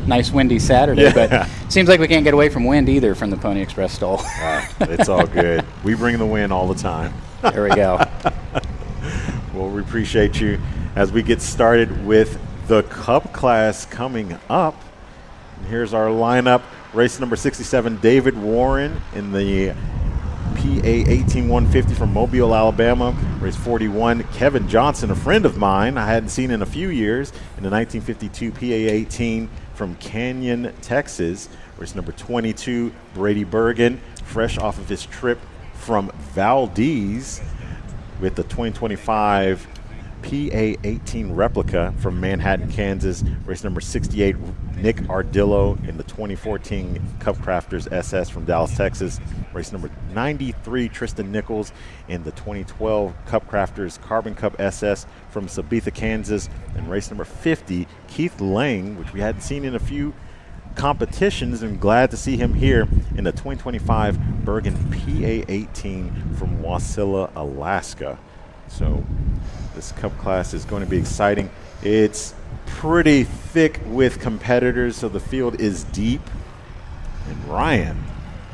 nice windy Saturday, but it seems like we can't get away from wind either from the Pony Express STOL. It's all good. We bring the wind all the time. There we go. Well, we appreciate you as we get started with the Cub class coming up. And here's our lineup. Race number 67, David Warren in the PA 18-150 from Mobile, Alabama. Race 41, Kevin Johnson, a friend of mine I hadn't seen in a few years, in the 1952 PA 18 from Canyon, Texas. Race number 22, Brady Bergen, fresh off of his trip from Valdez, with the 2025 PA 18 replica from Manhattan, Kansas. Race number 68, Nick Ardillo in the 2014 CubCrafters SS from Dallas, Texas. Race number 93, Tristan Nichols in the 2012 CubCrafters Carbon Cup SS from Sabetha, Kansas. And race number 50, Keith Lang, which we hadn't seen in a few competitions, and glad to see him here in the 2025 Bergen PA 18 from Wasilla, Alaska. So this Cub class is going to be exciting. It's pretty thick with competitors, so the field is deep. And Ryan,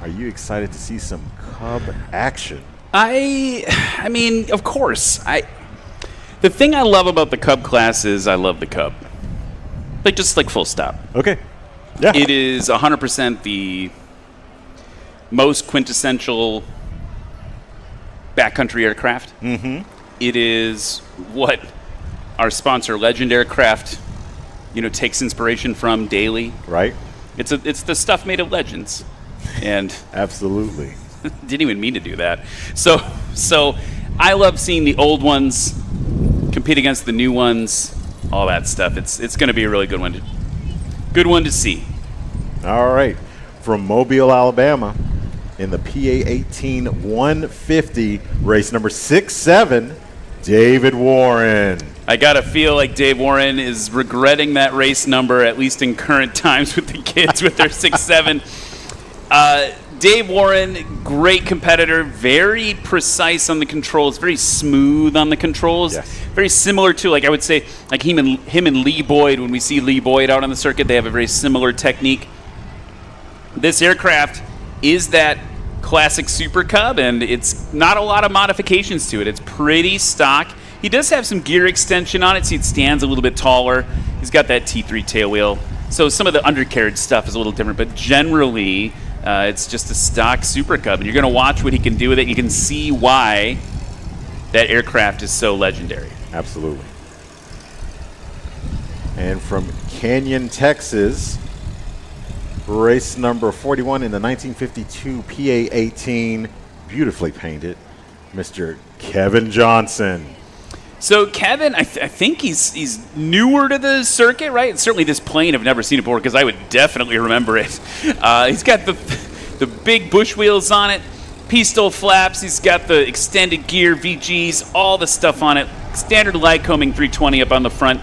are you excited to see some Cub action? I mean, of course. The thing I love about the Cub class is I love the Cub. Like, just like full stop. Okay. Yeah. It is 100% the most quintessential backcountry aircraft. Mm-hmm. It is what our sponsor, Legend Aircraft, takes inspiration from daily. Right. It's the stuff made of legends, and absolutely didn't even mean to do that. So I love seeing the old ones compete against the new ones, all that stuff. It's going to be a really good one. Good one to see. All right. From Mobile, Alabama, in the PA 18 150, race number 67, David Warren. I got to feel like Dave Warren is regretting that race number, at least in current times with the kids with their 6-7. Dave Warren, great competitor, very precise on the controls, very smooth on the controls. Yes. Very similar to, like I would say, like him and Lee Boyd. When we see Lee Boyd out on the circuit, they have a very similar technique. This aircraft is that classic Super Cub, and it's not a lot of modifications to it. It's pretty stock. He does have some gear extension on it, so it stands a little bit taller. He's got that T3 tail wheel. So some of the undercarriage stuff is a little different, but generally it's just a stock Super Cub, and you're going to watch what he can do with it. You can see why that aircraft is so legendary. Absolutely. And from Canyon, Texas, race number 41 in the 1952 PA 18, beautifully painted, Mr. Kevin Johnson. So Kevin, I think he's newer to the circuit, right? And certainly this plane I've never seen it before, because I would definitely remember it. He's got the big bush wheels on it, pistol flaps. He's got the extended gear, VGs, all the stuff on it. Standard Lycoming 320 up on the front,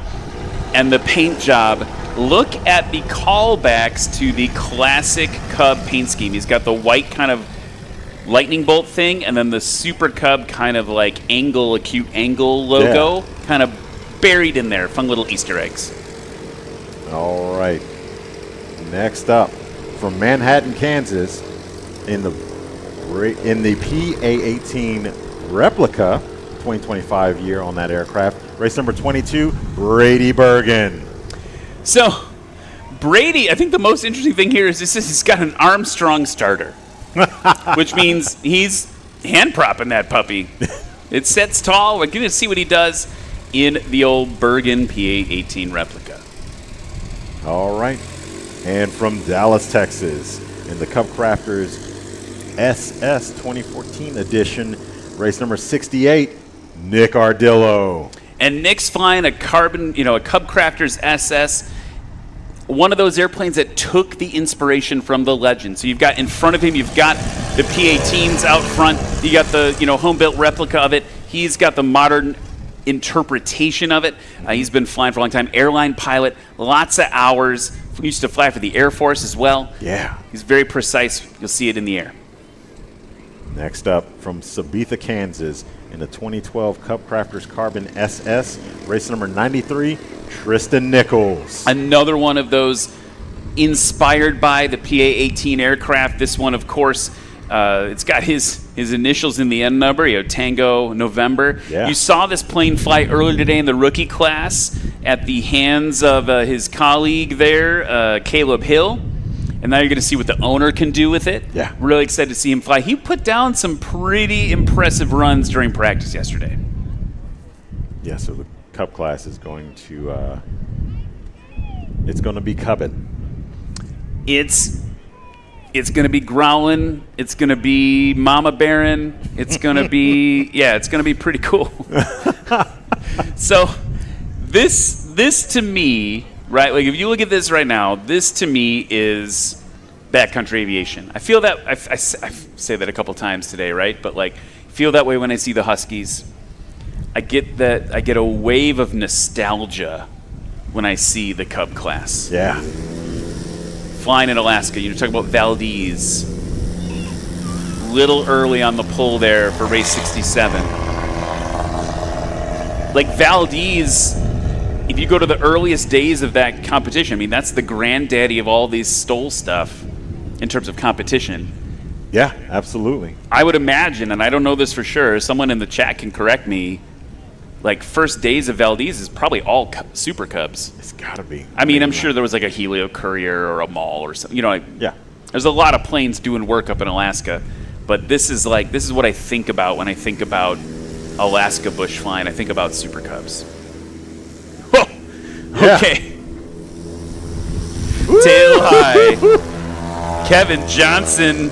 and the paint job look at the callbacks to the classic Cub paint scheme. He's got the white kind of lightning bolt thing, and then the Super Cub kind of like acute angle logo kind of buried in there. Fun little Easter eggs. All right. Next up, from Manhattan, Kansas, in the PA-18 replica 2025 year on that aircraft, race number 22, Brady Bergen. So, Brady, I think the most interesting thing here is he's got an Armstrong starter, which means he's hand propping that puppy. It sets tall. We're going to see what he does in the old Bergen PA-18 replica. All right. And from Dallas, Texas, in the CubCrafters SS 2014 edition, race number 68, Nick Ardillo. And Nick's flying a CubCrafters SS, one of those airplanes that took the inspiration from the legend. So you've got in front of him, you've got the P-18s out front, you got the home-built replica of it. He's got the modern interpretation of it. He's been flying for a long time. Airline pilot, lots of hours. He used to fly for the Air Force as well. Yeah. He's very precise. You'll see it in the air. Next up, from Sabetha, Kansas, in the 2012 CubCrafters Carbon SS, race number 93, Tristan Nichols. Another one of those inspired by the PA-18 aircraft. This one, of course, it's got his initials in the end number, Tango November. Yeah. You saw this plane fly earlier today in the rookie class at the hands of his colleague there, Caleb Hill. And now you're going to see what the owner can do with it. Yeah. Really excited to see him fly. He put down some pretty impressive runs during practice yesterday. Yeah, so the Cub class is going to, it's going to be cubbing. It's going to be growling. It's going to be mama bearing. It's going to be, it's going to be pretty cool. So this to me, right, like if you look at this right now, this to me is backcountry aviation. I feel that, I say that a couple times today, right? But like, feel that way when I see the Huskies. I get a wave of nostalgia when I see the Cub class. Yeah. Flying in Alaska, talk about Valdez. Little early on the pull there for race 67. Like Valdez, if you go to the earliest days of that competition, I mean, that's the granddaddy of all these STOL stuff in terms of competition. Yeah, absolutely. I would imagine, and I don't know this for sure, someone in the chat can correct me, like first days of Valdez is probably all Super Cubs. It's got to be. I mean, I'm sure there was like a Helio Courier or a Mall or something. Yeah. There's a lot of planes doing work up in Alaska, but this is what I think about when I think about Alaska bush flying. I think about Super Cubs. Whoa. Yeah. Okay. Tail high. Kevin Johnson.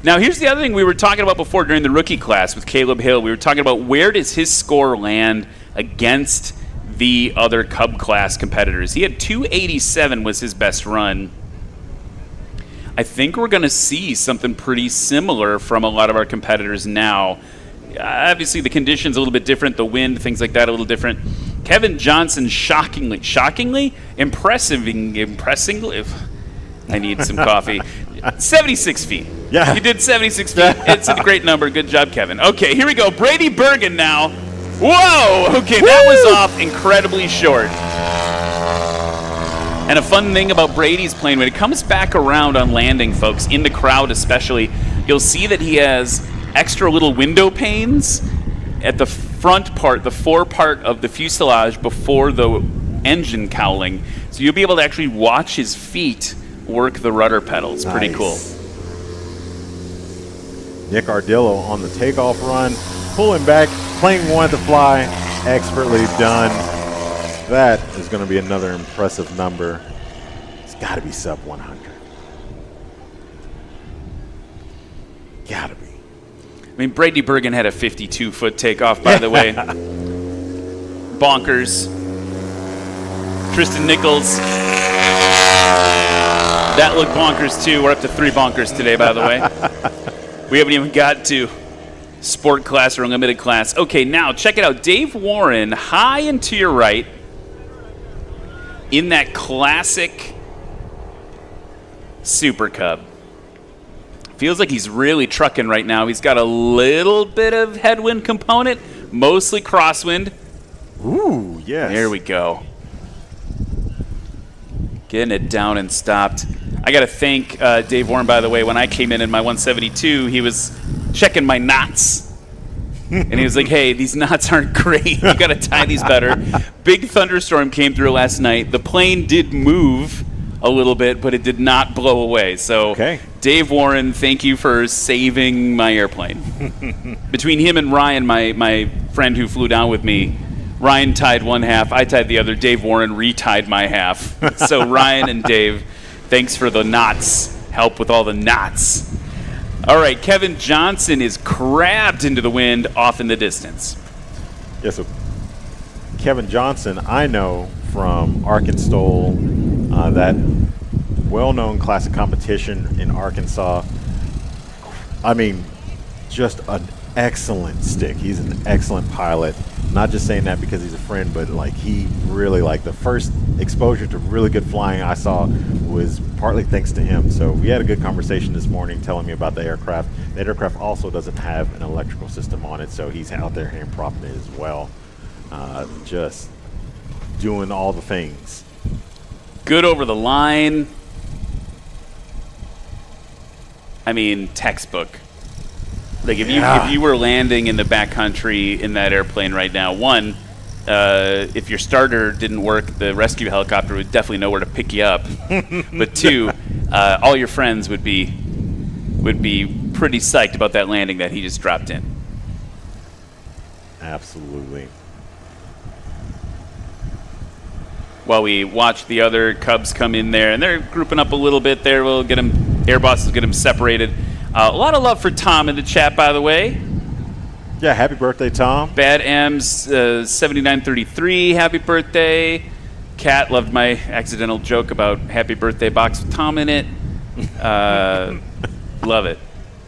Now, here's the other thing we were talking about before during the rookie class with Caleb Hill. We were talking about where does his score land against the other Cub class competitors. He had 287 was his best run. I think we're going to see something pretty similar from a lot of our competitors now. Obviously, the conditions a little bit different, the wind, things like that a little different. Kevin Johnson, impressingly, I need some coffee. 76 feet. Yeah. He did 76 feet. It's a great number. Good job, Kevin. Okay, here we go. Brady Bergen now. Whoa! Okay, that was off incredibly short. And a fun thing about Brady's plane, when it comes back around on landing, folks, in the crowd especially, you'll see that he has extra little window panes at the front part, the forepart of the fuselage before the engine cowling. So you'll be able to actually watch his feet work the rudder pedals. Pretty cool. Nick Ardillo on the takeoff run, pulling back, plane wanted to fly, expertly done. That is going to be another impressive number. It's got to be sub 100. Got to be. I mean, Brady Bergen had a 52-foot takeoff, by the way. Bonkers. Tristan Nichols. That looked bonkers, too. We're up to 3 bonkers today, by the way. We haven't even got to sport class or unlimited class. Okay, now check it out. Dave Warren, high and to your right. in that classic Supercub. Feels like he's really trucking right now. He's got a little bit of headwind component, mostly crosswind. Ooh, yes. There we go. Getting it down and stopped. I got to thank Dave Warren, by the way. When I came in my 172, he was checking my knots. And he was like, hey, these knots aren't great. You got to tie these better. Big thunderstorm came through last night. The plane did move a little bit, but it did not blow away. So, Dave Warren, thank you for saving my airplane. Between him and Ryan, my friend who flew down with me, Ryan tied one half, I tied the other. Dave Warren retied my half. So Ryan and Dave, thanks for the knots. Help with all the knots. All right, Kevin Johnson is crabbed into the wind off in the distance. Yeah, so Kevin Johnson, I know from STOL, that well-known classic competition in Arkansas. I mean, just an excellent stick. He's an excellent pilot. Not just saying that because he's a friend, but like he really, like the first exposure to really good flying I saw was partly thanks to him. So we had a good conversation this morning telling me about the aircraft. That aircraft also doesn't have an electrical system on it, so he's out there hand propping it as well. Just doing all the things. Good over the line. I mean, textbook. Like if you were landing in the backcountry in that airplane right now, one, if your starter didn't work, the rescue helicopter would definitely know where to pick you up. But two, all your friends would be pretty psyched about that landing that he just dropped in. Absolutely. While we watch the other Cubs come in there, and they're grouping up a little bit there. We'll get them, Air Bosses get them separated. A lot of love for Tom in the chat, by the way. Yeah, happy birthday, Tom. Bad M's 7933, happy birthday. Kat loved my accidental joke about happy birthday box with Tom in it. Love it.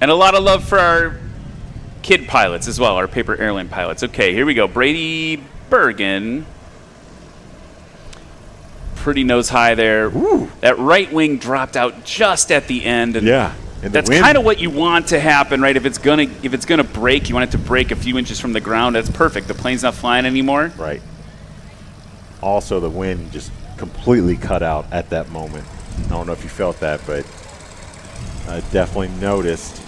And a lot of love for our kid pilots as well, our paper airline pilots. Okay, here we go. Brady Bergen. Pretty nose high there. Ooh. That right wing dropped out just at the end. And yeah. That's kind of what you want to happen, right? If it's gonna break, you want it to break a few inches from the ground. That's perfect. The plane's not flying anymore. Right. Also, the wind just completely cut out at that moment. I don't know if you felt that, but I definitely noticed.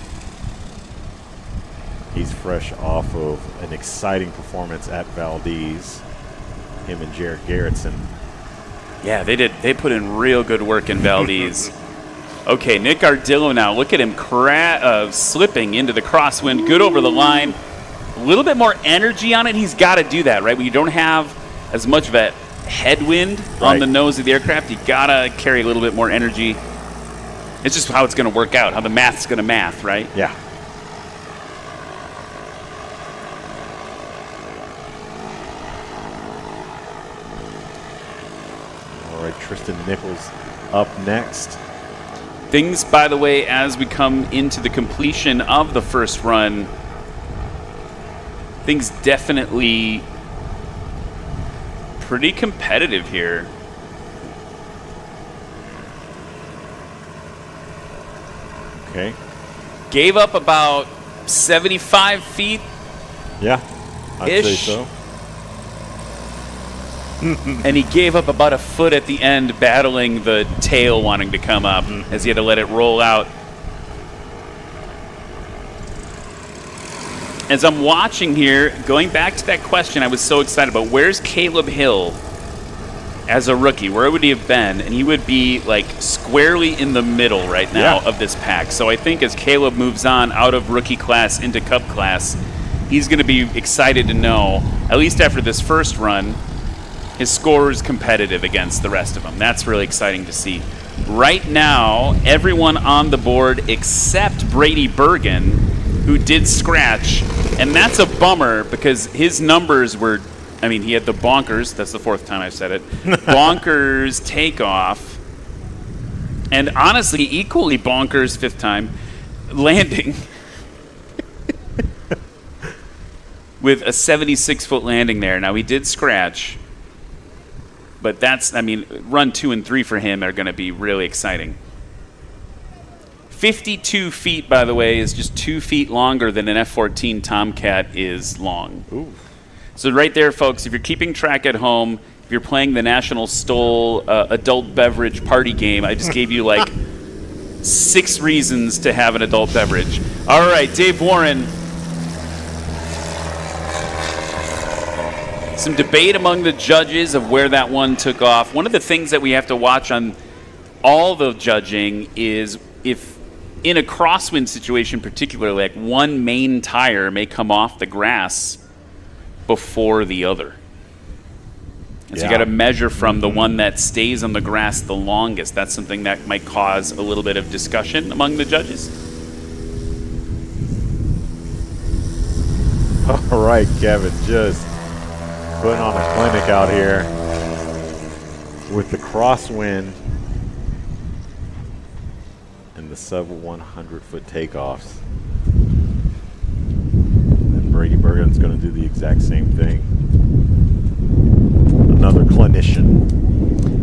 He's fresh off of an exciting performance at Valdez. Him and Jared Garetson. Yeah, they did. They put in real good work in Valdez. Okay, Nick Ardillo now. Look at him slipping into the crosswind. Good over the line. A little bit more energy on it. He's got to do that, right? When you don't have as much of a headwind on the nose of the aircraft, you got to carry a little bit more energy. It's just how it's going to work out, how the math's going to math, right? Yeah. All right, Tristan Nichols up next. Things, by the way, as we come into the completion of the first run, things definitely pretty competitive here. Okay. Gave up about 75 feet. Yeah, I'd say so. And he gave up about a foot at the end, battling the tail wanting to come up as he had to let it roll out. As I'm watching here, going back to that question I was so excited about, where's Caleb Hill as a rookie? Where would he have been? And he would be like squarely in the middle right now of this pack. So I think as Caleb moves on out of rookie class into Cub class, he's going to be excited to know, at least after this first run, his score is competitive against the rest of them. That's really exciting to see. Right now, everyone on the board except Brady Bergen, who did scratch, and that's a bummer because his numbers were, I mean, he had the bonkers, that's the fourth time I've said it, bonkers takeoff, and honestly, equally bonkers, fifth time, landing. With a 76-foot landing there. Now, he did scratch. But that's, I mean, run 2 and 3 for him are going to be really exciting. 52 feet, by the way, is just 2 feet longer than an F-14 Tomcat is long. Ooh. So right there, folks, if you're keeping track at home, if you're playing the National STOL adult beverage party game, I just gave you like 6 reasons to have an adult beverage. All right, Dave Warren. Some debate among the judges of where that one took off. One of the things that we have to watch on all the judging is if in a crosswind situation particularly, like one main tire may come off the grass before the other. And so you got to measure from the one that stays on the grass the longest. That's something that might cause a little bit of discussion among the judges. All right, Kevin, just putting on a clinic out here with the crosswind and the sub 100-foot takeoffs. And Brady Bergen's going to do the exact same thing. Another clinician.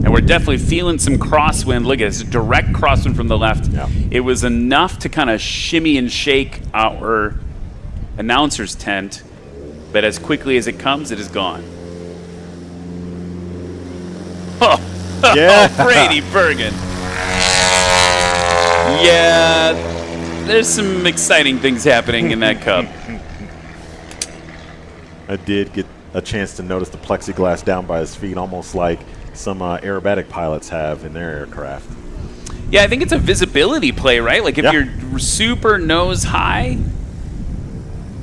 And we're definitely feeling some crosswind. Look at this, direct crosswind from the left. Yeah. It was enough to kind of shimmy and shake our announcer's tent, but as quickly as it comes, it is gone. Oh, yeah. Brady Bergen. Yeah, there's some exciting things happening in that Cub. I did get a chance to notice the plexiglass down by his feet, almost like some aerobatic pilots have in their aircraft. Yeah, I think it's a visibility play, right? Like if you're super nose high,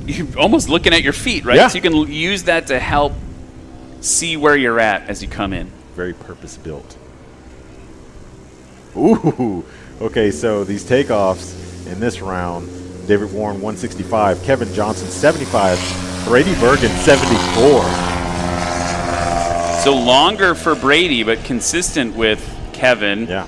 you're almost looking at your feet, right? Yeah. So you can use that to help see where you're at as you come in. Very purpose-built. Ooh. Okay, so these takeoffs in this round, David Warren 165, Kevin Johnson 75, Brady Bergen 74. So longer for Brady, but consistent with Kevin. Yeah.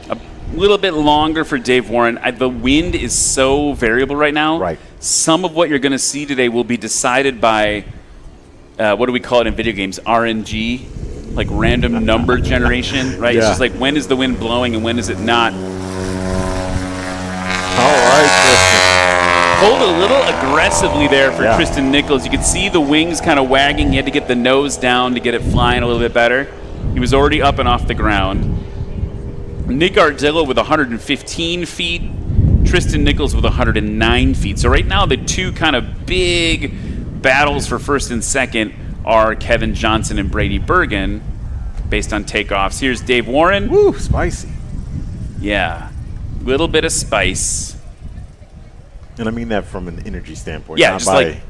A little bit longer for Dave Warren. The wind is so variable right now. Right. Some of what you're going to see today will be decided by, what do we call it in video games? RNG, like random number generation, right? Yeah. It's just like when is the wind blowing and when is it not? All right, Tristan. Pulled a little aggressively there for Yeah. Tristan Nichols. You could see the wings kind of wagging. He had to get the nose down to get it flying a little bit better. He was already up and off the ground. Nick Ardillo with 115 feet. Tristan Nichols with 109 feet. So right now the two kind of big battles for first and second are Kevin Johnson and Brady Bergen based on takeoffs. Here's Dave Warren. Woo, spicy. Yeah. Little bit of spice. And I mean that from an energy standpoint. Yeah, not just by, like,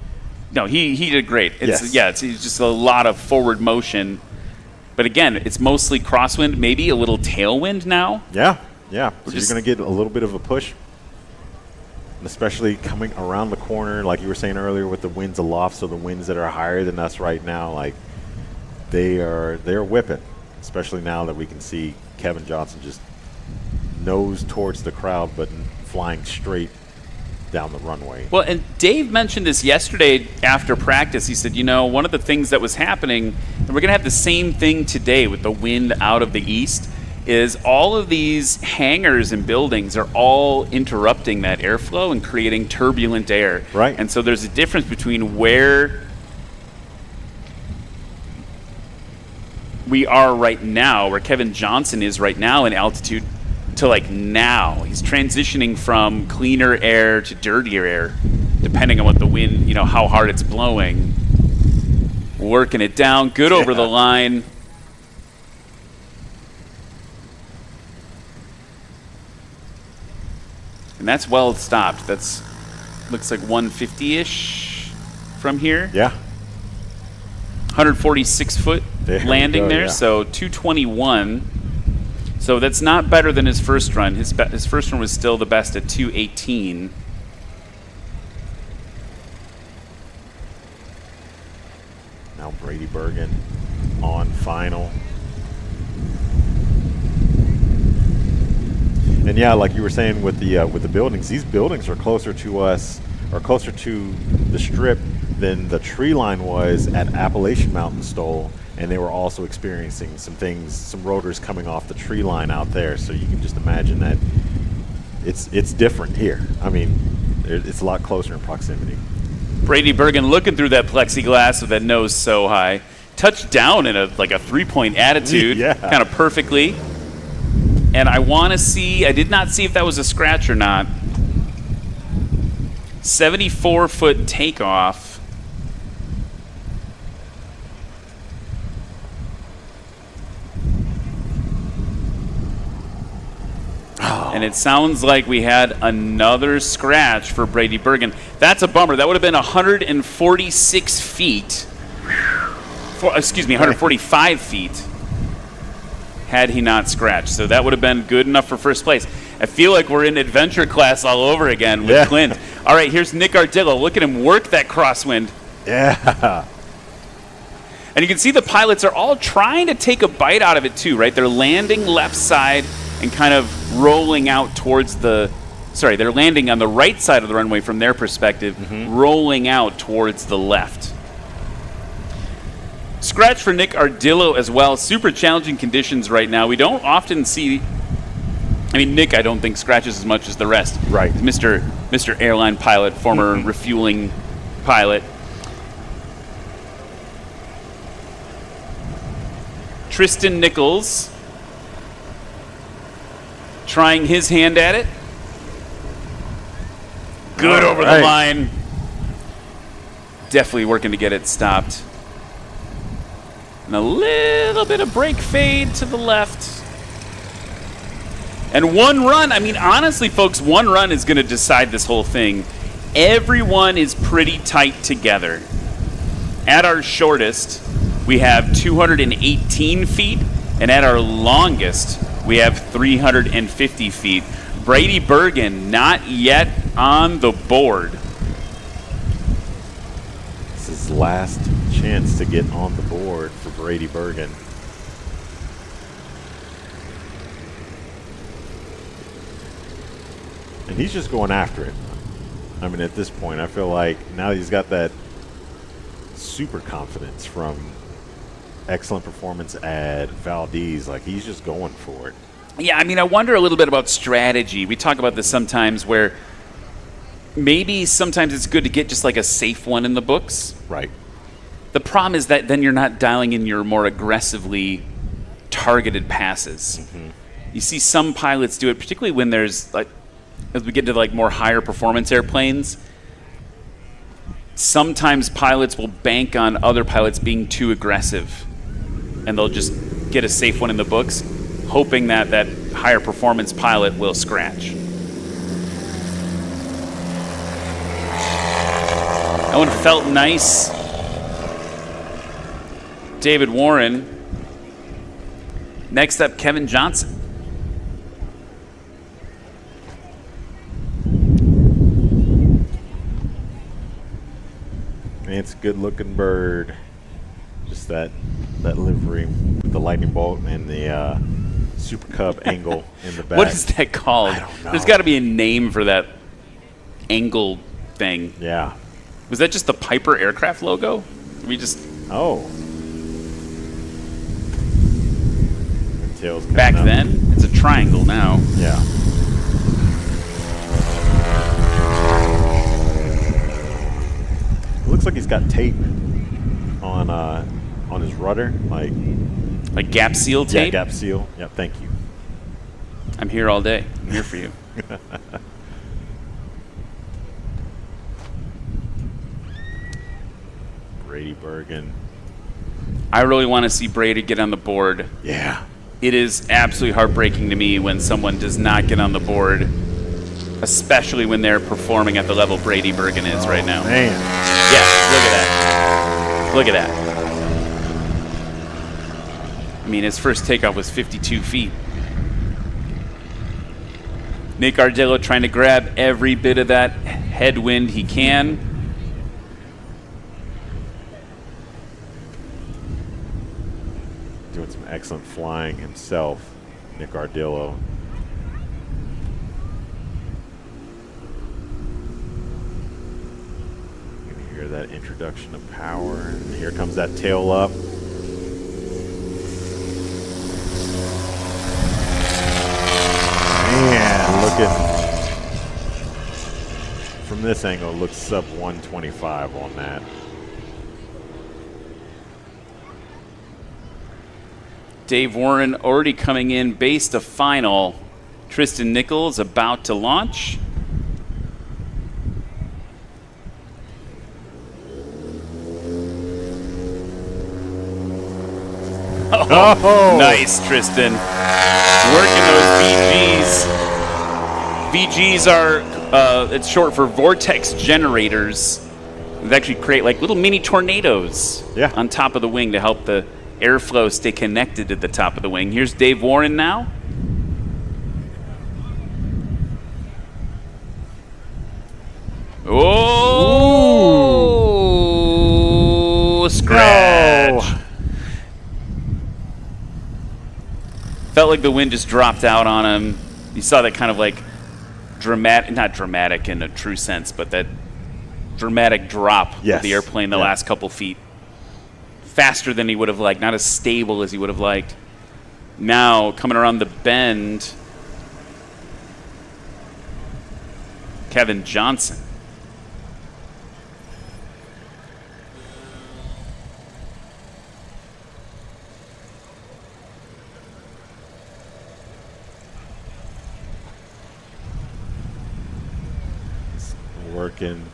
no, he did great. It's, Yes. Yeah, it's just a lot of forward motion. But again, it's mostly crosswind, maybe a little tailwind now. Yeah, yeah. So just- you're going to get a little bit of a push, and especially coming around the corner, like you were saying earlier, with the winds aloft. So the winds that are higher than us right now, like they're whipping. Especially now that we can see Kevin Johnson just nose towards the crowd, but flying straight down the runway. Well, and Dave mentioned this yesterday after practice. He said, you know, one of the things that was happening, and we're going to have the same thing today with the wind out of the east, is all of these hangars and buildings are all interrupting that airflow and creating turbulent air. Right. And so there's a difference between where we are right now, where Kevin Johnson is right now in altitude, to like now. He's transitioning from cleaner air to dirtier air, depending on what the wind, you know, how hard it's blowing. Working it down, good over the line. And that's well stopped. That's looks like 150-ish from here. Yeah. 146 foot There we landing go, there, yeah. so 221. So that's not better than his first run. His first run was still the best at 218. Now Brady Bergen on final. And yeah, like you were saying with the buildings, these buildings are closer to us, or closer to the strip than the tree line was at Appalachian Mountain STOL. and they were also experiencing some things, some rotors coming off the tree line out there. So you can just imagine that it's different here. I mean, it's a lot closer in proximity. Brady Bergen looking through that plexiglass with that nose so high. Touched down in a 3-point attitude, Yeah. kind of perfectly. And I want to see, I did not see if that was a scratch or not. 74-foot takeoff. And it sounds like we had another scratch for Brady Bergen. That's a bummer. That would have been 146 feet. 145 feet had he not scratched. So that would have been good enough for first place. I feel like we're in adventure class all over again with Clint. All right, here's Nick Ardillo. Look at him work that crosswind. Yeah. And you can see the pilots are all trying to take a bite out of it too, right? They're landing left side and kind of rolling out towards the, they're landing on the right side of the runway from their perspective, rolling out towards the left. Scratch for Nick Ardillo as well. Super challenging conditions right now. We don't often see, Nick I don't think scratches as much as the rest. Right. Mr. Airline pilot, former refueling pilot. Tristan Nichols trying his hand at it. Good over the line. Definitely working to get it stopped. And a little bit of brake fade to the left. And one run, honestly, folks, one run is going to decide this whole thing. Everyone is pretty tight together. At our shortest, we have 218 feet, and at our longest, we have 350 feet. Brady Bergen not yet on the board. This is his last chance to get on the board for Brady Bergen. And he's just going after it. At this point, I feel like now he's got that super confidence from excellent performance at Valdez. Like, he's just going for it. Yeah, I wonder a little bit about strategy. We talk about this sometimes where maybe sometimes it's good to get just like a safe one in the books. Right. The problem is that then you're not dialing in your more aggressively targeted passes. You see some pilots do it, particularly when there's, like, as we get to like more higher performance airplanes, sometimes pilots will bank on other pilots being too aggressive, and they'll just get a safe one in the books, hoping that that higher performance pilot will scratch. That one felt nice. David Warren. Next up, Kevin Johnson. It's a good-looking bird. Just that livery with the lightning bolt and the Supercub angle in the back. What is that called? I don't know. There's got to be a name for that angle thing. Yeah. Was that just the Piper aircraft logo? We just... Oh. Tails back up. then? It's a triangle now. Yeah. It looks like he's got tape on his rudder, like gap seal tape. Yeah, gap seal. Yep. Thank you. I'm here all day. I'm here for you. Brady Bergen. I really want to see Brady get on the board. Yeah. It is absolutely heartbreaking to me when someone does not get on the board, especially when they're performing at the level Brady Bergen is right now. Man. Yeah, look at that. Look at that. His first takeoff was 52 feet. Nick Ardillo trying to grab every bit of that headwind he can. Doing some excellent flying himself, Nick Ardillo. You can hear that introduction of power, and here comes that tail up. looking from this angle, looks sub 125 on that. Dave Warren already coming in base to final. Tristan Nichols about to launch. Oh, nice, Tristan. Working those VGs. VGs are, it's short for vortex generators. They actually create like little mini tornadoes on top of the wing to help the airflow stay connected to the top of the wing. Here's Dave Warren now. Oh, scratch. No. Felt like the wind just dropped out on him. You saw that kind of like dramatic, not dramatic in a true sense, but that dramatic drop of the airplane the last couple feet. Faster than he would have liked, not as stable as he would have liked. Now, coming around the bend, Kevin Johnson. Working.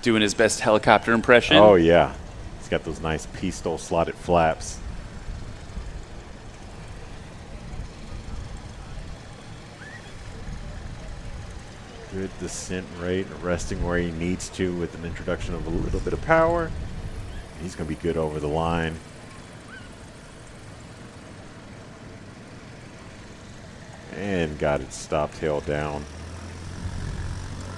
Doing his best helicopter impression. Oh, yeah. He's got those nice pistol slotted flaps. Good descent rate, resting where he needs to with an introduction of a little bit of power. He's going to be good over the line. And got it stopped, tail down.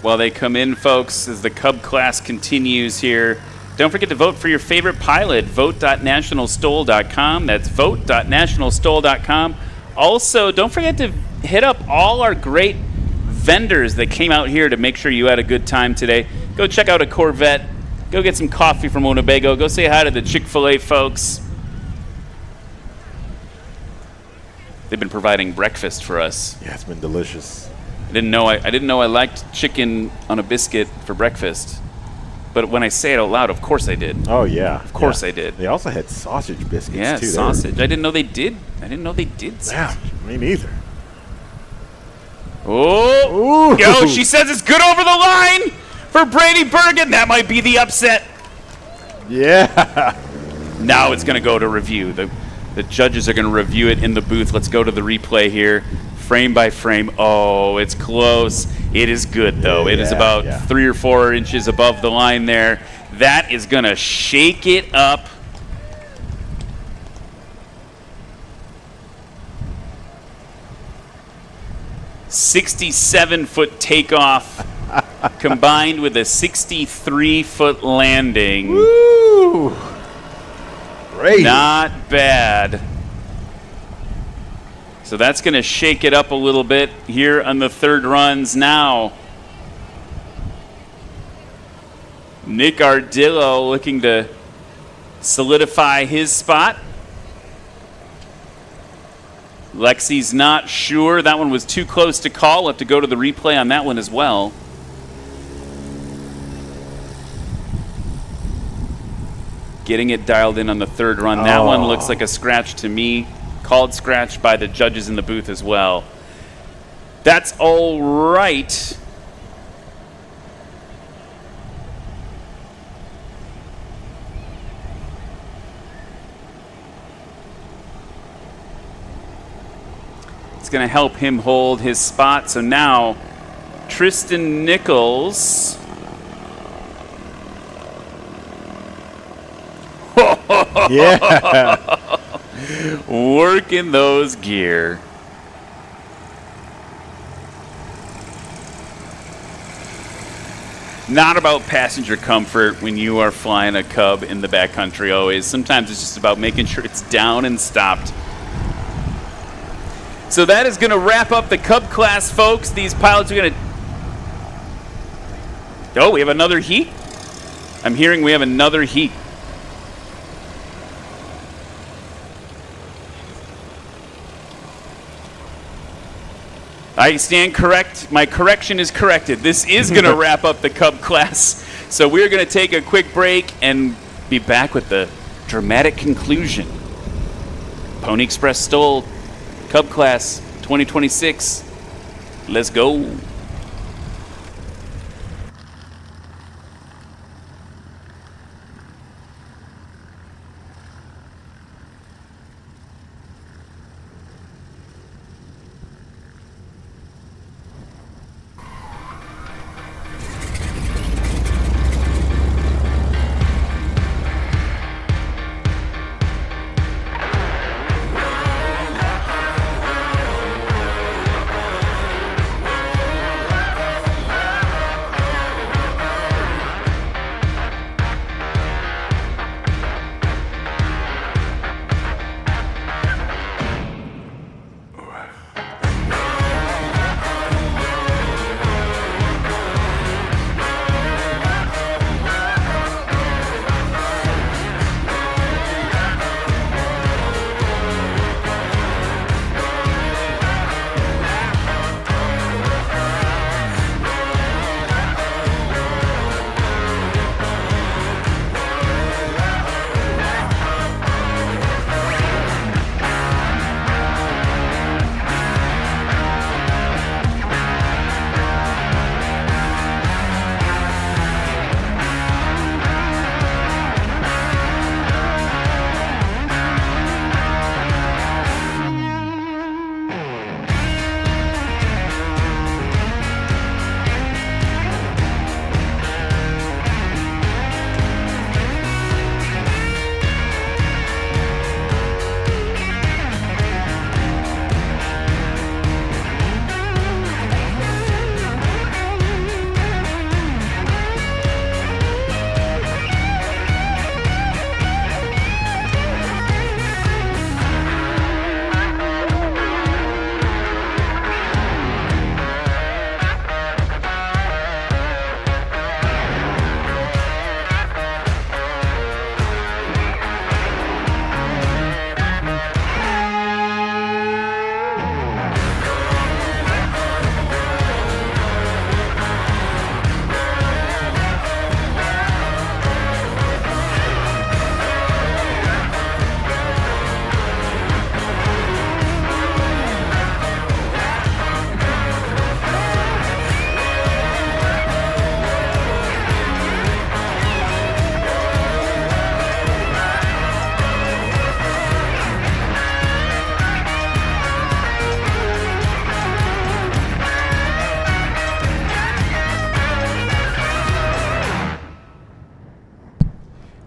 While they come in, folks, as the Cub class continues here, don't forget to vote for your favorite pilot. Vote.nationalstol.com. That's vote.nationalstol.com. Also, don't forget to hit up all our great vendors that came out here to make sure you had a good time today. Go check out a Corvette. Go get some coffee from Winnebago. Go say hi to the Chick-fil-A folks. They've been providing breakfast for us. Yeah, it's been delicious. I didn't know I liked chicken on a biscuit for breakfast. But when I say it out loud, of course I did. Oh, yeah. Of course I did. They also had sausage biscuits, too. Yeah, sausage. I didn't know they did. I didn't know they did sausage. Yeah, me neither. Oh, yo, she says it's good over the line for Brady Bergen. That might be the upset. Yeah. Now it's going to go to review. The judges are going to review it in the booth. Let's go to the replay here. Frame by frame. Oh, it's close. It is good, though. It is about 3 or 4 inches above the line there. That is going to shake it up. $67-foot takeoff combined with a 63-foot landing. Woo! Great. Not bad. So that's going to shake it up a little bit here on the third runs now. Nick Ardillo looking to solidify his spot. Lexi's not sure. That one was too close to call. We'll have to go to the replay on that one as well. Getting it dialed in on the third run. That one looks like a scratch to me. Called scratch by the judges in the booth as well. That's all right. It's going to help him hold his spot. So now Tristan Nichols. Yeah. Working those gear. Not about passenger comfort when you are flying a Cub in the backcountry always. Sometimes it's just about making sure it's down and stopped. So that is going to wrap up the Cub class, folks. These pilots are going to... Oh, we have another heat? I'm hearing we have another heat. I stand correct. My correction is corrected. This is going to wrap up the Cub class. So we're going to take a quick break and be back with the dramatic conclusion. Pony Express STOL Cub class 2026. Let's go.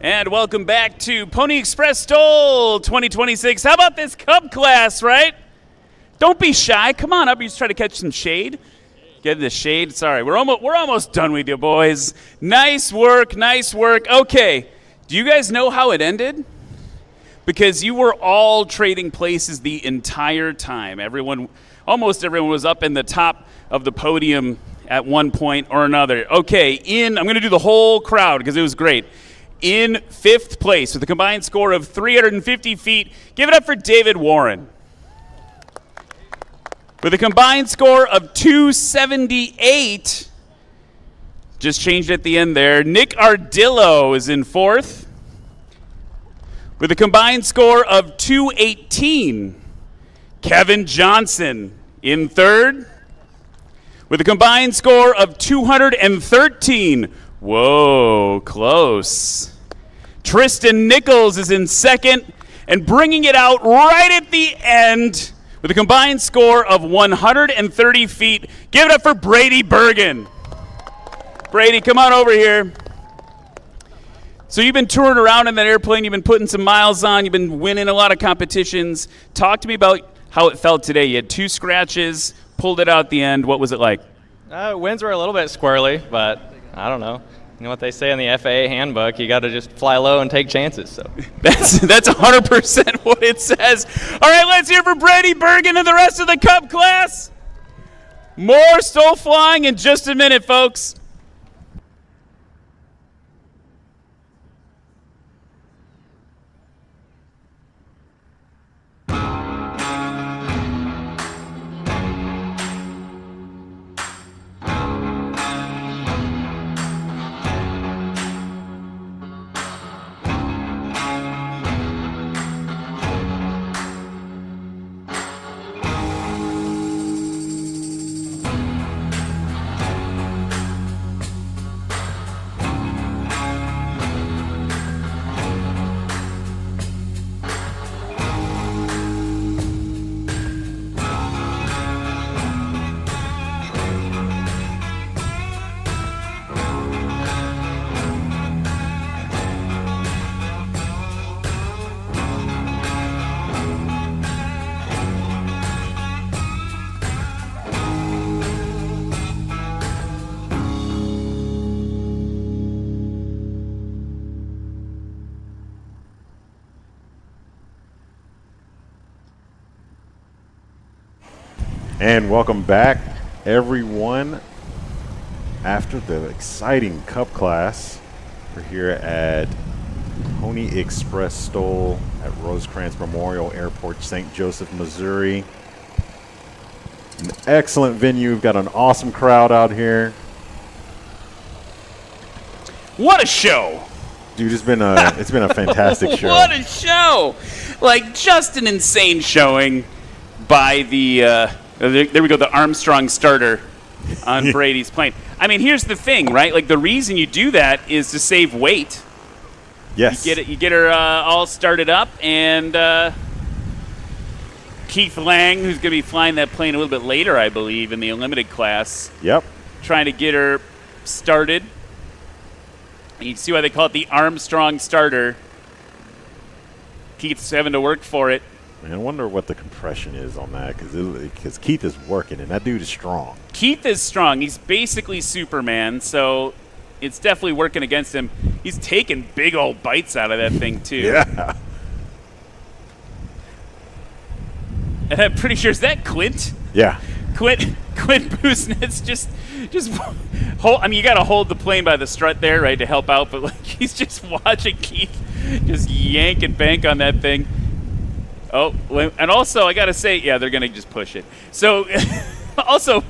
And welcome back to Pony Express STOL 2026. How about this Cub class, right? Don't be shy. Come on up. You just try to catch some shade. Get the shade. Sorry, we're almost done with you, boys. Nice work, nice work. Okay, do you guys know how it ended? Because you were all trading places the entire time. Almost everyone was up in the top of the podium at one point or another. Okay, I'm going to do the whole crowd because it was great. In 5th place with a combined score of 350 feet, give it up for David Warren. With a combined score of 278, just changed at the end there, Nick Ardillo is in 4th. With a combined score of 218, Kevin Johnson in 3rd. With a combined score of 213, whoa, close. Tristan Nichols is in 2nd, and bringing it out right at the end with a combined score of 130 feet. Give it up for Brady Bergen. Brady, come on over here. So you've been touring around in that airplane. You've been putting some miles on. You've been winning a lot of competitions. Talk to me about how it felt today. You had 2 scratches, pulled it out at the end. What was it like? Winds were a little bit squirrely, but I don't know. You know what they say in the FAA handbook, you got to just fly low and take chances. So That's 100% what it says. All right, let's hear for Brady Bergen and the rest of the Cub class. More STOL flying in just a minute, folks. And welcome back, everyone. After the exciting Cup class, we're here at Pony Express STOL at Rosecrans Memorial Airport, St. Joseph, Missouri. An excellent venue. We've got an awesome crowd out here. What a show! Dude, it's been a fantastic show. What a show! Like, just an insane showing by the there we go, the Armstrong starter on Brady's plane. I mean, here's the thing, right? Like, the reason you do that is to save weight. Yes. You get her all started up, and Keith Lang, who's going to be flying that plane a little bit later, I believe, in the Unlimited class. Yep. Trying to get her started. And you can see why they call it the Armstrong starter. Keith's having to work for it. Man, I wonder what the compression is on that, because Keith is working, and that dude is strong. Keith is strong. He's basically Superman, so it's definitely working against him. He's taking big old bites out of that thing, too. Yeah. And I'm pretty sure, is that Clint? Yeah. Clint Busnetz just hold. I mean, you got to hold the plane by the strut there, right, to help out. But like, he's just watching Keith just yank and bank on that thing. Oh, and also I got to say, yeah, they're gonna just push it. So, also,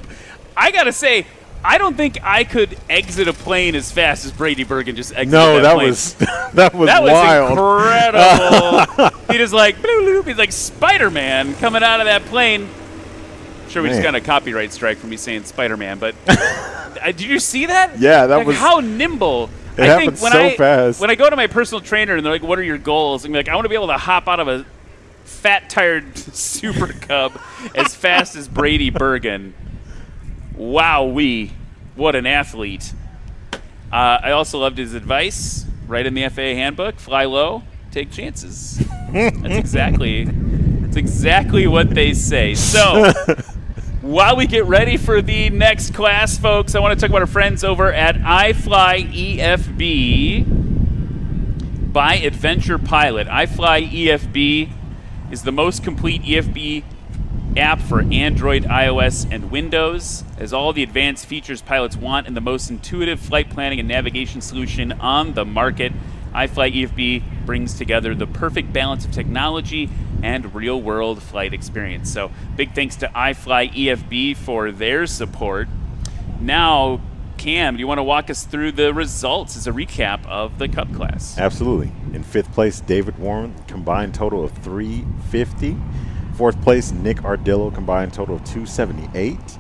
I got to say, I don't think I could exit a plane as fast as Brady Bergen just exited that plane. that was wild. Incredible. He just like, he's like Spider-Man coming out of that plane. I'm sure we just got a copyright strike from me saying Spider-Man, but did you see that? Yeah, that like, was how nimble. It happened so fast. When I go to my personal trainer and they're like, "What are your goals?" I'm like, "I want to be able to hop out of a fat-tired Super Cub as fast as Brady Bergen." Wowee, what an athlete. I also loved his advice, right in the FAA handbook, fly low, take chances. That's exactly what they say. So, while we get ready for the next class, folks, I want to talk about our friends over at iFly EFB by Adventure Pilot. iFly EFB is the most complete EFB app for Android, iOS, and Windows, as all the advanced features pilots want and the most intuitive flight planning and navigation solution on the market. iFly EFB brings together the perfect balance of technology and real-world flight experience. So big thanks to iFly EFB for their support. Now, Cam, do you want to walk us through the results as a recap of the Cup class? Absolutely. In 5th place, David Warren, combined total of 350. 4th place, Nick Ardillo, combined total of 278.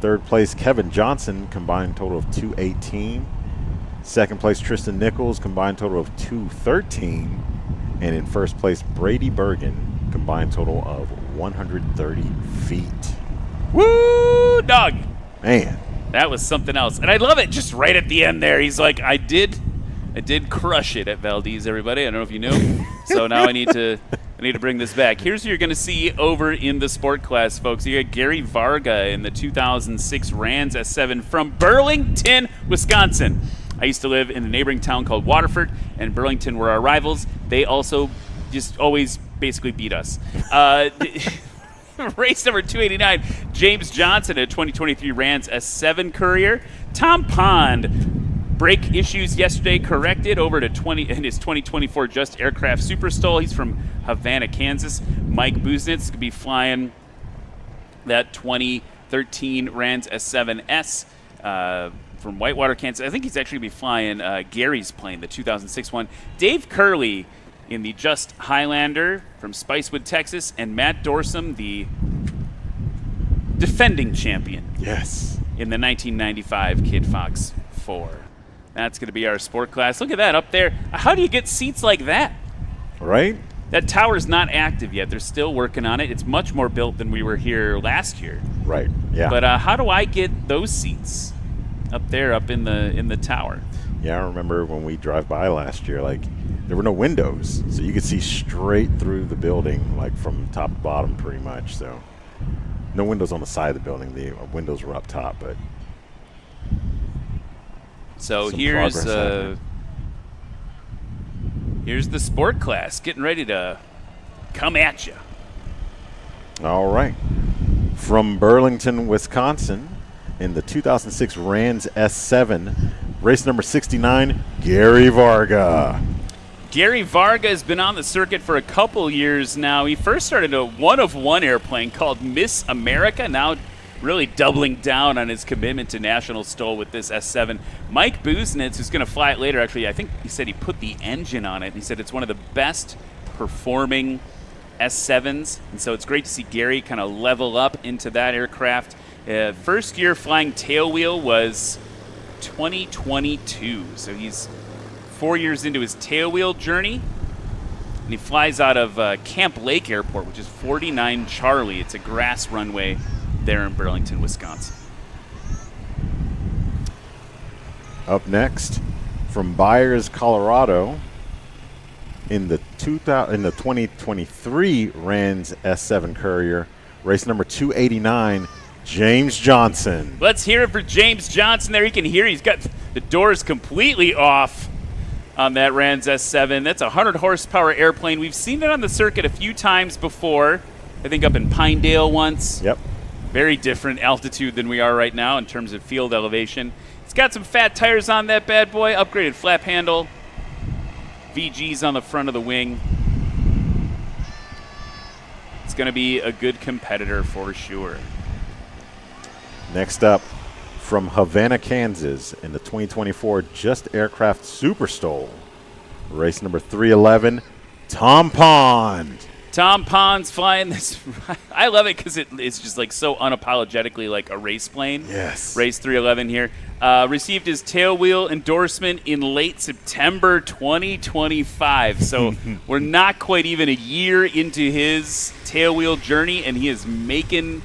3rd place, Kevin Johnson, combined total of 218. 2nd place, Tristan Nichols, combined total of 213. And in 1st place, Brady Bergen, combined total of 130 feet. Woo, dog. Man. That was something else. And I love it just right at the end there. He's like, I did crush it at Valdez, everybody. I don't know if you knew. So now I need to bring this back. Here's who you're going to see over in the sport class, folks. You got Gary Varga in the 2006 Rans S7 from Burlington, Wisconsin. I used to live in a neighboring town called Waterford, and Burlington were our rivals. They also just always basically beat us. Race number 289, James Johnson, a 2023 Rans S7 Courier. Tom Pond, brake issues yesterday corrected over to in his 2024 Just Aircraft Super STOL. He's from Havana, Kansas. Mike Busnetz could be flying that 2013 Rans S7S from Whitewater, Kansas. I think he's actually going to be flying Gary's plane, the 2006 one. Dave Curley in the Just Highlander from Spicewood, Texas, and Matt Dorsum, the defending champion. Yes. In the 1995 Kid Fox 4. That's going to be our sport class. Look at that up there. How do you get seats like that? Right? That tower's not active yet. They're still working on it. It's much more built than we were here last year. Right, yeah. But how do I get those seats up there, up in the tower? Yeah, I remember when we drive by last year, like, there were no windows, so you could see straight through the building, like from top to bottom pretty much. So no windows on the side of the building. The windows were up top, but so here's the sport class getting ready to come at you. All right. From Burlington, Wisconsin, in the 2006 Rans S7, race number 69, Gary Varga. Gary Varga has been on the circuit for a couple years now. He first started a one-of-one airplane called Miss America, now really doubling down on his commitment to National STOL with this S7. Mike Busenitz, who's going to fly it later, actually, I think he said he put the engine on it. He said it's one of the best performing S7s, and so it's great to see Gary kind of level up into that aircraft. First year flying tailwheel was 2022, so he's 4 years into his tailwheel journey, and he flies out of Camp Lake Airport, which is 49 Charlie. It's a grass runway there in Burlington, Wisconsin. Up next, from Byers, Colorado, in the 2023 Rans S7 Courier, race number 289, James Johnson. Let's hear it for James Johnson there. You can hear he's got the doors completely off on that Rans S7. That's a 100 horsepower airplane. We've seen it on the circuit a few times before. I think up in Pinedale once. Yep. Very different altitude than we are right now in terms of field elevation. It's got some fat tires on that bad boy, upgraded flap handle, VGs on the front of the wing. It's going to be a good competitor for sure. Next up, from Havana, Kansas, in the 2024 Just Aircraft Super STOL, race number 311, Tom Pond. Tom Pond's flying this. I love it because it's just like so unapologetically like a race plane. Yes. Race 311 here. Received his tailwheel endorsement in late September 2025. So we're not quite even a year into his tailwheel journey, and he is making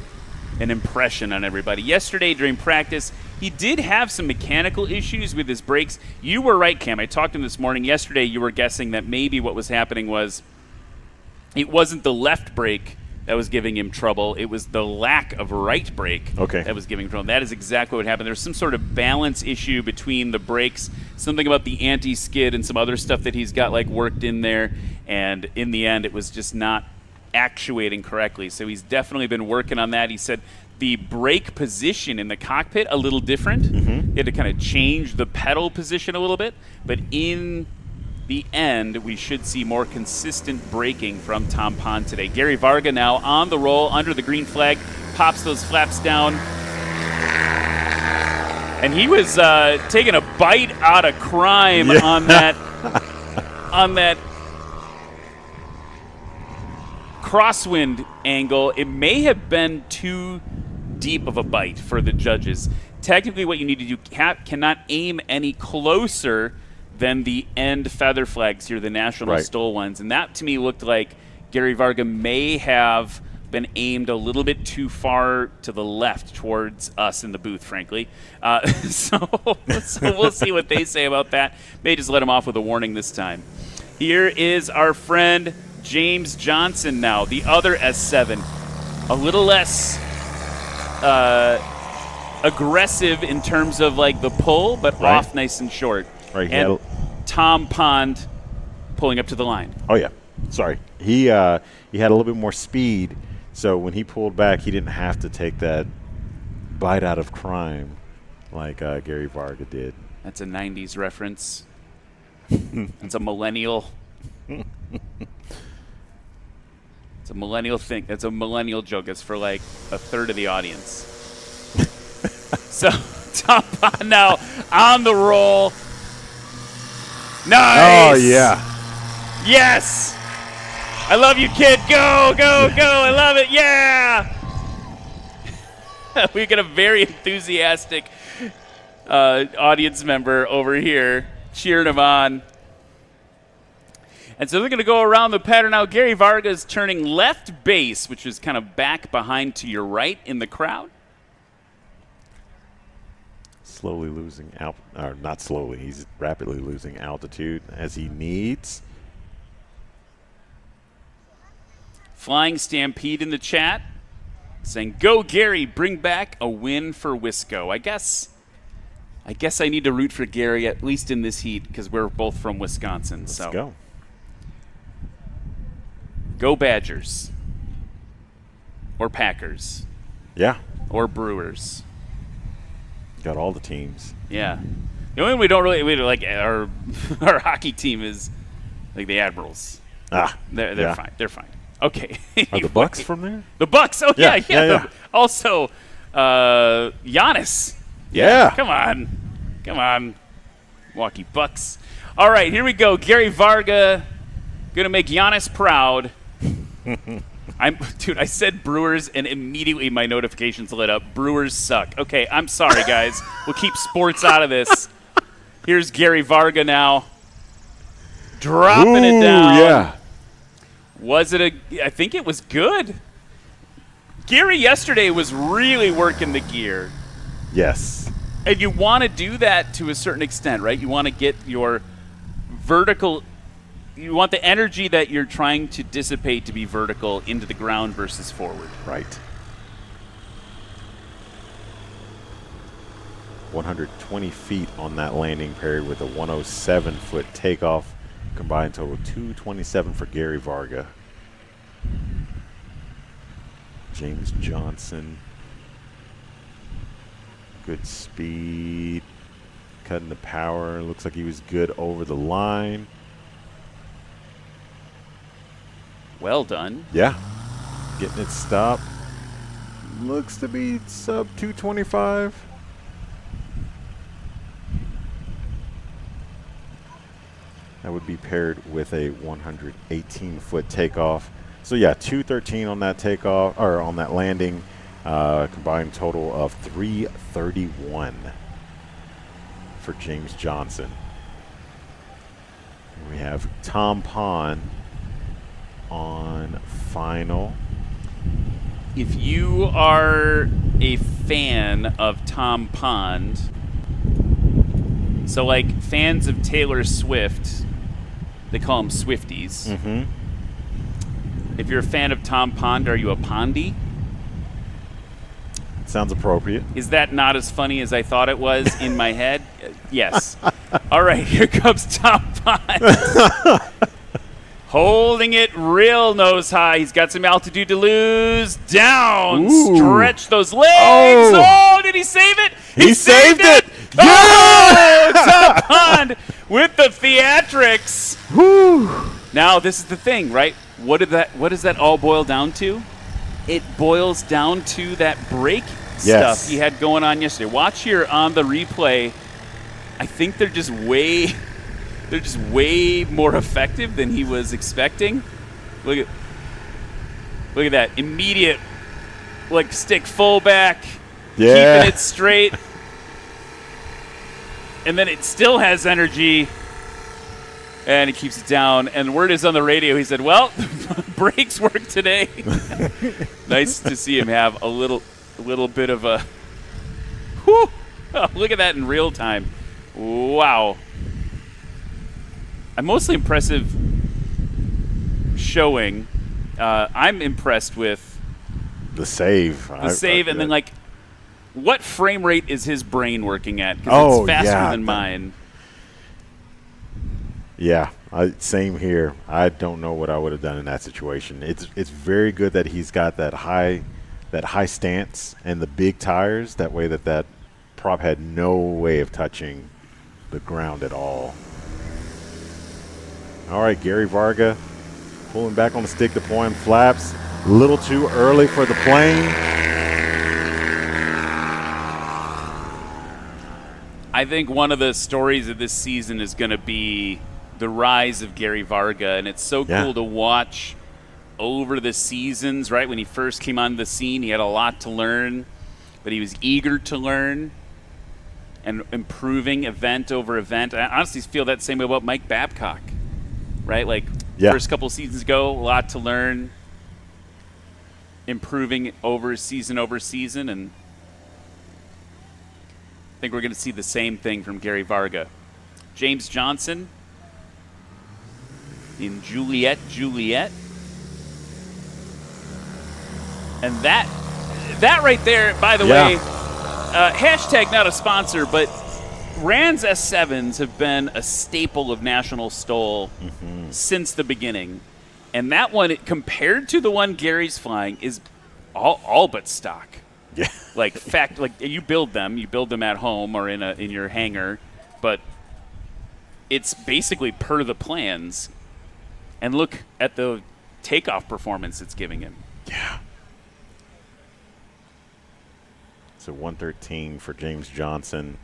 an impression on everybody. Yesterday during practice, he did have some mechanical issues with his brakes. You were right, Cam. I talked to him this morning. Yesterday you were guessing that maybe what was happening was it wasn't the left brake that was giving him trouble. It was the lack of right brake that was giving him trouble. That is exactly what happened. There's some sort of balance issue between the brakes, something about the anti-skid and some other stuff that he's got like worked in there, and in the end it was just not actuating correctly. So he's definitely been working on that. He said the brake position in the cockpit a little different. He had to kind of change the pedal position a little bit, but in the end, we should see more consistent braking from Tom Pond today. Gary Varga now on the roll under the green flag, pops those flaps down. And he was taking a bite out of crime on that crosswind angle. It may have been too deep of a bite for the judges. Technically, what you need to do, cannot aim any closer than the end feather flags here, the National STOL ones. And that, to me, looked like Gary Varga may have been aimed a little bit too far to the left towards us in the booth, frankly. So we'll see what they say about that. May just let him off with a warning this time. Here is our friend James Johnson now, the other S7. A little less aggressive in terms of like the pull, but off nice and short. Right. And Tom Pond pulling up to the line. Oh yeah, sorry. He had a little bit more speed, so when he pulled back, he didn't have to take that bite out of crime like Gary Varga did. That's a 90s reference. It's a millennial. It's a millennial thing. It's a millennial joke. It's for like a third of the audience. So Tom Pond now on the roll. Nice. Oh, yeah. Yes. I love you, kid. Go, go, go. I love it. Yeah. We got a very enthusiastic audience member over here cheering him on. And so they're going to go around the pattern now. Gary Varga is turning left base, which is kind of back behind to your right in the crowd. Slowly losing or not slowly, he's rapidly losing altitude as he needs. Flying Stampede in the chat saying, "Go Gary, bring back a win for Wisco." I guess I need to root for Gary at least in this heat because we're both from Wisconsin. Let's so go. Go Badgers or Packers. Yeah. Or Brewers. Got all the teams. Yeah. The only one we don't really like our hockey team is like the Admirals. They're fine. They're fine. Okay. Are the Bucks from there? The Bucks. Oh yeah. Yeah. Also, Giannis. Yeah. Come on, Milwaukee Bucks. All right, here we go. Gary Varga gonna make Giannis proud. Dude, I said Brewers, and immediately my notifications lit up. Brewers suck. Okay, I'm sorry, guys. We'll keep sports out of this. Here's Gary Varga now. Dropping it down. Yeah. Was it I think it was good. Gary yesterday was really working the gear. Yes. And you want to do that to a certain extent, right? You want to get your vertical, you want the energy that you're trying to dissipate to be vertical into the ground versus forward. Right. 120 feet on that landing period with a 107-foot takeoff. Combined total 227 for Gary Varga. James Johnson. Good speed. Cutting the power. Looks like he was good over the line. Well done. Yeah. Getting it stopped. Looks to be sub 225. That would be paired with a 118-foot takeoff. So yeah, 213 on that takeoff, or on that landing. Combined total of 331 for James Johnson. And we have Tom Pond on final. If you are a fan of Tom Pond, so like fans of Taylor Swift, they call them Swifties. Mm-hmm. If you're a fan of Tom Pond, are you a Pondy? Sounds appropriate. Is that not as funny as I thought it was in my head? Yes. All right, here comes Tom Pond. Holding it real nose high. He's got some altitude to lose. Down. Ooh. Stretch those legs. Oh. Oh, did he save it? He saved it. Yeah! Oh, Tom Pond with the theatrics. Whew. Now, this is the thing, right? What does that all boil down to? It boils down to that brake stuff he had going on yesterday. Watch here on the replay. I think they're just way more effective than he was expecting. Look at that immediate, like, stick full back, keeping it straight, and then it still has energy. And he keeps it down. And the word is on the radio. He said, well, brakes work today. Nice to see him have a little bit of a whew. Oh, look at that in real time. Wow. A mostly impressive showing. I'm impressed with the save. And then, like, what frame rate is his brain working at? Because it's faster than mine. Yeah, same here. I don't know what I would have done in that situation. It's very good that he's got that high stance and the big tires. That way that prop had no way of touching the ground at all. All right, Gary Varga pulling back on the stick, deploying flaps. A little too early for the plane. I think one of the stories of this season is going to be the rise of Gary Varga, and it's so cool to watch over the seasons, right? When he first came on the scene, he had a lot to learn, but he was eager to learn and improving event over event. I honestly feel that same way about Mike Babcock, right? Like, first couple seasons ago, a lot to learn, improving over season, and I think we're going to see the same thing from Gary Varga. James Johnson in Juliet. And that right there, by the way, hashtag not a sponsor, but Rand's S7s have been a staple of National STOL since the beginning. And that one, compared to the one Gary's flying, is all but stock. Yeah. Like you build them at home or in your hangar, but it's basically per the plans. And look at the takeoff performance it's giving him. Yeah. So 113 for James Johnson,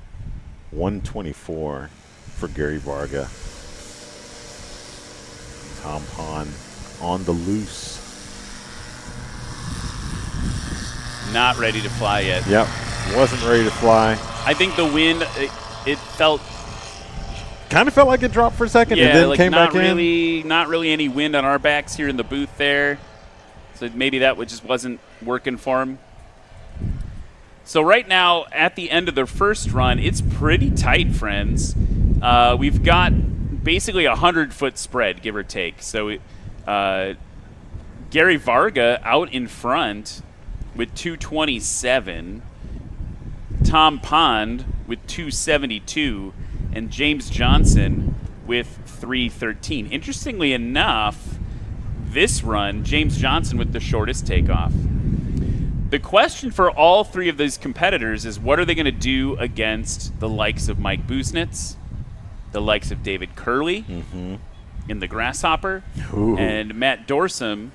124 for Gary Varga. Tom Pond on the loose. Not ready to fly yet. Yep, wasn't ready to fly. I think the wind, it felt... Kind of felt like it dropped for a second and then came back in. Not really any wind on our backs here in the booth there. So maybe that just wasn't working for him. So right now, at the end of the first run, it's pretty tight, friends. We've got basically a 100-foot spread, give or take. So Gary Varga out in front with 227. Tom Pond with 272. And James Johnson with 313. Interestingly enough, this run, James Johnson with the shortest takeoff. The question for all three of these competitors is what are they going to do against the likes of Mike Busnitz, the likes of David Curley in the Grasshopper, and Matt Dorsum,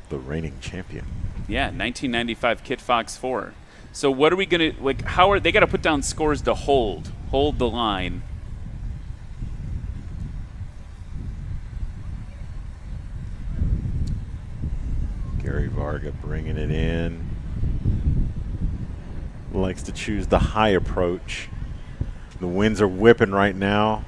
the reigning champion. Yeah, 1995 Kit Fox 4. So what are we going to, like, how are they got to put down scores to hold the line? Gary Varga bringing it in. Likes to choose the high approach. The winds are whipping right now.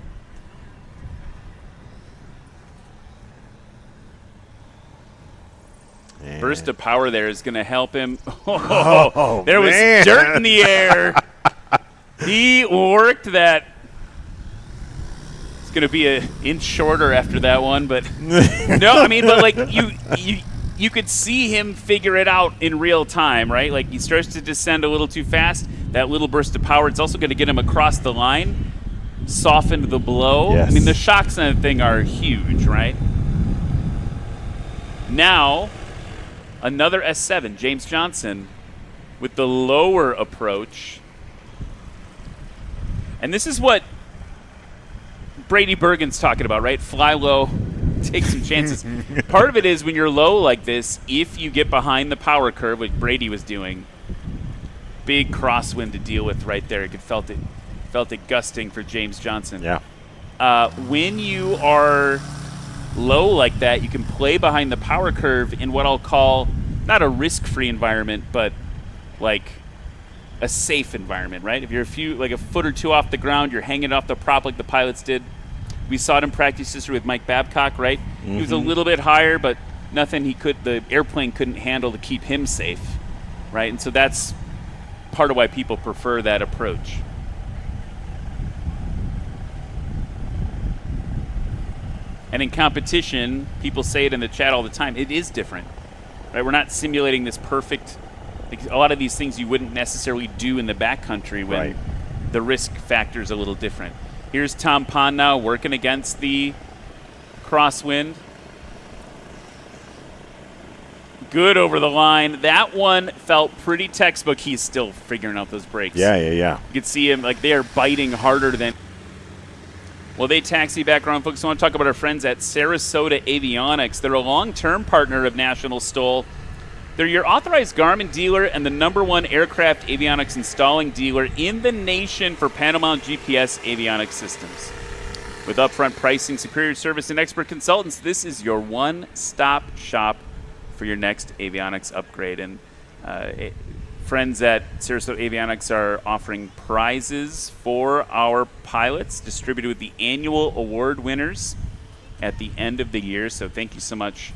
And burst of power there is going to help him. There was dirt in the air. He worked that. It's going to be an inch shorter after that one, but no, I mean, but like you could see him figure it out in real time, right? Like he starts to descend a little too fast. That little burst of power, it's also going to get him across the line, soften the blow. Yes. I mean, the shocks on the thing are huge, right? Now, another S7, James Johnson, with the lower approach. And this is what Brady Bergen's talking about, right? Fly low, take some chances. Part of it is when you're low like this, if you get behind the power curve, like Brady was doing, big crosswind to deal with right there. You could felt it gusting for James Johnson. Yeah. When you are low like that, you can play behind the power curve in what I'll call not a risk-free environment, but like a safe environment, right? If you're a foot or two off the ground, you're hanging off the prop like the pilots did. We saw it in practice history with Mike Babcock, right? He was a little bit higher, but nothing the airplane couldn't handle to keep him safe, right? And so that's part of why people prefer that approach. And in competition, people say it in the chat all the time, it is different, right? We're not simulating this perfect, like a lot of these things you wouldn't necessarily do in the backcountry when the risk factor is a little different. Here's Tom Pond now working against the crosswind. Good over the line. That one felt pretty textbook. He's still figuring out those brakes. Yeah. You can see him, like they are biting harder than. Well, they taxi back around, folks. I want to talk about our friends at Sarasota Avionics. They're a long-term partner of National STOL. They're your authorized Garmin dealer and the #1 aircraft avionics installing dealer in the nation for Panama GPS avionics systems. With upfront pricing, superior service, and expert consultants, this is your one-stop shop for your next avionics upgrade. And friends at Sarasota Avionics are offering prizes for our pilots distributed with the annual award winners at the end of the year. So thank you so much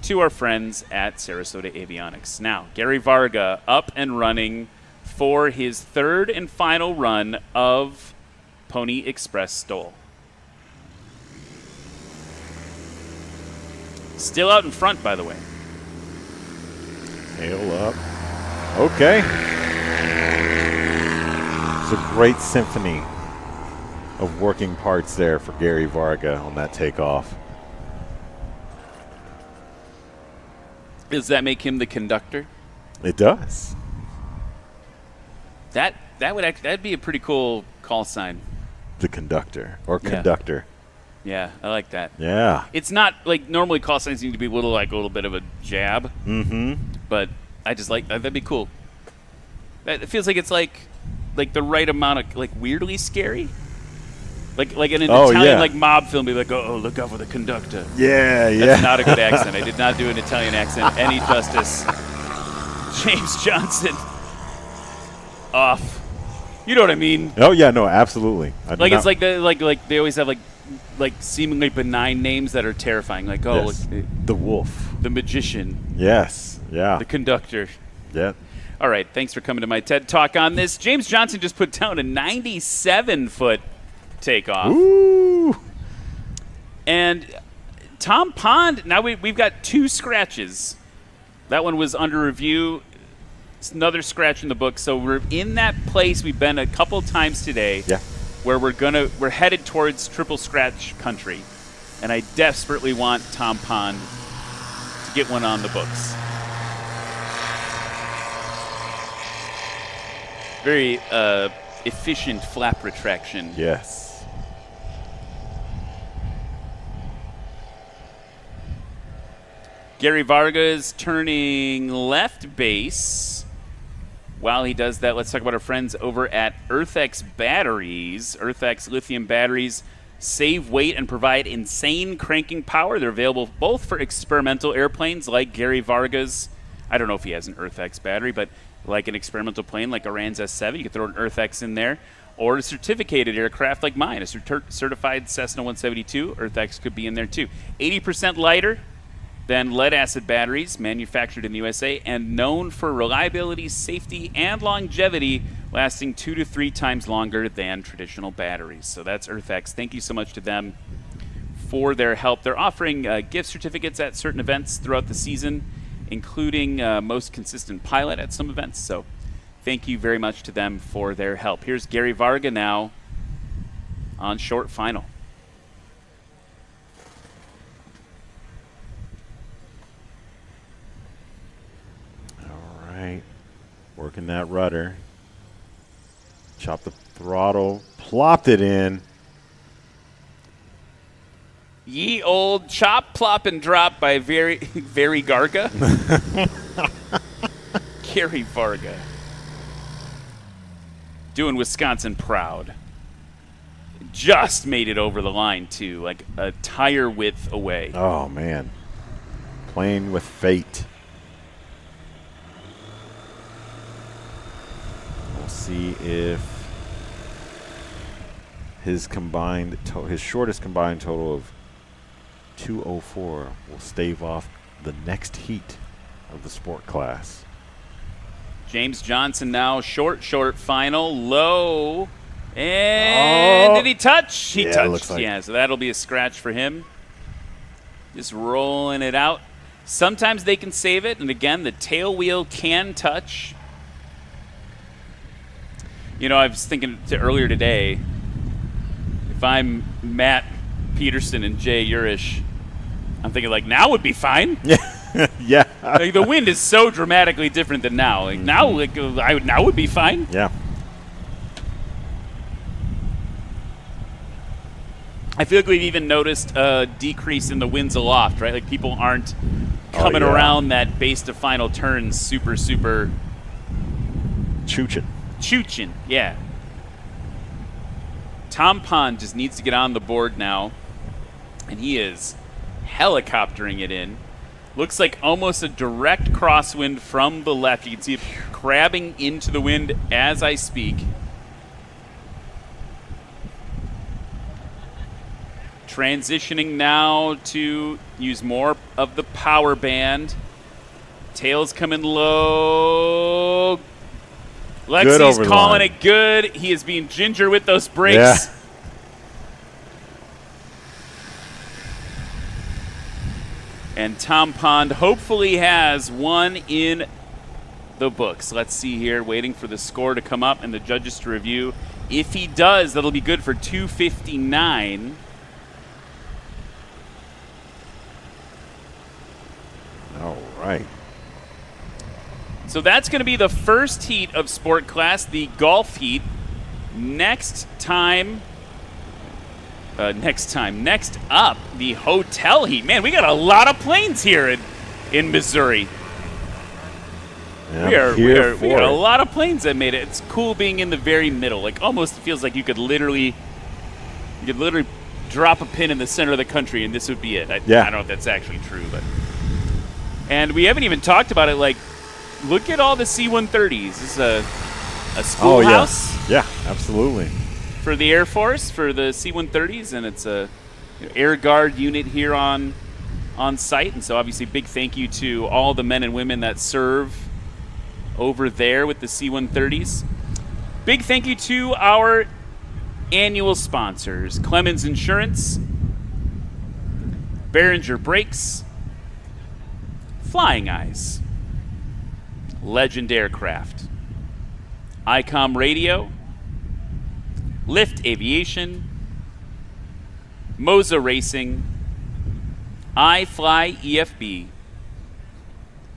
to our friends at Sarasota Avionics. Now, Gary Varga up and running for his third and final run of Pony Express STOL. Still out in front, by the way. Tail up. Okay. It's a great symphony of working parts there for Gary Varga on that takeoff. Does that make him the conductor? It does. That'd be a pretty cool call sign. The conductor or conductor. Yeah, I like that. Yeah. It's not like normally call signs need to be a little bit of a jab. Mm-hmm. But I just like that. That'd be cool. It feels like it's like the right amount of like weirdly scary. Like in an Italian like mob film, be like, oh, look out for the conductor. Yeah, yeah. That's not a good accent. I did not do an Italian accent any justice. James Johnson off. You know what I mean? Oh yeah, no, absolutely. Like it's like they always have like seemingly benign names that are terrifying. Like yes. The wolf, the magician. Yes, yeah. The conductor. Yeah. All right, thanks for coming to my TED Talk on this. James Johnson just put down a 97-foot takeoff. Ooh. And Tom Pond, now we've got 2 scratches. That one was under review. It's another scratch in the book. So we're in that place we've been a couple times today. Yeah. Where we're headed towards triple scratch country. And I desperately want Tom Pond to get one on the books. Very efficient flap retraction. Yes. Gary Vargas turning left base. While he does that, let's talk about our friends over at EarthX Batteries. EarthX lithium batteries save weight and provide insane cranking power. They're available both for experimental airplanes like Gary Vargas. I don't know if he has an EarthX battery, but like an experimental plane like Iran's S7, you can throw an EarthX in there. Or a certificated aircraft like mine, a certified Cessna 172. EarthX could be in there too. 80% lighter than lead-acid batteries, manufactured in the USA, and known for reliability, safety, and longevity, lasting 2 to 3 times longer than traditional batteries. So that's EarthX. Thank you so much to them for their help. They're offering gift certificates at certain events throughout the season, including Most Consistent Pilot at some events. So thank you very much to them for their help. Here's Gary Varga now on short final. Right, working that rudder. Chop the throttle, plopped it in. Ye old chop, plop, and drop by very Garga. Gary Varga. Doing Wisconsin proud. Just made it over the line, too, like a tire width away. Oh, man. Playing with fate. See if his shortest combined total of 204 will stave off the next heat of the sport class. James Johnson now short final, low, and did he touch? He touched. Looks like. Yeah, so that'll be a scratch for him. Just rolling it out. Sometimes they can save it, and again, the tail wheel can touch. You know, I was thinking earlier today, if I'm Matt Peterson and Jay Urish, I'm thinking, like, now would be fine. Yeah. Like, the wind is so dramatically different than now. Like, now would be fine. Yeah. I feel like we've even noticed a decrease in the winds aloft, right? Like, people aren't coming around that base to final turn super Choochin, yeah. Tom Pond just needs to get on the board now, and he is helicoptering it in. Looks like almost a direct crosswind from the left. You can see it crabbing into the wind as I speak. Transitioning now to use more of the power band. Tails coming low. Lexi's calling it good. He is being ginger with those brakes. Yeah. And Tom Pond hopefully has one in the books. Let's see here, waiting for the score to come up and the judges to review. If he does, that'll be good for 259. So that's going to be the first heat of sport class, the golf heat. Next up, the hotel heat. Man, we got a lot of planes here in Missouri. Yeah, We got a lot of planes that made it. It's cool being in the very middle. Like almost feels like you could literally drop a pin in the center of the country and this would be it. I don't know if that's actually true, but. And we haven't even talked about it. Like, look at all the C-130s. This is a schoolhouse. Oh, yeah, absolutely. For the Air Force, for the C-130s, and it's a Air Guard unit here on site. And so obviously big thank you to all the men and women that serve over there with the C-130s. Big thank you to our annual sponsors, Clemens Insurance, Behringer Brakes, Flying Eyes, Legend Aircraft, ICOM Radio, Lift Aviation, Moza Racing, iFly EFB,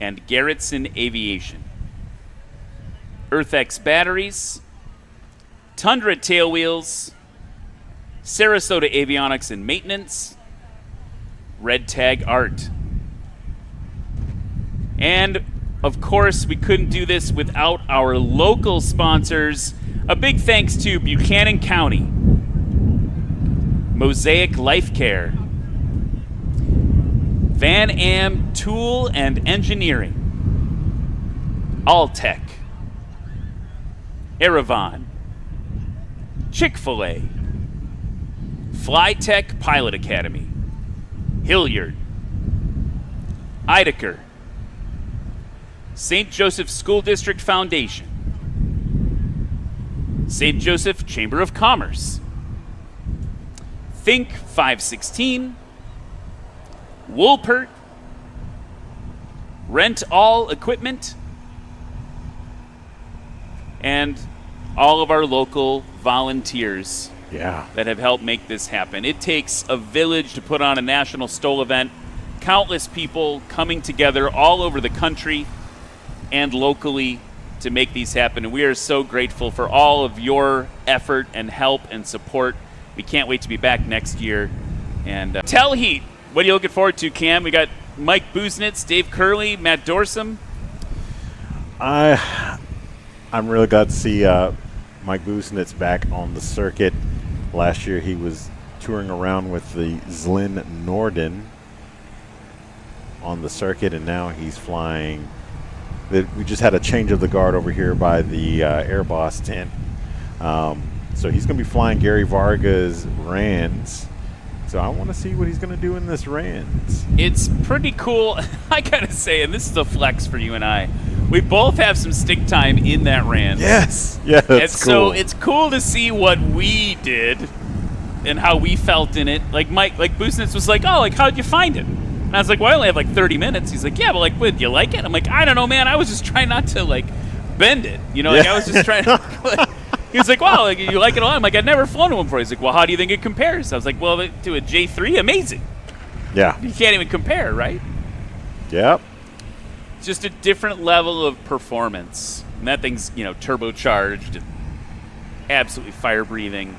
and Garetson Aviation. EarthX Batteries, Tundra Tailwheels, Sarasota Avionics and Maintenance, Red Tag Art. And, of course, we couldn't do this without our local sponsors. A big thanks to Buchanan County, Mosaic Life Care, Van Am Tool and Engineering, Alltech, Erevan, Chick-fil-A, Flytech Pilot Academy, Hilliard, Ideker, St. Joseph School District Foundation, St. Joseph Chamber of Commerce, Think 516, Woolpert, Rent All Equipment, and all of our local volunteers that have helped make this happen. It takes a village to put on a National STOL event. Countless people coming together all over the country and locally to make these happen. And we are so grateful for all of your effort and help and support. We can't wait to be back next year. And Tell Heat, what are you looking forward to, Cam? We got Mike Busenitz, Dave Curley, Matt Dorsum. I'm really glad to see Mike Busenitz back on the circuit. Last year he was touring around with the Zlin Norden on the circuit, and now he's flying. We just had a change of the guard over here by the Air Boss tent. So he's going to be flying Gary Varga's Rands. So I want to see what he's going to do in this Rands. It's pretty cool. I got to say, and this is a flex for you and I, we both have some stick time in that Rands. Yes. Yeah, that's cool. So it's cool to see what we did and how we felt in it. Like Busenitz was like, oh, like, how'd you find it? And I was like, well, I only have like 30 minutes. He's like, yeah, but like, what, do you like it? I'm like, I don't know, man. I was just trying not to like bend it. You know, like I was just trying to. He was like, wow, like, you like it a lot? I'm like, I'd never flown one before. He's like, well, how do you think it compares? I was like, well, to a J3, amazing. Yeah. You can't even compare, right? Yep. It's just a different level of performance. And that thing's, turbocharged and absolutely fire breathing.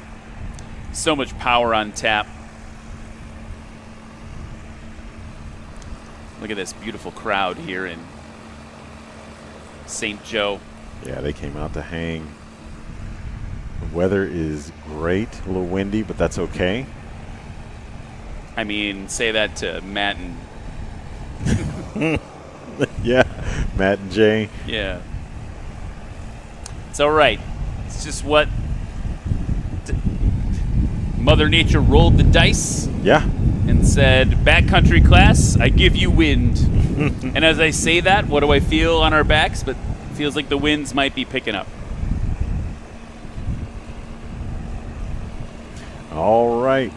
So much power on tap. Look at this beautiful crowd here in St. Joe. Yeah, they came out to hang. The weather is great. A little windy, but that's okay. I mean, say that to Matt and... Yeah, Matt and Jay. Yeah. It's all right. It's just what Mother Nature rolled the dice. Yeah. And said, backcountry class, I give you wind. And as I say that, what do I feel on our backs? But it feels like the winds might be picking up. All right.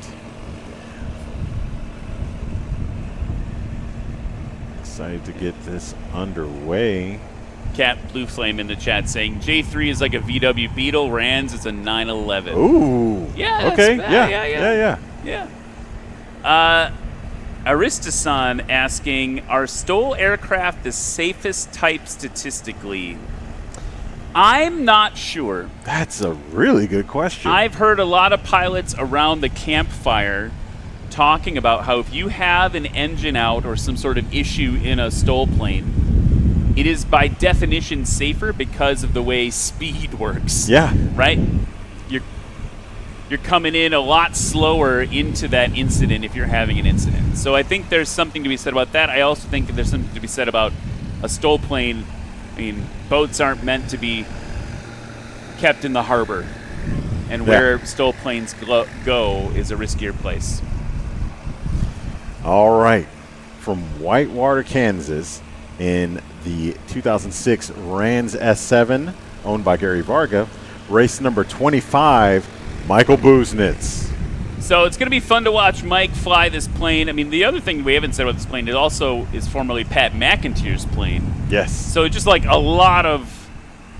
Excited to get this underway. Cat Blue Flame in the chat saying J3 is like a VW Beetle, Rands is a 911. Ooh. Yeah. Okay. Yeah. Aristasan asking, are STOL aircraft the safest type statistically? I'm not sure. That's a really good question. I've heard a lot of pilots around the campfire talking about how if you have an engine out or some sort of issue in a STOL plane, it is by definition safer because of the way speed works. Yeah. Right? You're coming in a lot slower into that incident if you're having an incident. So I think there's something to be said about that. I also think that there's something to be said about a STOL plane. I mean, boats aren't meant to be kept in the harbor. And where STOL planes go is a riskier place. All right. From Whitewater, Kansas, in the 2006 Rans S7, owned by Gary Varga, race number 25, Michael Busenitz. So it's going to be fun to watch Mike fly this plane. I mean, the other thing we haven't said about this plane, it also is formerly Pat McIntyre's plane. Yes. So just like a lot of,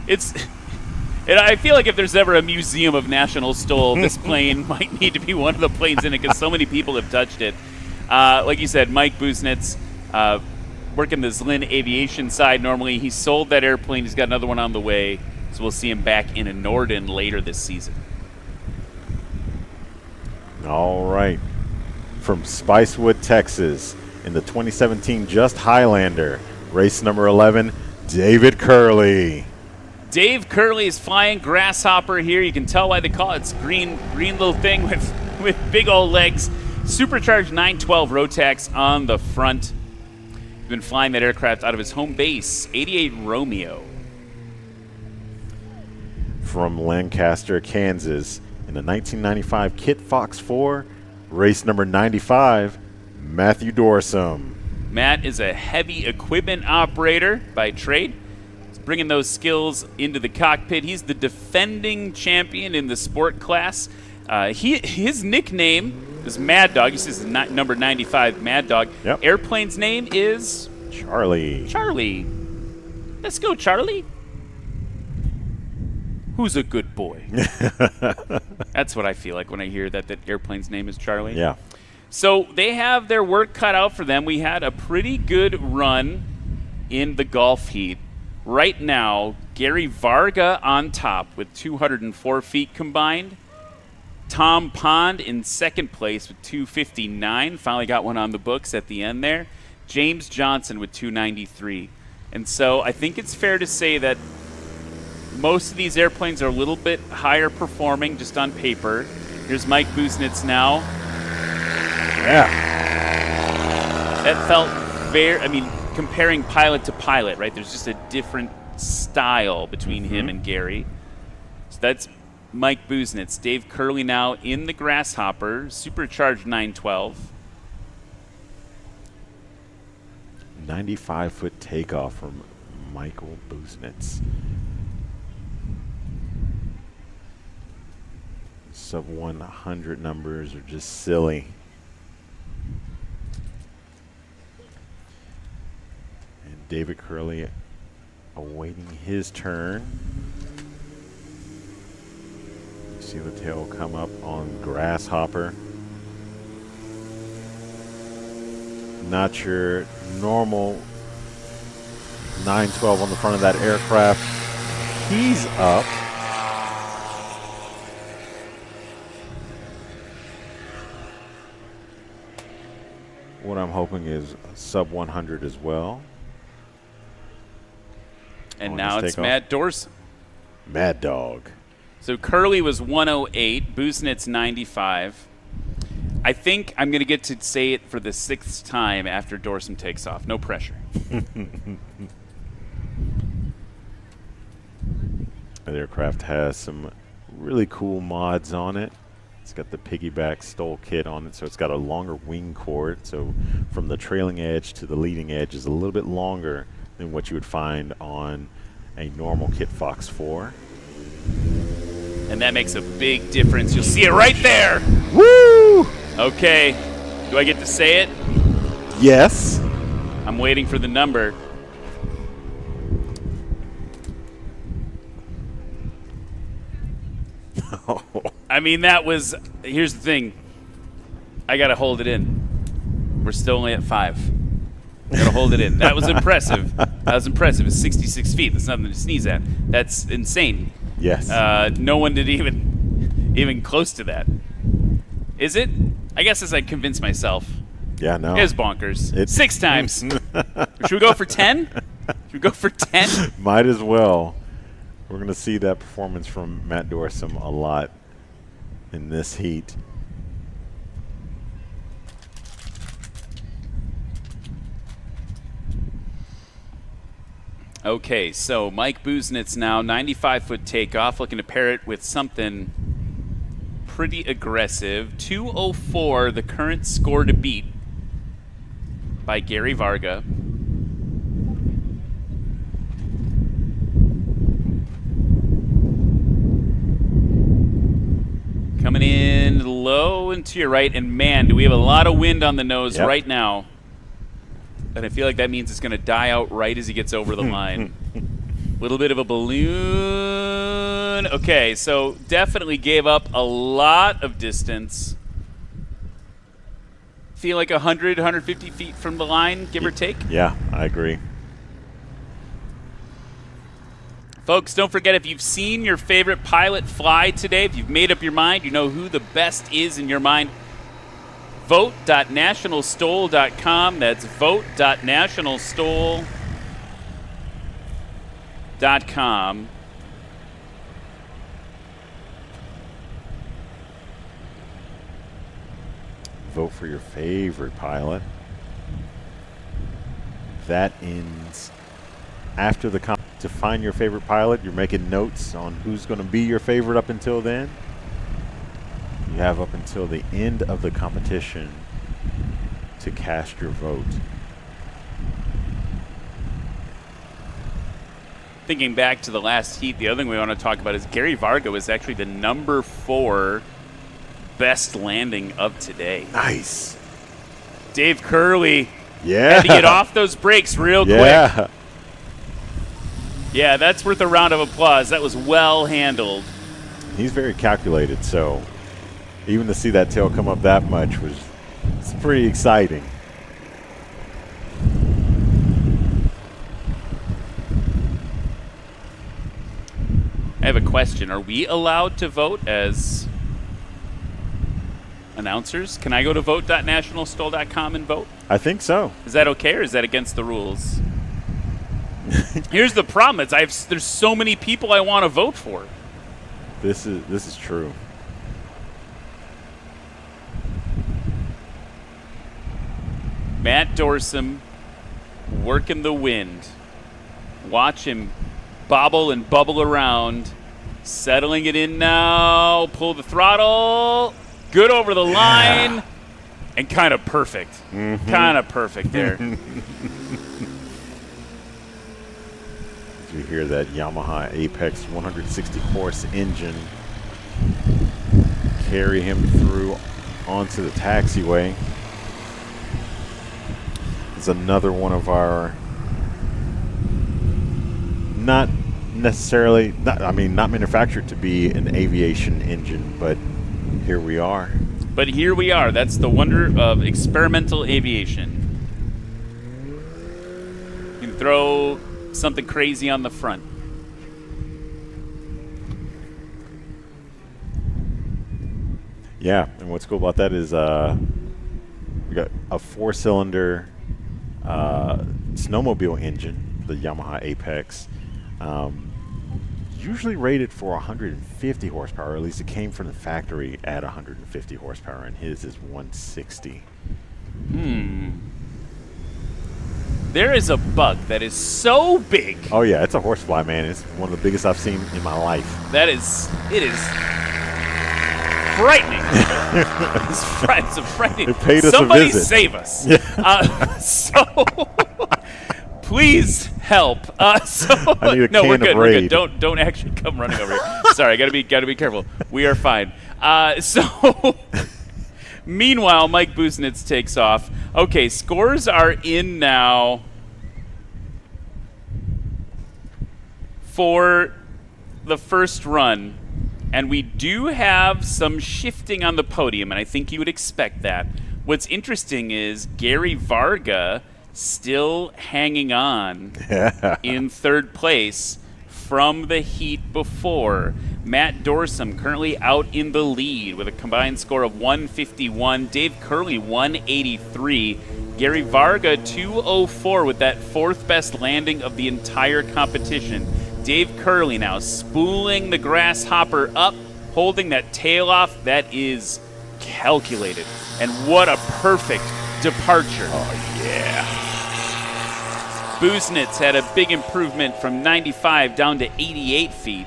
and I feel like if there's ever a museum of National STOL, this plane might need to be one of the planes in it because so many people have touched it. Like you said, Mike Busenitz, working the Zlin Aviation side normally. He sold that airplane. He's got another one on the way. So we'll see him back in a Norden later this season. All right. From Spicewood, Texas, in the 2017 Just Highlander, race number 11, David Curley. Dave Curley is flying Grasshopper here. You can tell why they call it. It's green little thing with big old legs. Supercharged 912 Rotax on the front. He's been flying that aircraft out of his home base, 88 Romeo. From Lancaster, Kansas, in the 1995 Kit Fox 4, race number 95, Matthew Dorsum. Matt is a heavy equipment operator by trade. He's bringing those skills into the cockpit. He's the defending champion in the sport class. His nickname is Mad Dog. He says number 95, Mad Dog. Yep. Airplane's name is? Charlie. Charlie. Let's go, Charlie. Who's a good boy? That's what I feel like when I hear that airplane's name is Charlie. Yeah. So they have their work cut out for them. We had a pretty good run in the golf heat. Right now, Gary Varga on top with 204 feet combined. Tom Pond in second place with 259. Finally got one on the books at the end there. James Johnson with 293. And so I think it's fair to say that most of these airplanes are a little bit higher performing just on paper. Here's Mike Busenitz now. Yeah. That felt comparing pilot to pilot, right? There's just a different style between him and Gary. So that's Mike Busenitz. Dave Curley now in the Grasshopper, supercharged 912. 95-foot takeoff from Michael Busenitz. Sub 100 numbers are just silly. And David Curley awaiting his turn. You see the tail come up on Grasshopper. Not your normal 912 on the front of that aircraft. He's up. What I'm hoping is sub 100 as well. And now it's Matt Dorsum. Mad Dog. So Curley was 108, Busenitz 95. I think I'm going to get to say it for the 6th time after Dorsum takes off. No pressure. The aircraft has some really cool mods on it. It's got the piggyback STOL kit on it, so it's got a longer wing chord. So from the trailing edge to the leading edge is a little bit longer than what you would find on a normal Kit Fox 4. And that makes a big difference. You'll see it right there. Woo! Okay. Do I get to say it? Yes. I'm waiting for the number. I mean, that was, here's the thing. I got to hold it in. We're still only at 5. Gotta hold it in. That was impressive. It's 66 feet. That's nothing to sneeze at. That's insane. Yes. No one did even close to that. Is it? I guess as I convince myself. Yeah, no. It is bonkers. It's 6 times. Should we go for 10? Should we go for 10? Might as well. We're going to see that performance from Matt Dorsum a lot in this heat. Okay, so Mike Busenitz now, 95-foot takeoff, looking to pair it with something pretty aggressive. 204, the current score to beat by Gary Varga. Coming in low and to your right, and man, do we have a lot of wind on the nose right now. And I feel like that means it's going to die out right as he gets over the line. Little bit of a balloon. Okay, so definitely gave up a lot of distance. Feel like 100, 150 feet from the line, give or take? Yeah, I agree. Folks, don't forget, if you've seen your favorite pilot fly today, if you've made up your mind, you know who the best is in your mind, vote.nationalstol.com. That's vote.nationalstol.com. Vote for your favorite pilot. That ends after the to find your favorite pilot. You're making notes on who's going to be your favorite up until then. You have up until the end of the competition to cast your vote. Thinking back to the last heat, the other thing we want to talk about is Gary Varga was actually the number 4 best landing of today. Nice. Dave Curley had to get off those brakes real quick. Yeah, that's worth a round of applause. That was well handled. He's very calculated, so even to see that tail come up that much it's pretty exciting. I have a question. Are we allowed to vote as announcers? Can I go to vote.nationalstol.com and vote? I think so. Is that okay, or is that against the rules? Here's the problem: there's so many people I want to vote for. This is true. Matt Dorsum working the wind. Watch him bobble and bubble around. Settling it in now. Pull the throttle. Good over the line. And kind of perfect. Mm-hmm. Kind of perfect there. You hear that Yamaha Apex 160 horse engine carry him through onto the taxiway. It's another one of our not manufactured to be an aviation engine, but here we are. But here we are. That's the wonder of experimental aviation. You can throw something crazy on the front. Yeah, and what's cool about that is we got a 4-cylinder snowmobile engine, the Yamaha Apex, usually rated for 150 horsepower, or at least it came from the factory at 150 horsepower, and his is 160. There is a bug that is so big. Oh yeah, it's a horsefly, man. It's one of the biggest I've seen in my life. It is frightening. It's frightening. It paid us Somebody a visit. save us. So please help. I need a can we're of good. Raid. We're good. Don't actually come running over here. Sorry, gotta be careful. We are fine. Meanwhile, Mike Busenitz takes off. Okay, scores are in now for the first run. And we do have some shifting on the podium, and I think you would expect that. What's interesting is Gary Varga still hanging on in third place from the heat before. Matt Dorsum currently out in the lead with a combined score of 151. Dave Curley 183. Gary Varga 204 with that fourth best landing of the entire competition. Dave Curley now spooling the grasshopper up, holding that tail off. That is calculated. And what a perfect departure. Oh, yeah. Busenitz had a big improvement from 95 down to 88 feet.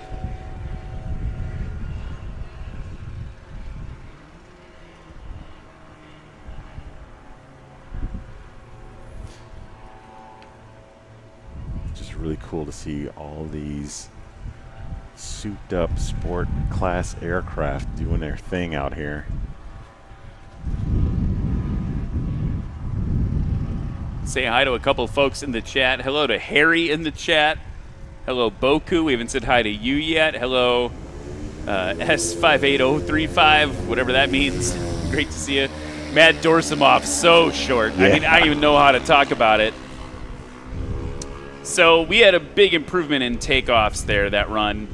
Just really cool to see all these souped up sport class aircraft doing their thing out here. Say hi to a couple of folks in the chat. Hello to Harry in the chat. Hello, Boku. We haven't said hi to you yet. Hello, S58035, whatever that means. Great to see you. Matt Dorsimoff, so short. Yeah. I mean, I don't even know how to talk about it. So we had a big improvement in takeoffs there, that run.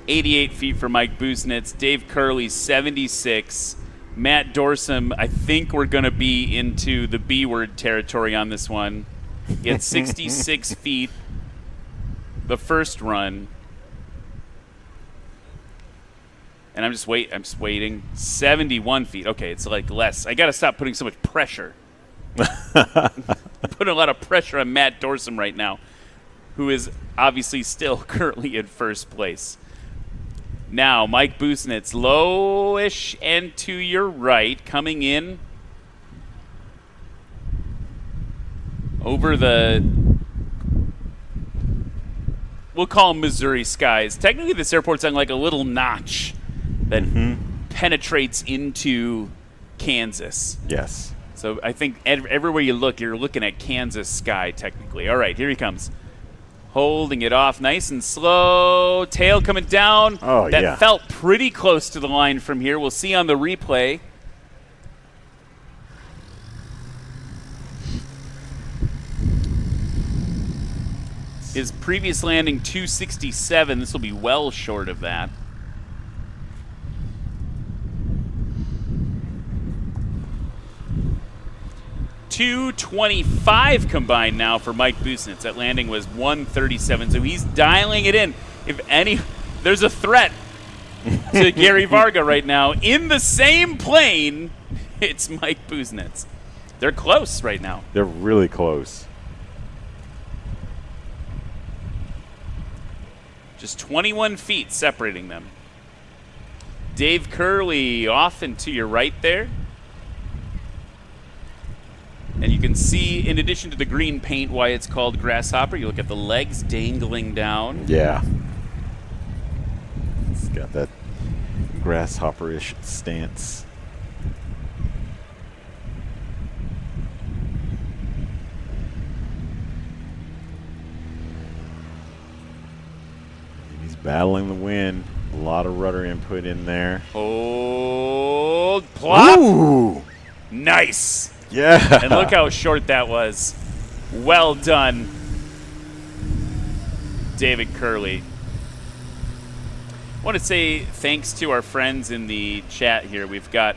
88 feet for Mike Busenitz. Dave Curley, 76. Matt Dorsum, I think we're going to be into the B-word territory on this one. He had 66 feet the first run. And I'm just waiting. 71 feet. Okay, it's like less. I got to stop putting so much pressure. Putting a lot of pressure on Matt Dorsum right now, who is obviously still currently in first place. Now, Mike Busenitz, lowish and to your right, coming in over the, we'll call them Missouri skies. Technically, this airport's on like a little notch that penetrates into Kansas. Yes. So I think everywhere you look, you're looking at Kansas sky, technically. All right, here he comes. Holding it off nice and slow. Tail coming down. Oh, that yeah. felt pretty close to the line from here. We'll see on the replay. His previous landing, 267. This will be well short of that. .225 combined now for Mike Busenitz. That landing was 137, so he's dialing it in. There's a threat to Gary Varga right now. In the same plane, it's Mike Busenitz. They're close right now. They're really close. Just 21 feet separating them. Dave Curley off and to your right there. And you can see, in addition to the green paint, why it's called Grasshopper. You look at the legs dangling down. Yeah. It's got that grasshopper-ish stance. And he's battling the wind. A lot of rudder input in there. Hold, plop. Ooh. Nice. Yeah. And look how short that was. Well done, David Curley. I want to say thanks to our friends in the chat here. We've got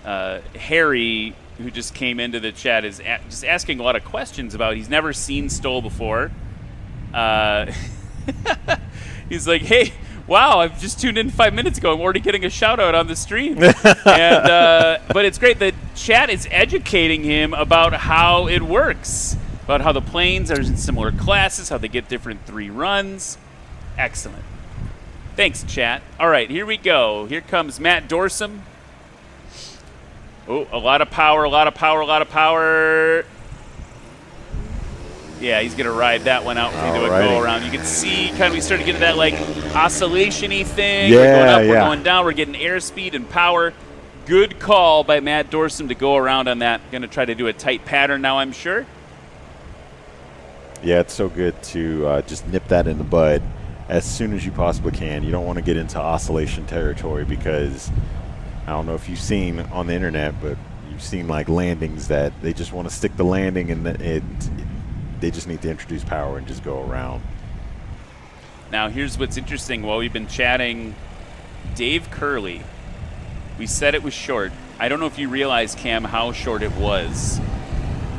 Harry, who just came into the chat, is just asking a lot of questions about. He's never seen STOL before. He's like, hey, wow, I've just tuned in 5 minutes ago. I'm already getting a shout out on the stream. But it's great. The chat is educating him about how it works, about how the planes are in similar classes, how they get different 3 runs. Excellent. Thanks, chat. All right, here we go. Here comes Matt Dorsum. Oh, a lot of power, a lot of power, a lot of power. Yeah, he's going to ride that one out into a go-around. You can see kind of we started getting that, like, oscillation-y thing. Yeah, we're going up, we're going down, we're getting airspeed and power. Good call by Matt Dorsum to go around on that. Going to try to do a tight pattern now, I'm sure. Yeah, it's so good to just nip that in the bud as soon as you possibly can. You don't want to get into oscillation territory because I don't know if you've seen on the internet, but you've seen like landings that they just want to stick the landing and they just need to introduce power and just go around. Now, here's what's interesting. While we've been chatting, Dave Curley, we said it was short. I don't know if you realize, Cam, how short it was.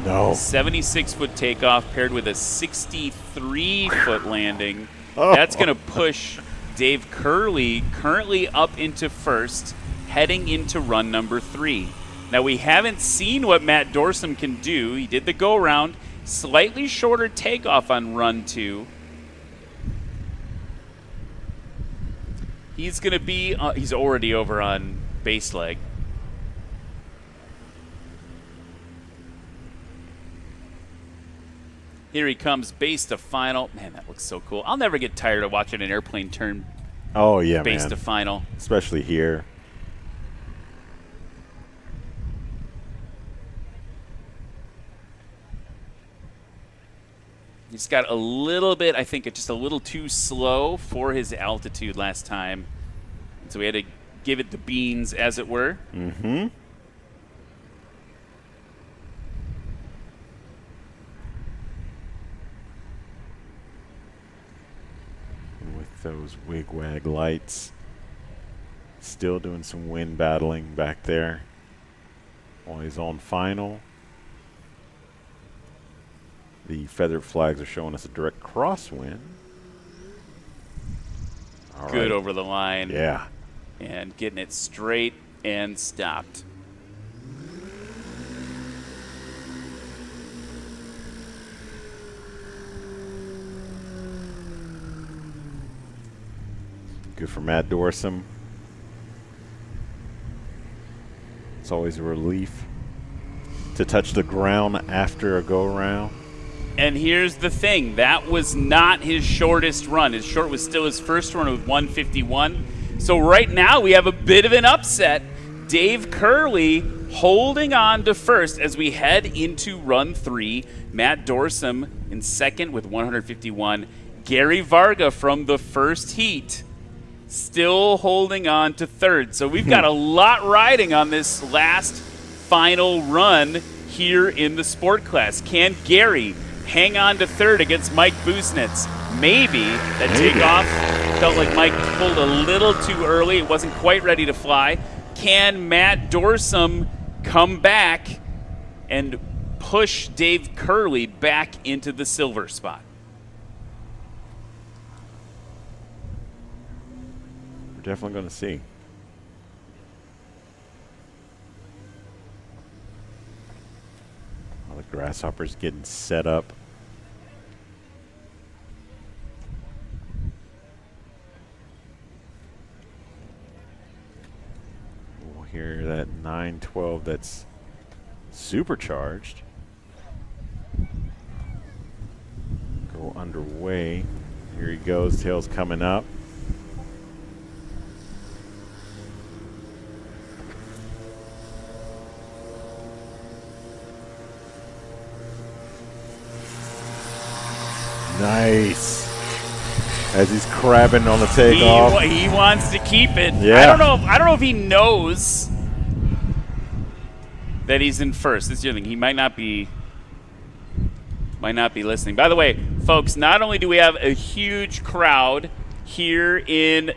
No. 76-foot takeoff paired with a 63-foot landing. That's going to push Dave Curley currently up into first, heading into run number 3. Now, we haven't seen what Matt Dorsum can do. He did the go-around, slightly shorter takeoff on run 2. He's going to be, he's already over on base leg. Here he comes, base to final. Man, that looks so cool. I'll never get tired of watching an airplane turn base to final. Especially here. He's got a little bit, I think, just a little too slow for his altitude last time. And so we had to give it the beans, as it were. Mm-hmm. With those wig-wag lights. Still doing some wind battling back there while he's on final. The feathered flags are showing us a direct crosswind. Good over the line. Yeah. And getting it straight and stopped. Good for Matt Dorsum. It's always a relief to touch the ground after a go-around. And here's the thing. That was not his shortest run. His short was still his first run with 151. So right now we have a bit of an upset. Dave Curley holding on to first as we head into run 3. Matt Dorsum in second with 151. Gary Varga from the first heat still holding on to third. So we've got a lot riding on this last final run here in the sport class. Can Gary hang on to third against Mike Busnitz? Maybe. That takeoff felt like Mike pulled a little too early. It wasn't quite ready to fly. Can Matt Dorsum come back and push Dave Curley back into the silver spot? We're definitely going to see. All the grasshoppers getting set up. We'll hear that 912 that's supercharged go underway. Here he goes, tail's coming up. Nice. As he's crabbing on the takeoff. He wants to keep it. Yeah. I don't know if he knows that he's in first. This is the other thing. He might not be listening. By the way, folks, not only do we have a huge crowd here in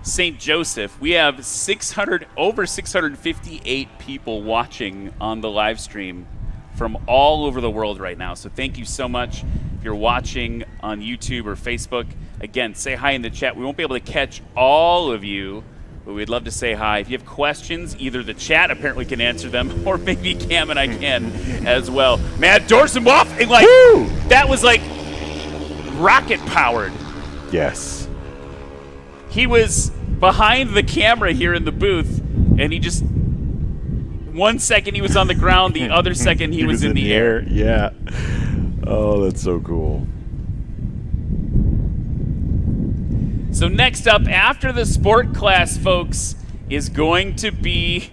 St. Joseph, we have over 658 people watching on the live stream from all over the world right now. So thank you so much. If you're watching on YouTube or Facebook, again, say hi in the chat. We won't be able to catch all of you, but we'd love to say hi. If you have questions, either the chat apparently can answer them, or maybe Cam and I can as well. Matt Dorsum off, and like, that was like rocket powered. Yes. He was behind the camera here in the booth, and he just, 1 second he was on the ground, the other second he was in the air. Yeah. Oh, that's so cool. So next up, after the sport class, folks, is going to be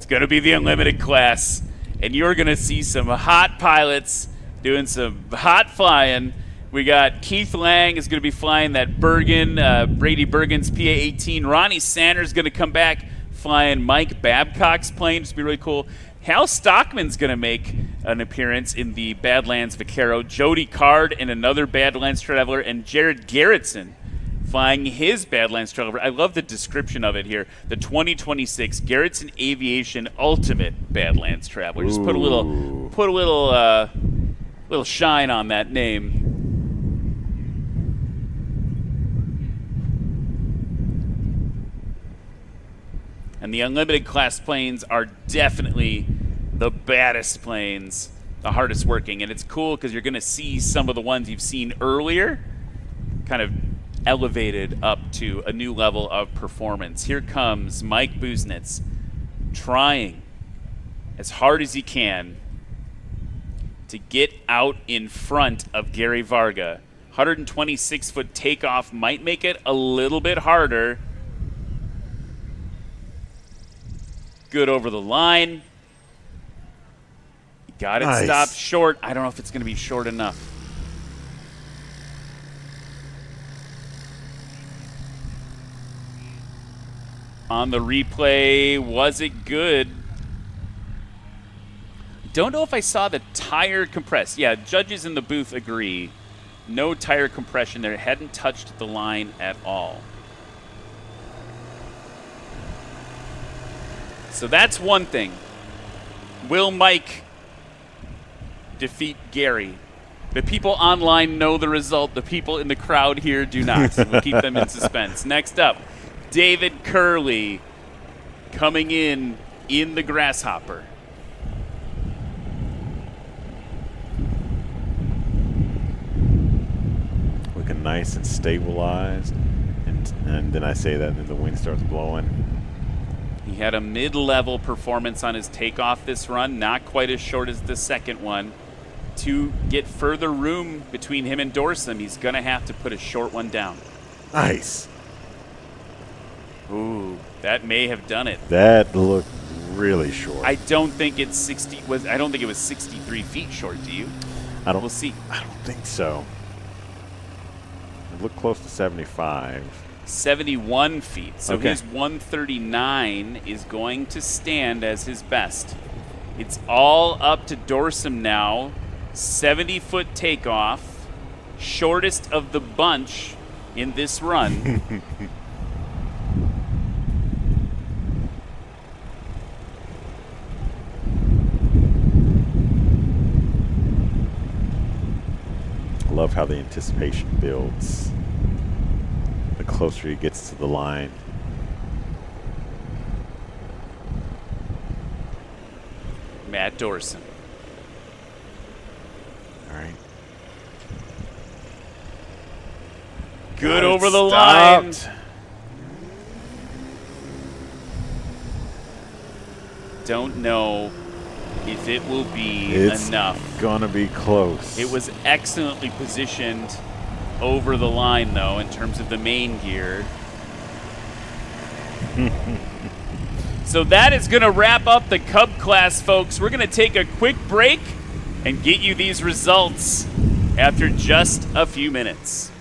the unlimited class. And you're going to see some hot pilots doing some hot flying. We got Keith Lang is going to be flying that Bergen, Brady Bergen's PA-18. Ronnie Sanders is going to come back flying Mike Babcock's plane, just be really cool. Hal Stockman's going to make an appearance in the Badlands Vaquero. Jody Card and another Badlands Traveler, and Jared Garetson flying his Badlands Traveler. I love the description of it here. The 2026 Garetson Aviation Ultimate Badlands Traveler. Just put a little shine on that name. And the Unlimited class planes are definitely the baddest planes, the hardest working. And it's cool because you're going to see some of the ones you've seen earlier kind of elevated up to a new level of performance. Here comes Mike Busenitz trying as hard as he can to get out in front of Gary Varga. 126-foot takeoff might make it a little bit harder. Good over the line. Got it stopped short. I don't know if it's going to be short enough. On the replay, was it good? Don't know if I saw the tire compress. Yeah, judges in the booth agree. No tire compression there. It hadn't touched the line at all. So that's one thing. Will Mike defeat Gary? The people online know the result. The people in the crowd here do not. So we'll keep them in suspense. Next up, David Curley coming in the Grasshopper. Looking nice and stabilized. And then I say that, and then the wind starts blowing. He had a mid-level performance on his takeoff this run, not quite as short as the second one. To get further room between him and Dorsum, he's going to have to put a short one down. Nice. Ooh, that may have done it. That looked really short. I don't think it's 60. I don't think it was 63 feet short. Do you? We'll see. I don't think so. It looked close to 75. 71 feet. So okay. his 139 is going to stand as his best. It's all up to Dorsum now. 70-foot takeoff, shortest of the bunch in this run. I love how the anticipation builds the closer he gets to the line. Matt Dorsum. All right. Good over the line. Don't know if it will be enough. It's gonna be close. It was excellently positioned over the line, though, in terms of the main gear. So that is going to wrap up the Cub class, folks. We're going to take a quick break and get you these results after just a few minutes.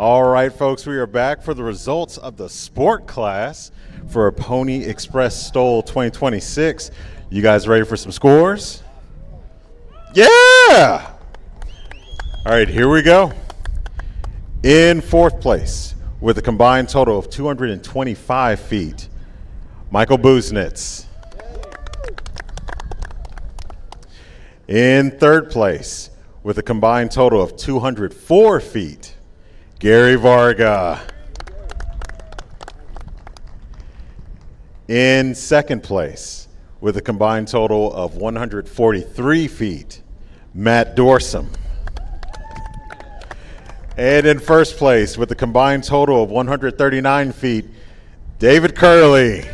All right, folks, we are back for the results of the sport class for Pony Express STOL 2026. You guys ready for some scores? Yeah! All right, here we go. In fourth place, with a combined total of 225 feet, Michael Busenitz. In third place, with a combined total of 204 feet, Gary Varga. In second place, with a combined total of 143 feet, Matt Dorsum. And in first place, with a combined total of 139 feet, David Curley.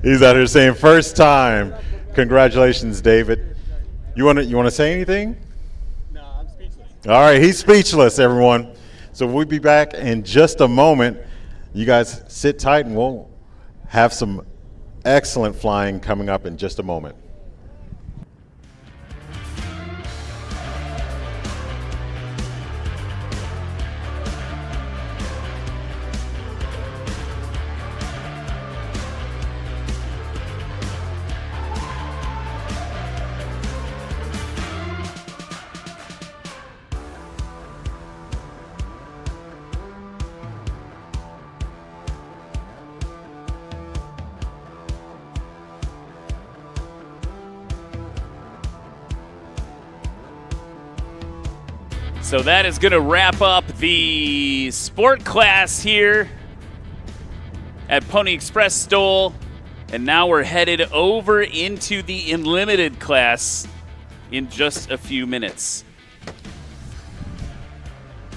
He's out here saying first time. Congratulations, David. You want to say anything? No, I'm speechless. All right, he's speechless, everyone. So we'll be back in just a moment. You guys sit tight and we'll have some excellent flying coming up in just a moment. So that is going to wrap up the sport class here at Pony Express STOL. And now we're headed over into the Unlimited class in just a few minutes.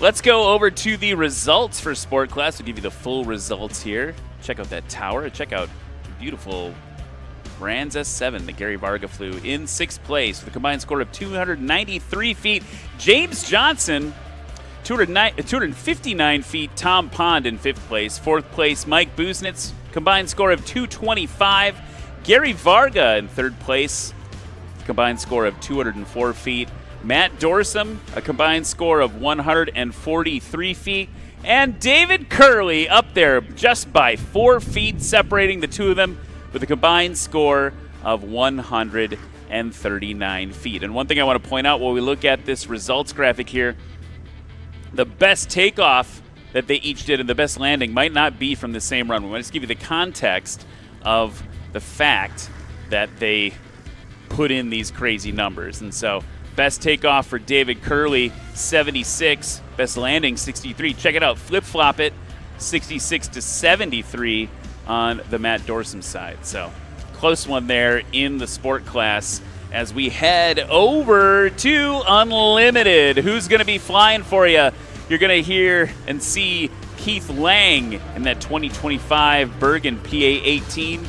Let's go over to the results for sport class. We'll give you the full results here. Check out that tower. Check out the beautiful Brands S7 that Gary Varga flew in sixth place with a combined score of 293 feet. James Johnson, 259 feet. Tom Pond in fifth place. Fourth place, Mike Busenitz, combined score of 225. Gary Varga in third place, combined score of 204 feet. Matt Dorsum, a combined score of 143 feet. And David Curley up there just by 4 feet, separating the two of them, with a combined score of 139 feet. And one thing I want to point out while we look at this results graphic here, the best takeoff that they each did and the best landing might not be from the same run. We want to just give you the context of the fact that they put in these crazy numbers. And so best takeoff for David Curley, 76. Best landing, 63. Check it out. Flip-flop it, 66 to 73. On the Matt Dorsum side. So close one there in the sport class as we head over to Unlimited. Who's going to be flying for you? You're going to hear and see Keith Lang in that 2025 Bergen PA-18.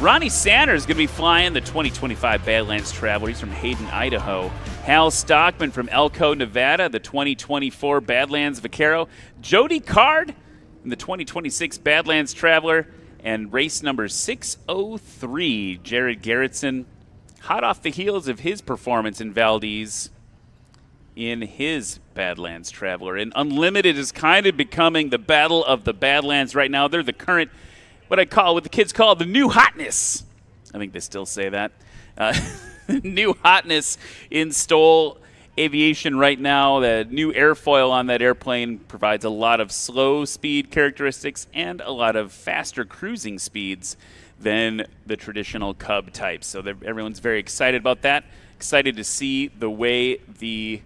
Ronnie Sanders is going to be flying the 2025 Badlands Traveler. He's from Hayden, Idaho. Hal Stockman from Elko, Nevada, the 2024 Badlands Vaquero. Jody Card in the 2026 Badlands Traveler. And race number 603, Jared Garetson, hot off the heels of his performance in Valdez in his Badlands Traveler. And Unlimited is kind of becoming the battle of the Badlands right now. They're the current, what the kids call the new hotness. I think they still say that. New hotness in STOL aviation right now. The new airfoil on that airplane provides a lot of slow speed characteristics and a lot of faster cruising speeds than the traditional Cub type. So everyone's very excited about that. Excited to see the way the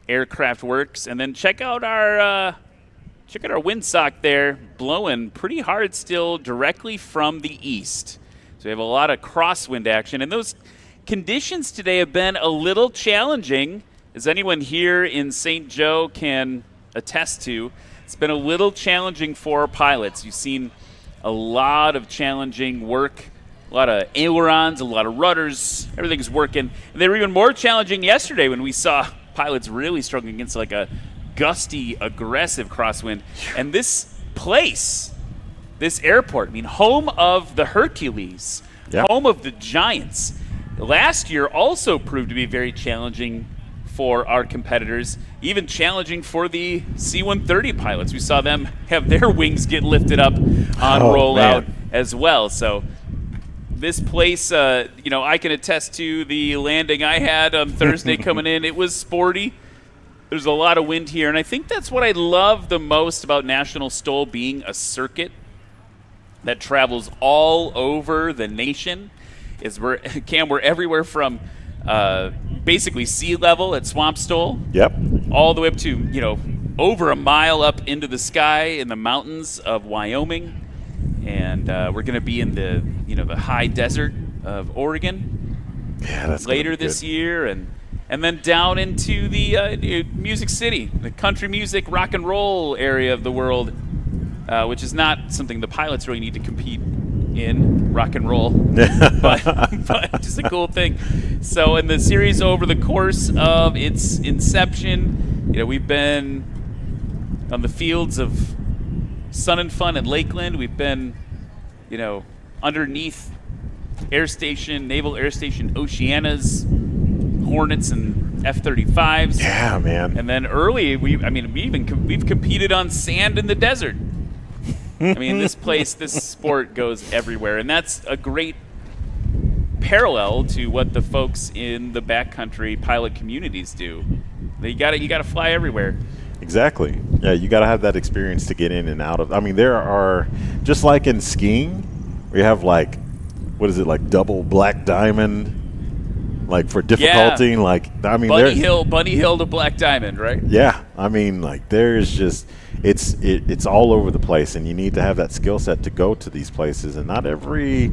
aircraft works. And then check out our windsock there, blowing pretty hard still directly from the east. So we have a lot of crosswind action, and those conditions today have been a little challenging, as anyone here in St. Joe can attest to. It's been a little challenging for our pilots. You've seen a lot of challenging work, a lot of ailerons, a lot of rudders. Everything's working. And they were even more challenging yesterday when we saw pilots really struggling against like a gusty, aggressive crosswind. And this place, this airport, home of the Hercules, home of the Giants, last year also proved to be very challenging for our competitors, even challenging for the C-130 pilots. We saw them have their wings get lifted up on rollout as well. So this place, you know, I can attest to the landing I had on Thursday coming in. It was sporty. There's a lot of wind here, and I think that's what I love the most about National STOL being a circuit that travels all over the nation. Is we're everywhere from basically sea level at Swamp STOL. Yep. All the way up to, you know, over a mile up into the sky in the mountains of Wyoming. And we're going to be in the, you know, the high desert of Oregon later this year. And then down into the Music City, the country music, rock and roll area of the world, which is not something the pilots really need to compete in, rock and roll, but just a cool thing. So in the series over the course of its inception, you know, we've been on the fields of Sun and Fun at Lakeland. We've been, you know, underneath Naval Air Station Oceana's Hornets and F-35s. Yeah, man. And then early, we've competed on sand in the desert. I mean, this sport goes everywhere, and that's a great parallel to what the folks in the backcountry pilot communities do. You gotta fly everywhere. Exactly. Yeah, you got to have that experience to get in and out of. I mean, there are, just like in skiing, we have like, what is it, like double black diamond, like for difficulty. Yeah. Like, I mean, Bunny Hill to Black Diamond, right? Yeah, I mean, like there's just it's all over the place, and you need to have that skill set to go to these places. And not every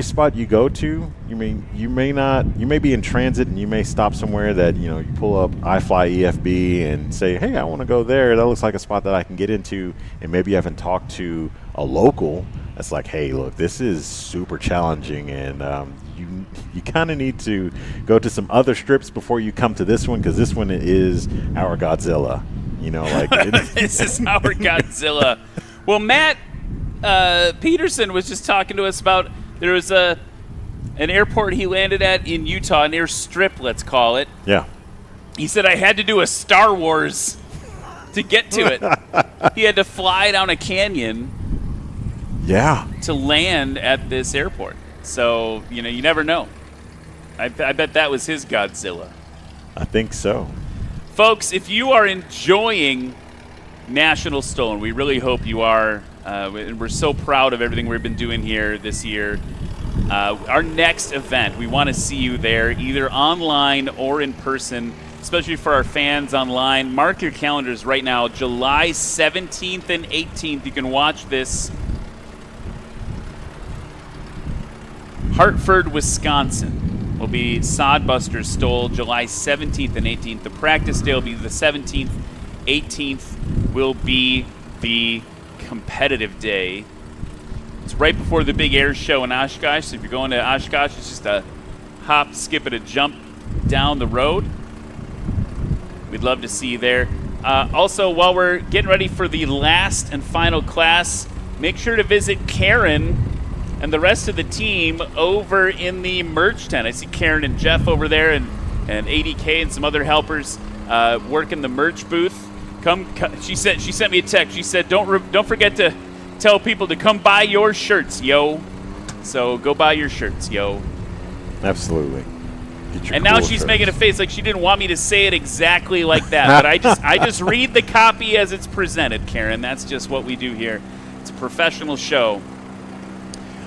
spot you go to, you may be in transit and you may stop somewhere that, you know, you pull up iFly EFB and say, hey, I want to go there. That looks like a spot that I can get into. And maybe you haven't talked to a local that's like, hey, look, this is super challenging, and you kind of need to go to some other strips before you come to this one, because this one is our Godzilla. You know, like this is our Godzilla. Well, Matt Peterson was just talking to us about, there was an airport he landed at in Utah, an airstrip, let's call it. Yeah. He said, I had to do a Star Wars to get to it. He had to fly down a canyon to land at this airport. So, you know, you never know. I bet that was his Godzilla. I think so. Folks, if you are enjoying National STOL, and we really hope you are, and we're so proud of everything we've been doing here this year, our next event, we want to see you there, either online or in person, especially for our fans online. Mark your calendars right now, July 17th and 18th. You can watch this. Hartford, Wisconsin will be Sodbuster STOL, July 17th and 18th. The practice day will be the 17th. 18th will be the competitive day. It's right before the big air show in Oshkosh. So if you're going to Oshkosh, it's just a hop, skip, and a jump down the road. We'd love to see you there. Also, while we're getting ready for the last and final class, make sure to visit Karen and the rest of the team over in the merch tent. I see Karen and Jeff over there, and ADK and some other helpers working the merch booth. Come, she sent me a text. She said, don't forget to tell people to come buy your shirts, yo. So go buy your shirts, yo. Absolutely. And now she's making a face like she didn't want me to say it exactly like that. But I just read the copy as it's presented, Karen. That's just what we do here. It's a professional show.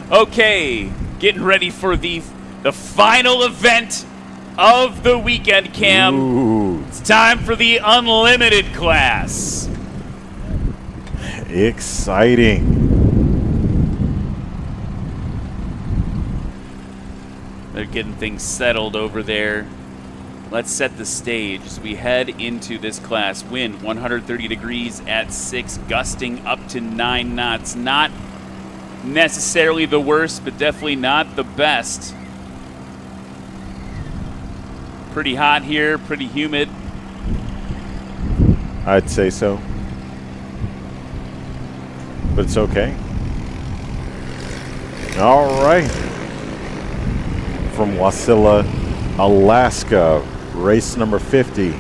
Okay, getting ready for the final event of the weekend, Cam. Ooh. It's time for the unlimited class. Exciting. They're getting things settled over there. Let's set the stage as we head into this class. Wind 130 degrees at 6, gusting up to 9 knots. Not necessarily the worst, but definitely not the best. Pretty hot here, pretty humid. I'd say so. But it's okay. All right. From Wasilla, Alaska, race number 50.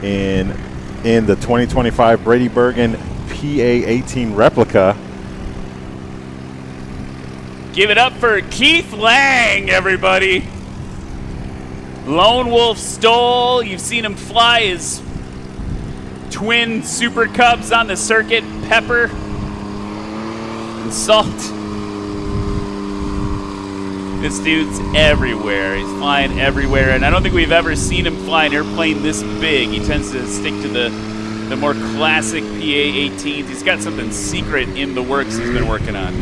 In the 2025 Brady Bergen PA-18 replica. Give it up for Keith Lang, everybody. Lone Wolf STOL. You've seen him fly his twin Super Cubs on the circuit, Pepper and Salt. This dude's everywhere. He's flying everywhere, and I don't think we've ever seen him fly an airplane this big. He tends to stick to the more classic PA-18s. He's got something secret in the works he's been working on.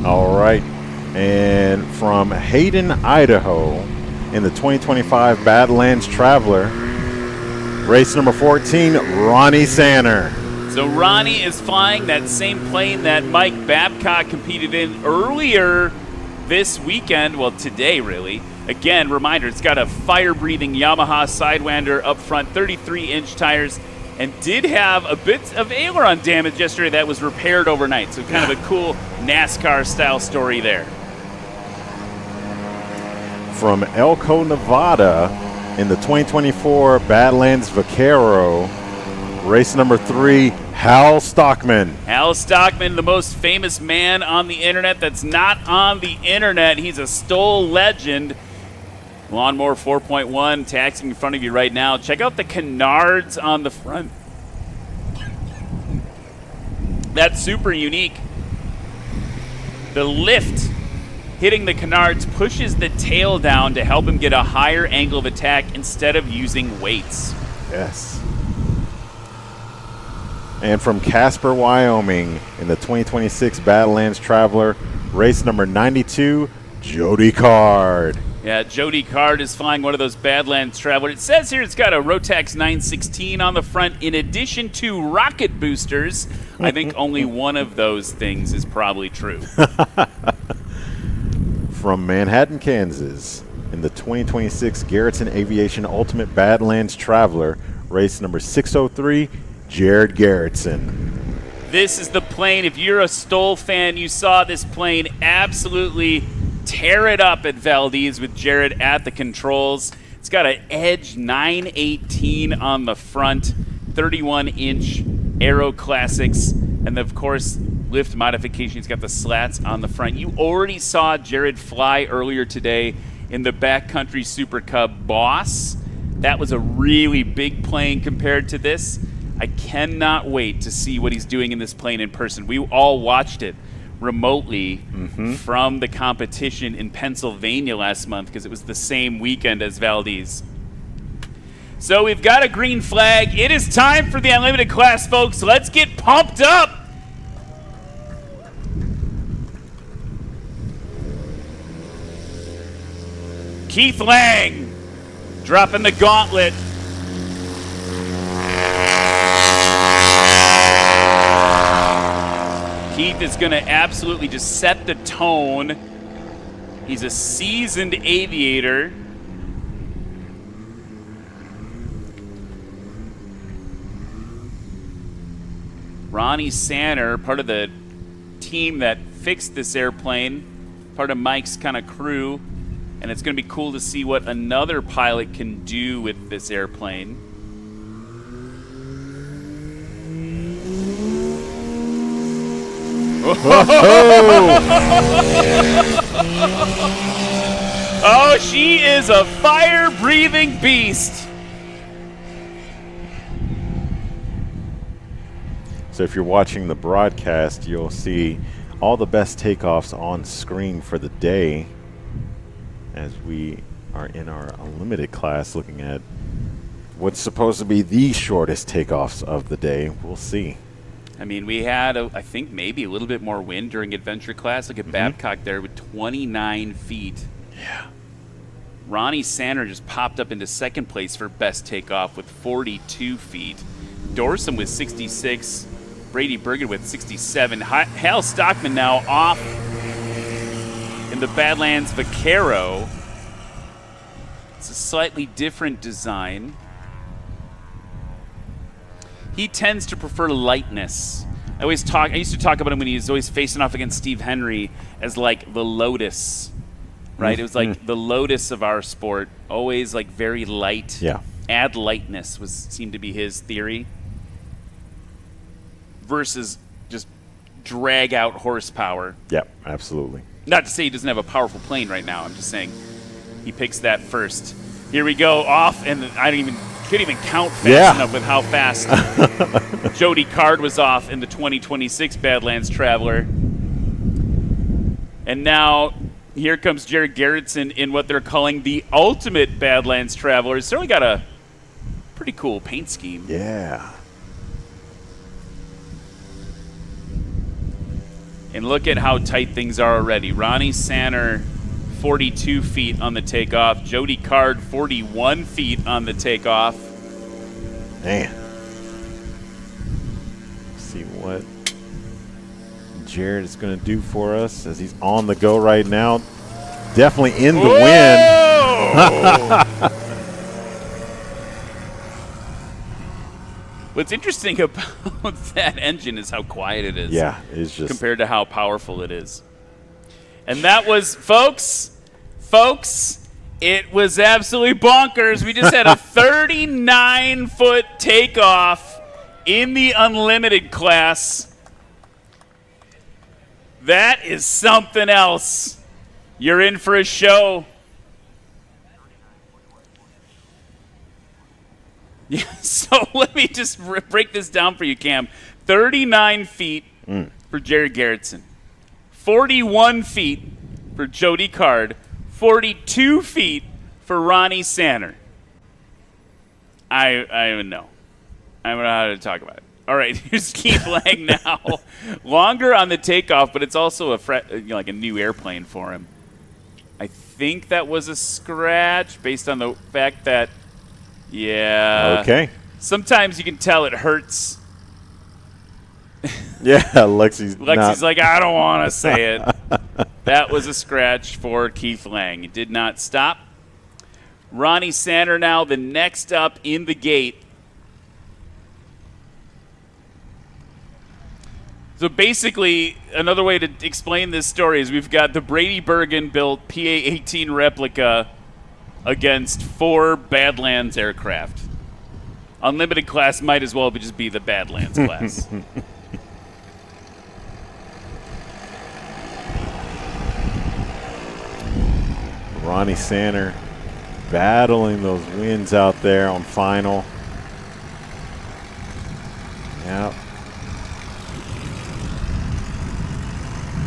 All right, and from Hayden, Idaho, in the 2025 Badlands Traveler, race number 14, Ronnie Sanner. So Ronnie is flying that same plane that Mike Babcock competed in earlier this weekend, well today really. Again, reminder, it's got a fire-breathing Yamaha Sidewinder up front, 33-inch tires, and did have a bit of aileron damage yesterday that was repaired overnight. So kind of a cool NASCAR-style story there. From Elko, Nevada, in the 2024 Badlands Vaquero, race number 3, Hal Stockman. Hal Stockman, the most famous man on the internet that's not on the internet. He's a STOL legend. Lawnmower 4.1 taxiing in front of you right now. Check out the canards on the front. That's super unique. The lift hitting the canards pushes the tail down to help him get a higher angle of attack instead of using weights. Yes. And from Casper, Wyoming, in the 2026 Badlands Traveler, race number 92, Jody Card. Yeah, Jody Card is flying one of those Badlands Travelers. It says here it's got a Rotax 916 on the front in addition to rocket boosters. I think only one of those things is probably true. From Manhattan, Kansas, in the 2026 Garetson Aviation Ultimate Badlands Traveler, race number 603, Jared Garetson. This is the plane. If you're a STOL fan, you saw this plane absolutely tear it up at Valdez with Jared at the controls. It's got an Edge 918 on the front, 31-inch Aero Classics, and of course, lift modification. He's got the slats on the front. You already saw Jared fly earlier today in the Backcountry Supercub Boss. That was a really big plane compared to this. I cannot wait to see what he's doing in this plane in person. We all watched it remotely from the competition in Pennsylvania last month because it was the same weekend as Valdez. So we've got a green flag. It is time for the unlimited class, folks. Let's get pumped up. Keith Lang dropping the gauntlet. Keith is going to absolutely just set the tone. He's a seasoned aviator. Ronnie Sanner, part of the team that fixed this airplane, part of Mike's kind of crew, and it's going to be cool to see what another pilot can do with this airplane. Oh, she is a fire-breathing beast. So if you're watching the broadcast, you'll see all the best takeoffs on screen for the day as we are in our unlimited class looking at what's supposed to be the shortest takeoffs of the day. We'll see. I mean, we had, I think, maybe a little bit more wind during Adventure Class. Look at Babcock there with 29 feet. Yeah. Ronnie Sanner just popped up into second place for best takeoff with 42 feet. Dorsum with 66. Brady Bergen with 67. Hal Stockman now off in the Badlands Vaquero. It's a slightly different design. he tends to prefer lightness. I used to talk about him when he was always facing off against Steve Henry as like the Lotus, right? It was like the Lotus of our sport, always like very light. Yeah. Add lightness seemed to be his theory versus just drag out horsepower. Yeah, absolutely. Not to say he doesn't have a powerful plane right now. I'm just saying he picks that first. Here we go, off, and couldn't even count fast enough with how fast Jody Card was off in the 2026 Badlands Traveler. And now here comes Jared Garetson in what they're calling the ultimate Badlands Traveler. It's certainly got a pretty cool paint scheme. Yeah. And look at how tight things are already. Ronnie Sanner, 42 feet on the takeoff. Jody Card, 41 feet on the takeoff. Man. Let's see what Jared is going to do for us as he's on the go right now. Definitely in the wind. What's interesting about that engine is how quiet it is. Yeah, it's just compared to how powerful it is. And that was, folks, it was absolutely bonkers. We just had a 39-foot takeoff in the unlimited class. That is something else. You're in for a show. Yeah, so let me just break this down for you, Cam. 39 feet for Jared Garetson. 41 feet for Jody Card. 42 feet for Ronnie Sanner. I don't even know. I don't know how to talk about it. All right, here's Keith Lang now. Longer on the takeoff, but it's also like a new airplane for him. I think that was a scratch based on the fact that, yeah. Okay. Sometimes you can tell it hurts. Yeah, Lexi's like, I don't want to say it. That was a scratch for Keith Lang. It did not stop. Ronnie Sanner now the next up in the gate. So basically, another way to explain this story is we've got the Brady Bergen built PA-18 replica against 4 Badlands aircraft. Unlimited class might as well just be the Badlands class. Ronnie Sanner battling those winds out there on final. Yep.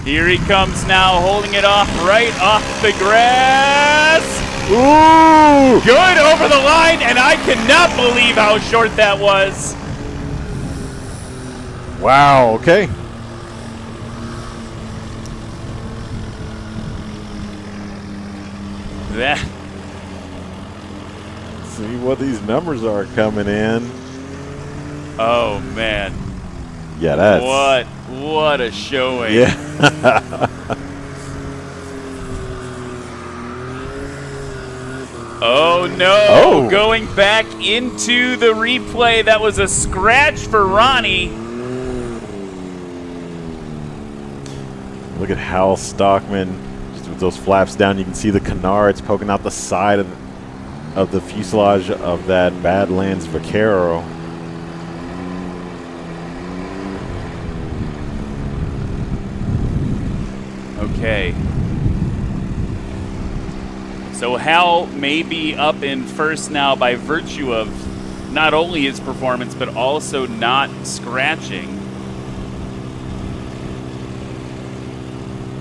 Here he comes now, holding it off right off the grass. Ooh! Good over the line, and I cannot believe how short that was. Wow, okay. That. See what these numbers are coming in. Oh, man. Yeah, that's... What a showing. Yeah. Oh, no. Oh. Going back into the replay. That was a scratch for Ronnie. Look at Hal Stockman. Just with those flaps down, you can see the canards poking out the side of the fuselage of that Badlands Vaquero. Okay. So Hal may be up in first now by virtue of not only his performance, but also not scratching.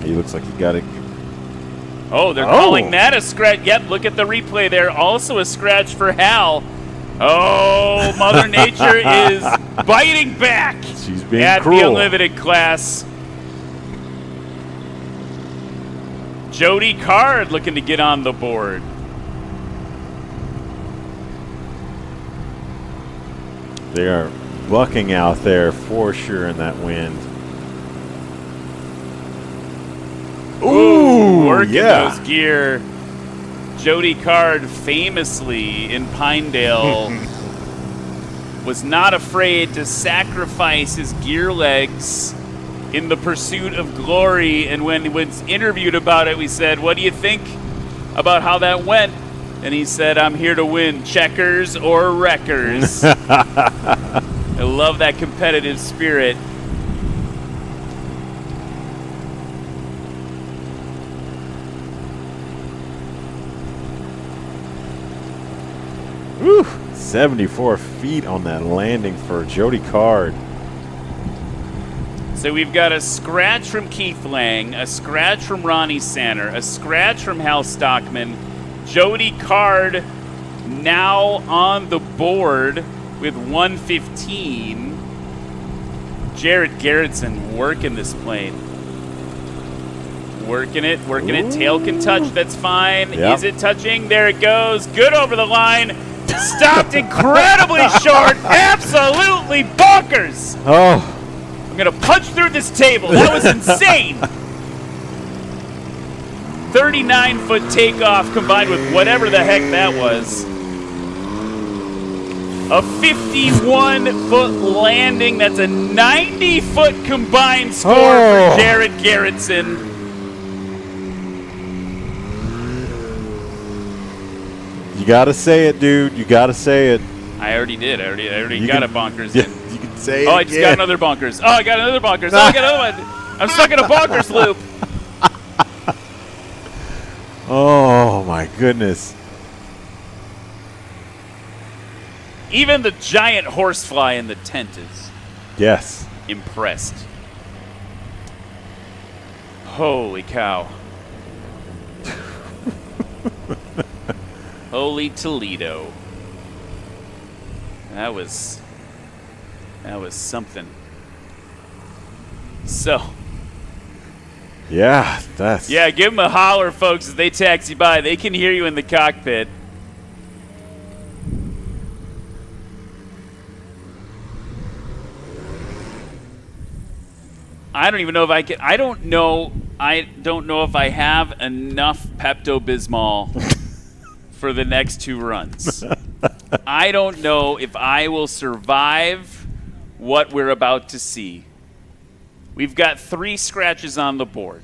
He looks like he got it. Oh, they're calling that a scratch. Yep, look at the replay there. Also a scratch for Hal. Oh, Mother Nature is biting back. She's being at cruel. The unlimited class. Jody Card looking to get on the board. They are bucking out there for sure in that wind. Ooh, working yeah. those gear. Jody Card famously in Pinedale was not afraid to sacrifice his gear legs in the pursuit of glory. And when he was interviewed about it, we said, what do you think about how that went? And he said, I'm here to win checkers or wreckers. I love that competitive spirit. Whew, 74 feet on that landing for Jody Card. So we've got a scratch from Keith Lang, a scratch from Ronnie Sanner, a scratch from Hal Stockman. Jody Card now on the board with 115. Jared Garetson working this plane. Working it. Tail can touch, that's fine. Yep. Is it touching? There it goes. Good over the line. Stopped incredibly short. Absolutely bonkers. Oh. I'm going to punch through this table. That was insane. 39-foot takeoff combined with whatever the heck that was. A 51-foot landing. That's a 90-foot combined score for Jared Garetson. You got to say it, dude. You got to say it. I already did. I already got a bonkers in. You can say it I just got another bonkers. I got another bonkers. I got another one. I'm stuck in a bonkers loop. Oh, my goodness. Even the giant horsefly in the tent is impressed. Holy cow. Holy Toledo. That was something. So. Yeah, that's. Yeah, give them a holler, folks, as they taxi by. They can hear you in the cockpit. I don't even know if I can. I don't know if I have enough Pepto-Bismol for the next 2 runs. I don't know if I will survive what we're about to see. We've got 3 scratches on the board.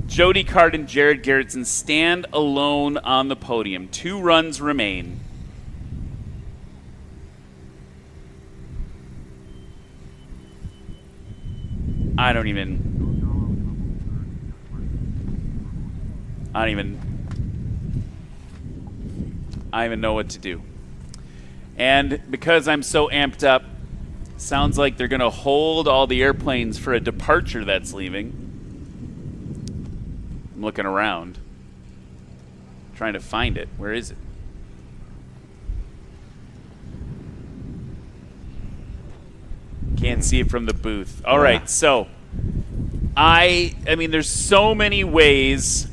Jody Card and Jared Garetson stand alone on the podium. 2 runs remain. I don't even know what to do. And because I'm so amped up, sounds like they're going to hold all the airplanes for a departure that's leaving. I'm looking around, trying to find it. Where is it? Can't see it from the booth. All right, so I mean, there's so many ways.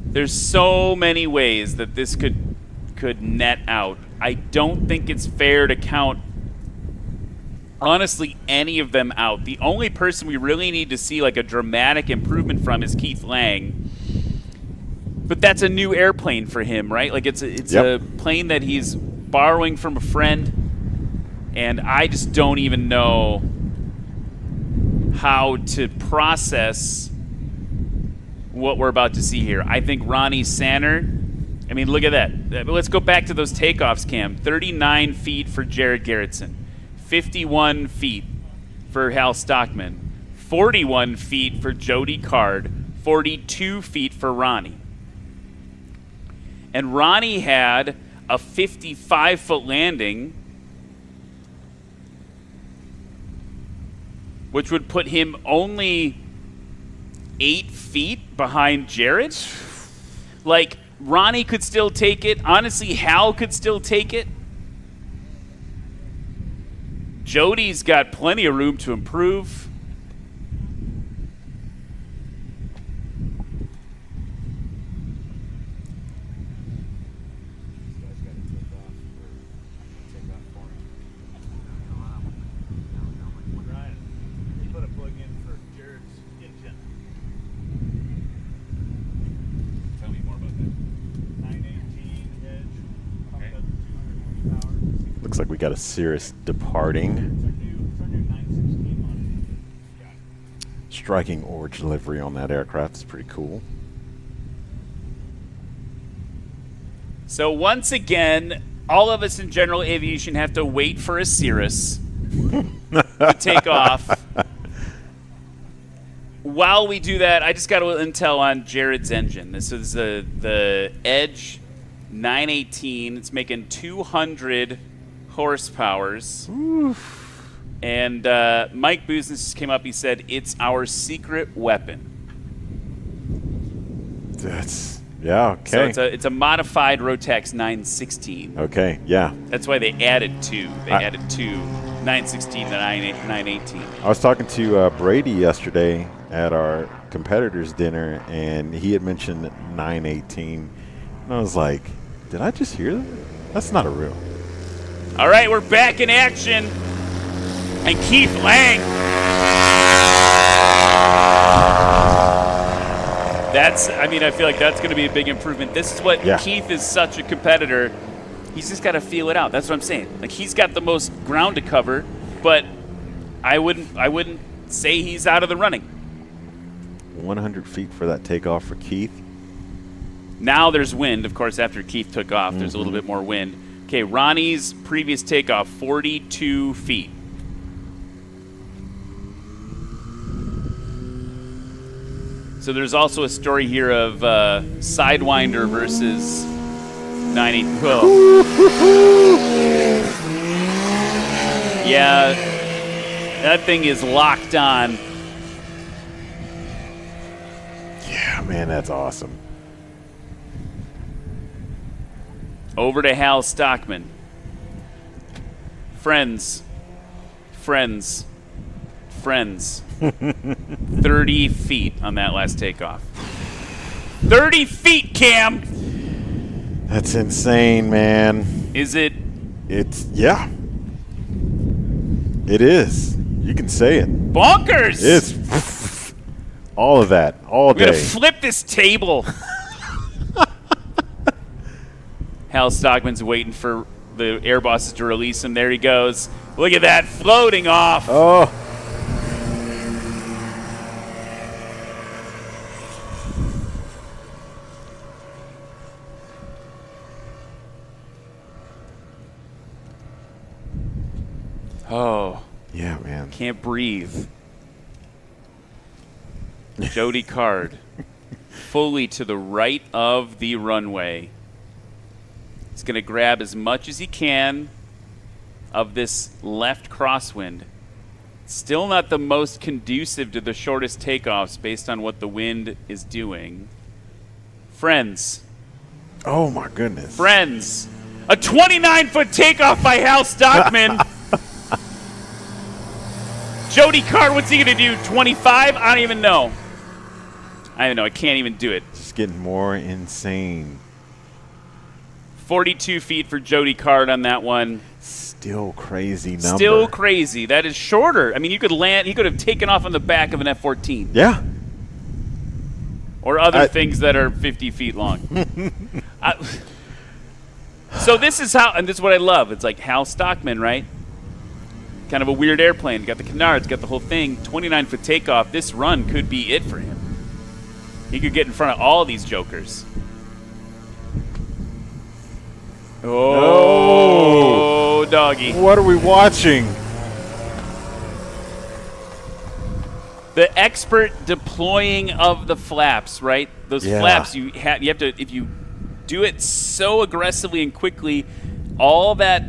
There's so many ways that this could net out. I don't think it's fair to count, honestly, any of them out. The only person we really need to see like a dramatic improvement from is Keith Lang. But that's a new airplane for him, right? Like it's a plane that he's borrowing from a friend. And I just don't even know how to process what we're about to see here. I think Ronnie Sanner, I mean, look at that. Let's go back to those takeoffs, Cam. 39 feet for Jared Garetson. 51 feet for Hal Stockman. 41 feet for Jody Card. 42 feet for Ronnie. And Ronnie had a 55-foot landing, which would put him only 8 feet behind Jared. Like, Ronnie could still take it. Honestly, Hal could still take it. Jody's got plenty of room to improve. Looks like we got a Cirrus departing. Striking orange livery on that aircraft is pretty cool. So once again, all of us in general aviation have to wait for a Cirrus to take off. While we do that, I just got a little intel on Jared's engine. This is the Edge 918. It's making 200 horsepowers. Oof. And Mike Business just came up. He said, it's our secret weapon. That's, yeah, okay. So it's a modified Rotax 916. Okay, yeah. That's why they added two. They added two 916 to 918. I was talking to Brady yesterday at our competitors dinner, and he had mentioned 918. And I was like, did I just hear that? That's not a real. All right, we're back in action. And Keith Lang. I feel like that's going to be a big improvement. This is what Keith is such a competitor. He's just got to feel it out. That's what I'm saying. Like, he's got the most ground to cover, but I wouldn't say he's out of the running. 100 feet for that takeoff for Keith. Now there's wind, of course, after Keith took off. There's a little bit more wind. Okay, Ronnie's previous takeoff, 42 feet. So there's also a story here of Sidewinder versus 90. Yeah, that thing is locked on. Yeah, man, that's awesome. Over to Hal Stockman. Friends. 30 feet on that last takeoff. 30 feet, Cam! That's insane, man. Is it? Yeah. It is. You can say it. Bonkers! It's all of that, all day. We're going to flip this table. Hal Stockman's waiting for the air bosses to release him. There he goes. Look at that, floating off. Oh. Oh. Yeah, man. Can't breathe. Jody Card. Fully to the right of the runway. He's going to grab as much as he can of this left crosswind. Still not the most conducive to the shortest takeoffs based on what the wind is doing. Friends. Oh, my goodness. Friends. A 29-foot takeoff by Hal Stockman. Jody Card, what's he going to do? 25? I don't even know. I can't even do it. Just getting more insane. 42 feet for Jody Card on that one. Still crazy number. Still crazy. That is shorter. I mean, you could land. He could have taken off on the back of an F-14. Yeah. Or other things that are 50 feet long. So this is how, and this is what I love. It's like Hal Stockman, right? Kind of a weird airplane. Got the canards, got the whole thing. 29-foot takeoff. This run could be it for him. He could get in front of all these jokers. Oh, doggy. What are we watching? The expert deploying of the flaps, right? Those flaps, you have to, if you do it so aggressively and quickly, all that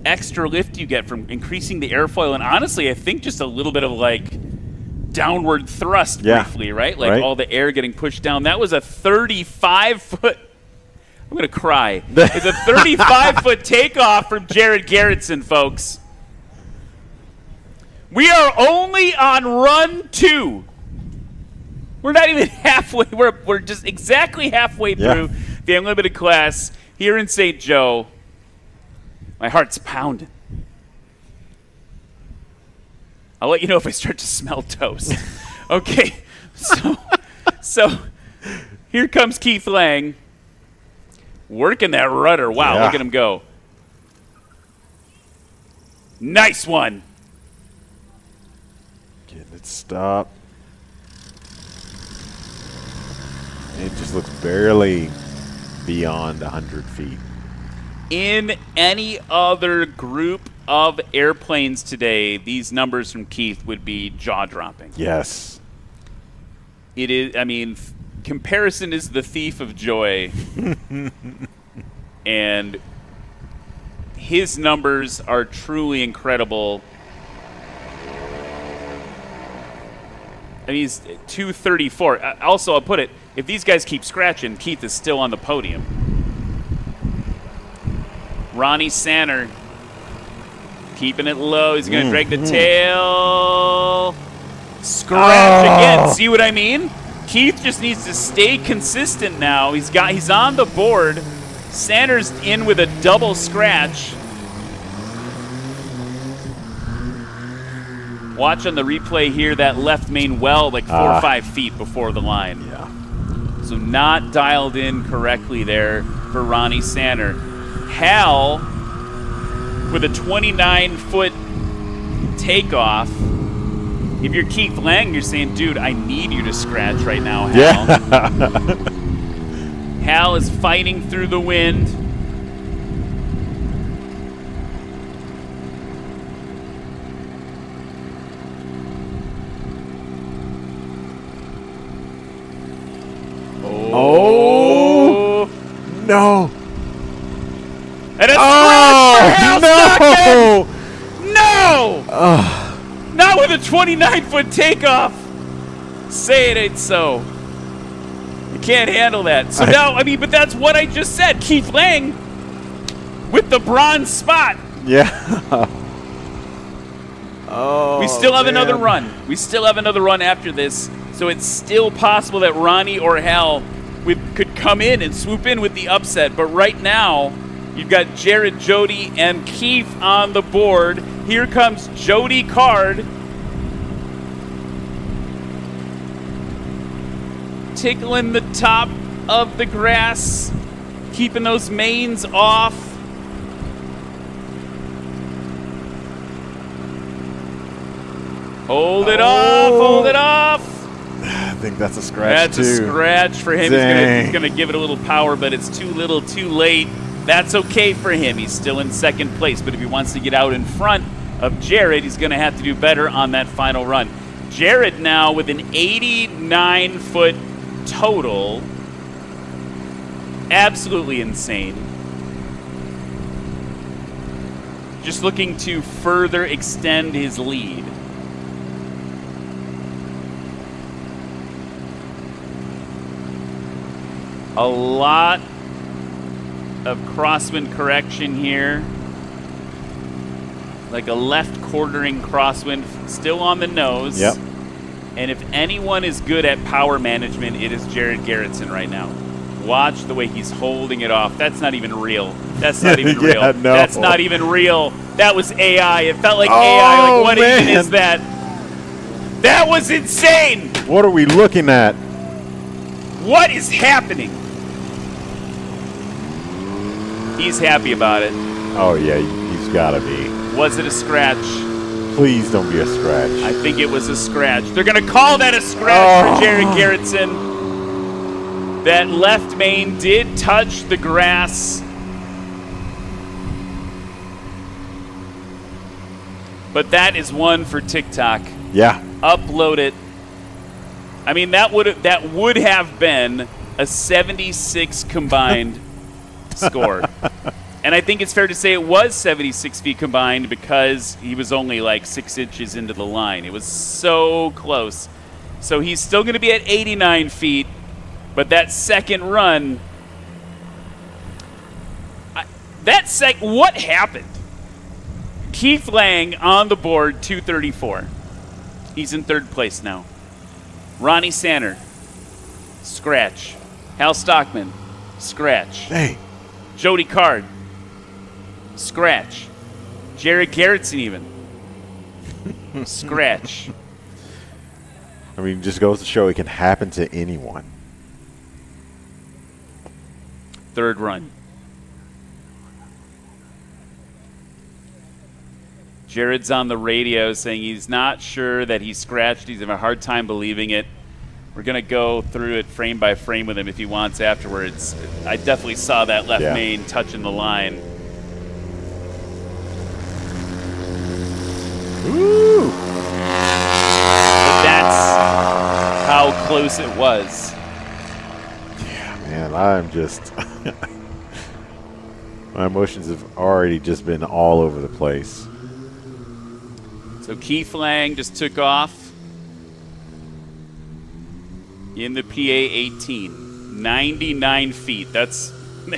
extra lift you get from increasing the airfoil, and honestly, I think just a little bit of like downward thrust briefly, right? Like all the air getting pushed down. That was a 35-foot. I'm going to cry. It's a 35-foot takeoff from Jared Garetson, folks. We are only on run 2. We're not even halfway. We're just exactly halfway through the unlimited class here in St. Joe. My heart's pounding. I'll let you know if I start to smell toast. Okay, so here comes Keith Lang. Working that rudder. Wow, look at him go. Nice one. Getting it stopped. It just looks barely beyond 100 feet. In any other group of airplanes today, these numbers from Keith would be jaw-dropping. Yes. It is, I mean, comparison is the thief of joy. And his numbers are truly incredible. I mean, he's 234. Also, I'll put it, if these guys keep scratching, Keith is still on the podium. Ronnie Sanner keeping it low. He's going to drag the tail. Scratch again. See what I mean? Keith just needs to stay consistent now. He's on the board. Sander's in with a double scratch. Watch on the replay here that left main well like 4 or 5 feet before the line. Yeah. So not dialed in correctly there for Ronnie Sander. Hal with a 29-foot takeoff. If you're Keith Lang, you're saying, dude, I need you to scratch right now, Hal. Yeah. Hal is fighting through the wind. Oh, no. And a scratch for Hal Stockton! No! Not with a 29-foot takeoff. Say it ain't so. You can't handle that. So now, I mean, but that's what I just said. Keith Lang with the bronze spot. Yeah. Oh, we still have man. another run. We still have another run after this. So it's still possible that Ronnie or Hal could come in and swoop in with the upset. But right now, you've got Jared, Jody, and Keith on the board. Here comes Jody Card. Tickling the top of the grass, keeping those mains off. Hold it off, hold it off. I think that's a scratch, That's a scratch for him. He's gonna give it a little power, but it's too little, too late. That's okay for him. He's still in second place, but if he wants to get out in front of Jared, he's gonna have to do better on that final run. Jared now with an 89-foot total. Absolutely insane. Just looking to further extend his lead. A lot of crosswind correction here. Like a left quartering crosswind, still on the nose. Yep. And if anyone is good at power management, it is Jared Garetson right now. Watch the way he's holding it off. That's not even real. That's not even real. Yeah, no. That's not even real. That was AI. It felt like AI. Like, what even is that? That was insane. What are we looking at? What is happening? He's happy about it. Oh, yeah, he's got to be. Was it a scratch? Please don't be a scratch. I think it was a scratch. They're going to call that a scratch for Jared Garetson. That left main did touch the grass. But that is one for TikTok. Yeah. Upload it. I mean, that would have been a 76 combined score. And I think it's fair to say it was 76 feet combined because he was only like 6 inches into the line. It was so close. So he's still going to be at 89 feet, but that second run, what happened? Keith Lang on the board, 234. He's in third place now. Ronnie Sanner, scratch. Hal Stockman, scratch. Hey. Jody Card, scratch. Jared Garetson even, scratch. I mean, just goes to show it can happen to anyone. Third run. Jared's on the radio saying he's not sure that he scratched. He's having a hard time believing it. We're going to go through it frame by frame with him if he wants afterwards. I definitely saw that left main touching the line. Ooh. But that's how close it was. Yeah, man, I'm just... my emotions have already just been all over the place. So Keith Lang just took off in the PA 18. 99 feet. There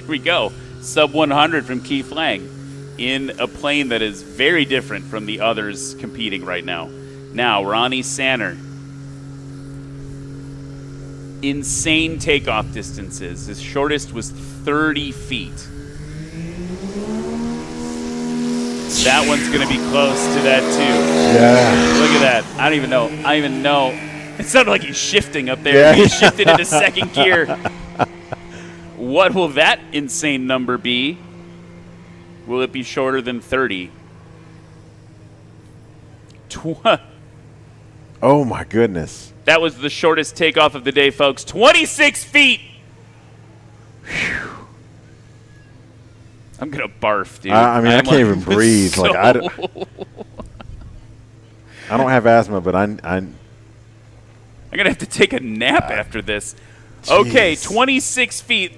we go. Sub 100 from Keith Lang in a plane that is very different from the others competing right now. Now, Ronnie Sanner. Insane takeoff distances. His shortest was 30 feet. That one's going to be close to that, too. Yeah. Look at that. I don't even know. It sounded like he's shifting up there. Yeah. He shifted into second gear. What will that insane number be? Will it be shorter than 30? Oh, my goodness. That was the shortest takeoff of the day, folks. 26 feet. Whew. I'm going to barf, dude. I mean, I can't even breathe. So I don't have asthma, but I'm going to have to take a nap after this. Okay, 26 feet.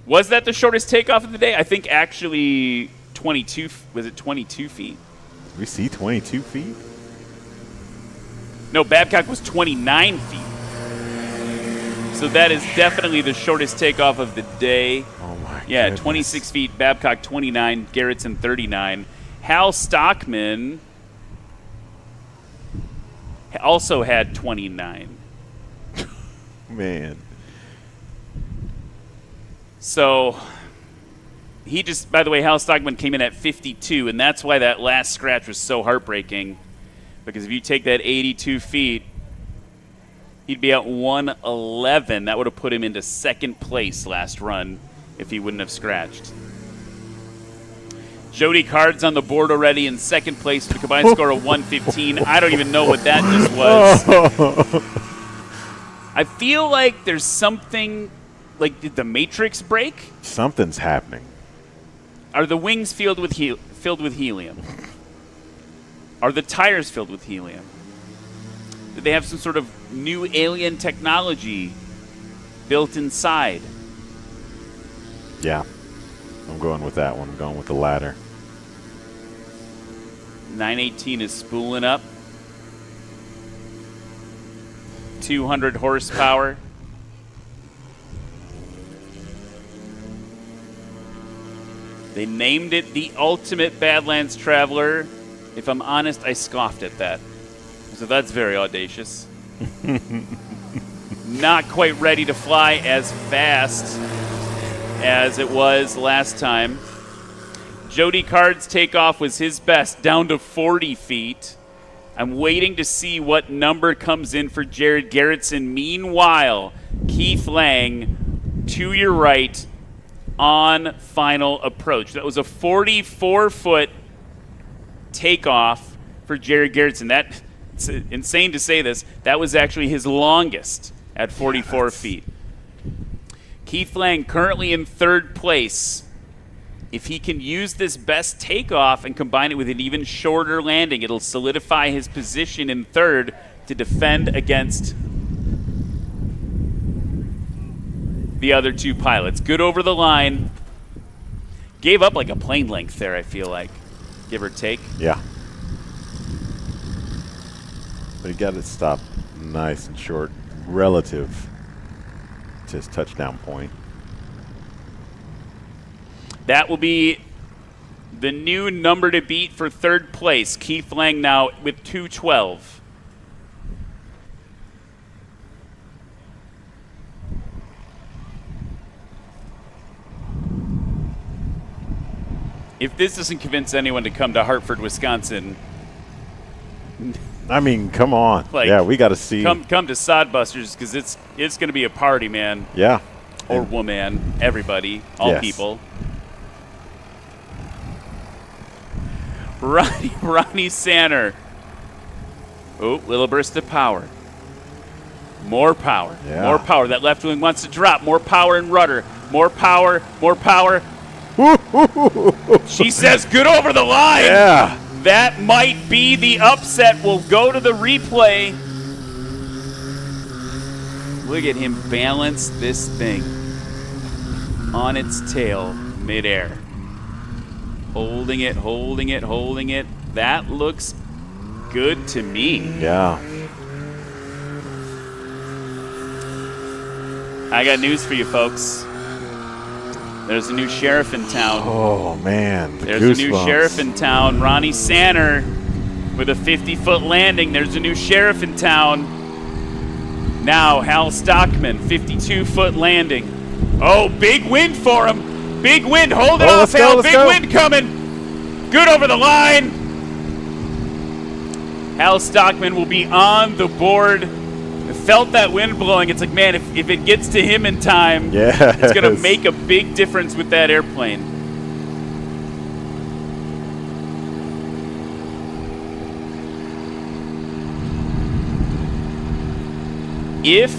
Was that the shortest takeoff of the day? I think actually 22. Was it 22 feet? Did we see 22 feet? No, Babcock was 29 feet. So that is definitely the shortest takeoff of the day. Oh, my Yeah, goodness. 26 feet. Babcock 29. Garetson 39. Hal Stockman also had 29. Man. So he just, by the way, Hal Stockman came in at 52, and that's why that last scratch was so heartbreaking. Because if you take that 82 feet, he'd be at 111. That would have put him into second place last run if he wouldn't have scratched. Jody Card's on the board already in second place with a combined score of 115. I don't even know what that just was. I feel like there's something, like, did the Matrix break? Something's happening. Are the wings filled with helium? Are the tires filled with helium? Do they have some sort of new alien technology built inside? Yeah. I'm going with that one. I'm going with the latter. 918 is spooling up. 200 horsepower. They named it the Ultimate Badlands Traveler. If I'm honest, I scoffed at that. So that's very audacious. Not quite ready to fly as fast as it was last time. Jody Card's takeoff was his best, down to 40 feet. I'm waiting to see what number comes in for Jared Garetson. Meanwhile, Keith Lang, to your right, on final approach. That was a 44-foot takeoff for Jared Garetson. It's insane to say this. That was actually his longest at 44 feet. Keith Lang currently in third place. If he can use this best takeoff and combine it with an even shorter landing, it'll solidify his position in third to defend against the other two pilots. Good over the line. Gave up like a plane length there, I feel like. Give or take. Yeah. But he got it stopped nice and short relative to his touchdown point. That will be the new number to beat for third place. Keith Lang now with 212. If this doesn't convince anyone to come to Hartford, Wisconsin, I mean, come on. like, yeah, we got to see. Come to Sodbusters because it's going to be a party, man. Yeah. Or woman, everybody, all Yes. people. Ronnie Sanner. Oh, little burst of power. More power. Yeah. More power. That left wing wants to drop. More power and rudder. More power. More power. She says good over the line. Yeah. That might be the upset. We'll go to the replay. Look at him balance this thing on its tail midair. Holding it, holding it, holding it. That looks good to me. Yeah. I got news for you folks. There's a new sheriff in town. Oh, man. There's a new sheriff in town. Ronnie Sanner with a 50-foot landing. There's a new sheriff in town. Now, Hal Stockman, 52-foot landing. Oh, big wind for him. Big wind. Hold it off, Hal. Big wind coming. Good over the line. Hal Stockman will be on the board. I felt that wind blowing. It's like, man, if it gets to him in time, it's going to make a big difference with that airplane. If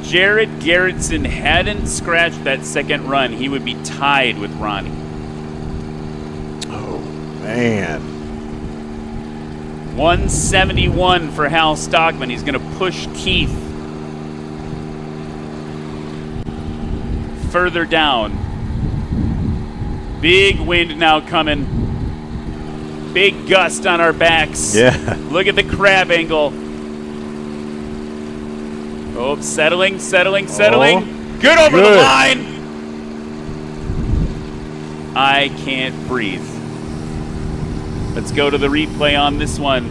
Jared Garetson hadn't scratched that second run, he would be tied with Ronnie. Oh, man. 171 for Hal Stockman. He's going to push Keith further down. Big wind now coming. Big gust on our backs. Yeah. Look at the crab angle. Oh, settling. Good over the line. I can't breathe. Let's go to the replay on this one.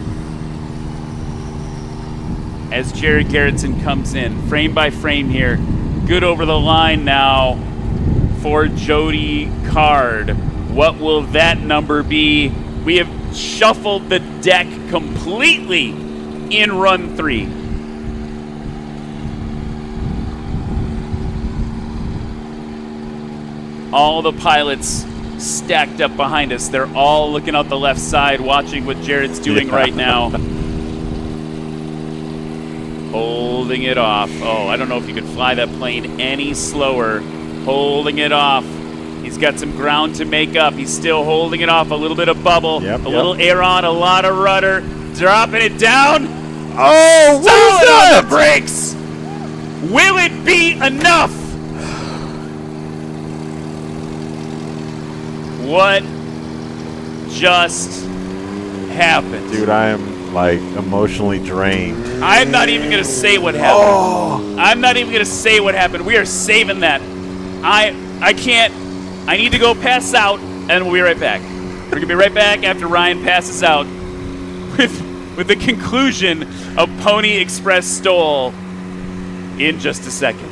As Jared Garetson comes in, frame by frame here. Good over the line now for Jody Card. What will that number be? We have shuffled the deck completely in run 3. All the pilots stacked up behind us. They're all looking out the left side, watching what Jared's doing right now. Holding it off. Oh, I don't know if you could fly that plane any slower. Holding it off. He's got some ground to make up. He's still holding it off. A little bit of bubble. A little air on, a lot of rudder. Dropping it down. Oh, what is that? On the brakes. Will it be enough? What just happened? Dude, I am like emotionally drained. I'm not even going to say what happened. I'm not even going to say what happened. We are saving that. I can't. I need to go pass out, and we'll be right back. We're going to be right back after Ryan passes out with the conclusion of Pony Express STOL in just a second.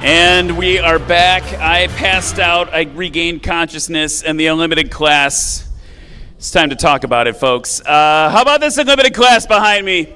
And we are back. I passed out, I regained consciousness, and the unlimited class. It's time to talk about it, folks. How about this unlimited class behind me?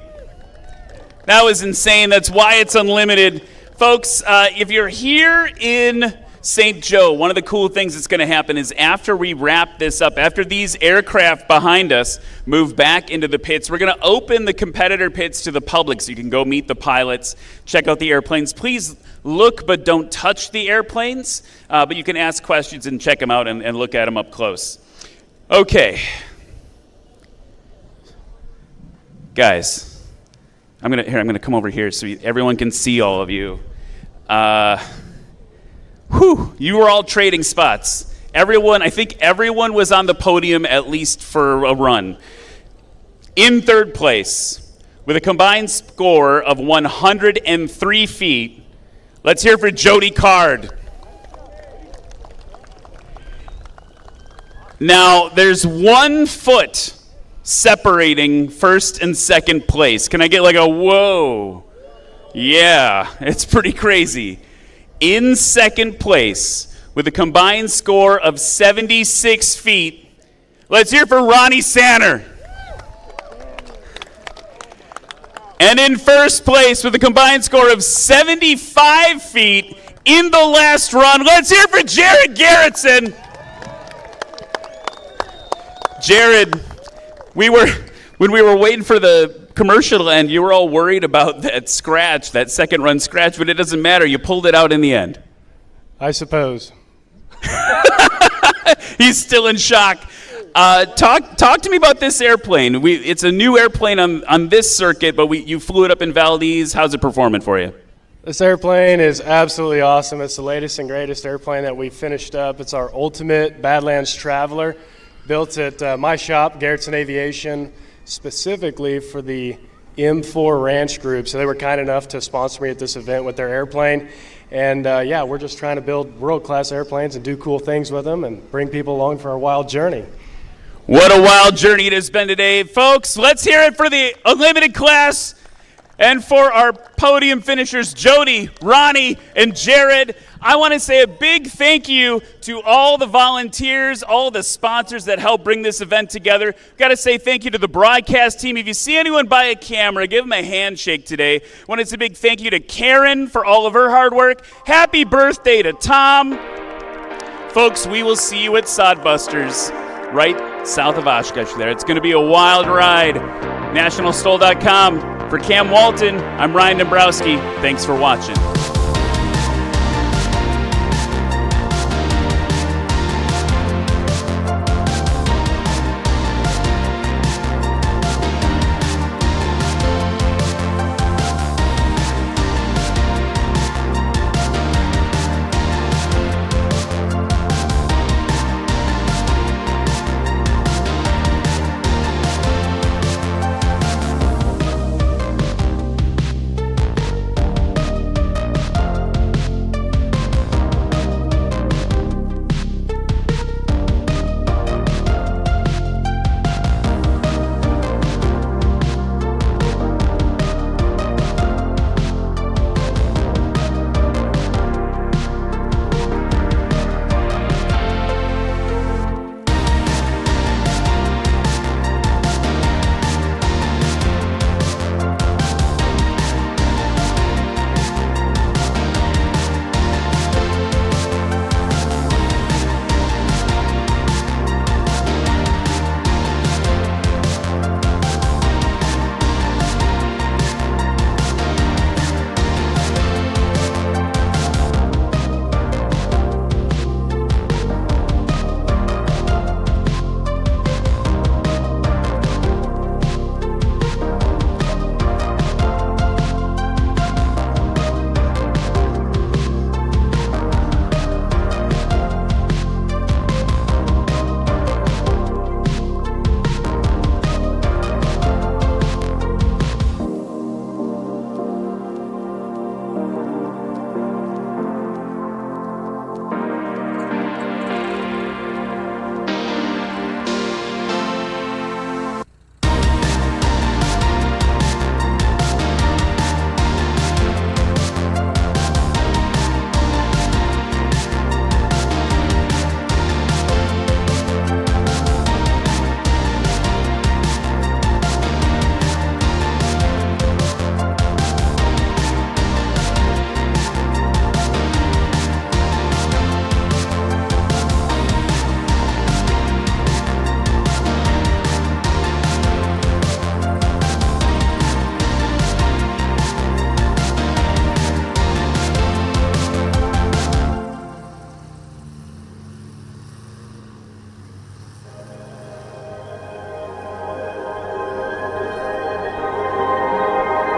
That was insane. That's why it's unlimited. Folks, if you're here in St. Joe, one of the cool things that's going to happen is after we wrap this up, after these aircraft behind us move back into the pits, we're going to open the competitor pits to the public so you can go meet the pilots, check out the airplanes. Please look but don't touch the airplanes, but you can ask questions and check them out and look at them up close. Okay. Guys, I'm gonna come over here so everyone can see all of you. You were all trading spots. I think everyone was on the podium at least for a run. In third place, with a combined score of 103 feet, let's hear for Jody Card. Now, there's 1 foot separating first and second place. Can I get like a whoa? Yeah, it's pretty crazy. In second place, with a combined score of 76 feet, let's hear for Ronnie Sanner. And in first place, with a combined score of 75 feet in the last run, let's hear for Jared Garetson. Jared, when we were waiting for the commercial to end, you were all worried about that scratch, that second run scratch, but it doesn't matter. You pulled it out in the end. I suppose. He's still in shock. Talk to me about this airplane. It's a new airplane on this circuit, but you flew it up in Valdez. How's it performing for you? This airplane is absolutely awesome. It's the latest and greatest airplane that we finished up. It's our ultimate Badlands Traveler, built at my shop, Garetson Aviation, specifically for the M4 Ranch Group. So they were kind enough to sponsor me at this event with their airplane. And we're just trying to build world-class airplanes and do cool things with them and bring people along for our wild journey. What a wild journey it has been today. Folks, let's hear it for the unlimited class and for our podium finishers, Jody, Ronnie, and Jared. I want to say a big thank you to all the volunteers, all the sponsors that helped bring this event together. Got to say thank you to the broadcast team. If you see anyone by a camera, give them a handshake today. Want to say a big thank you to Karen for all of her hard work. Happy birthday to Tom. Folks, we will see you at Sodbusters, right south of Oshkosh there. It's going to be a wild ride. NationalSTOL.com. For Cam Walton, I'm Ryan Dombrowski. Thanks for watching.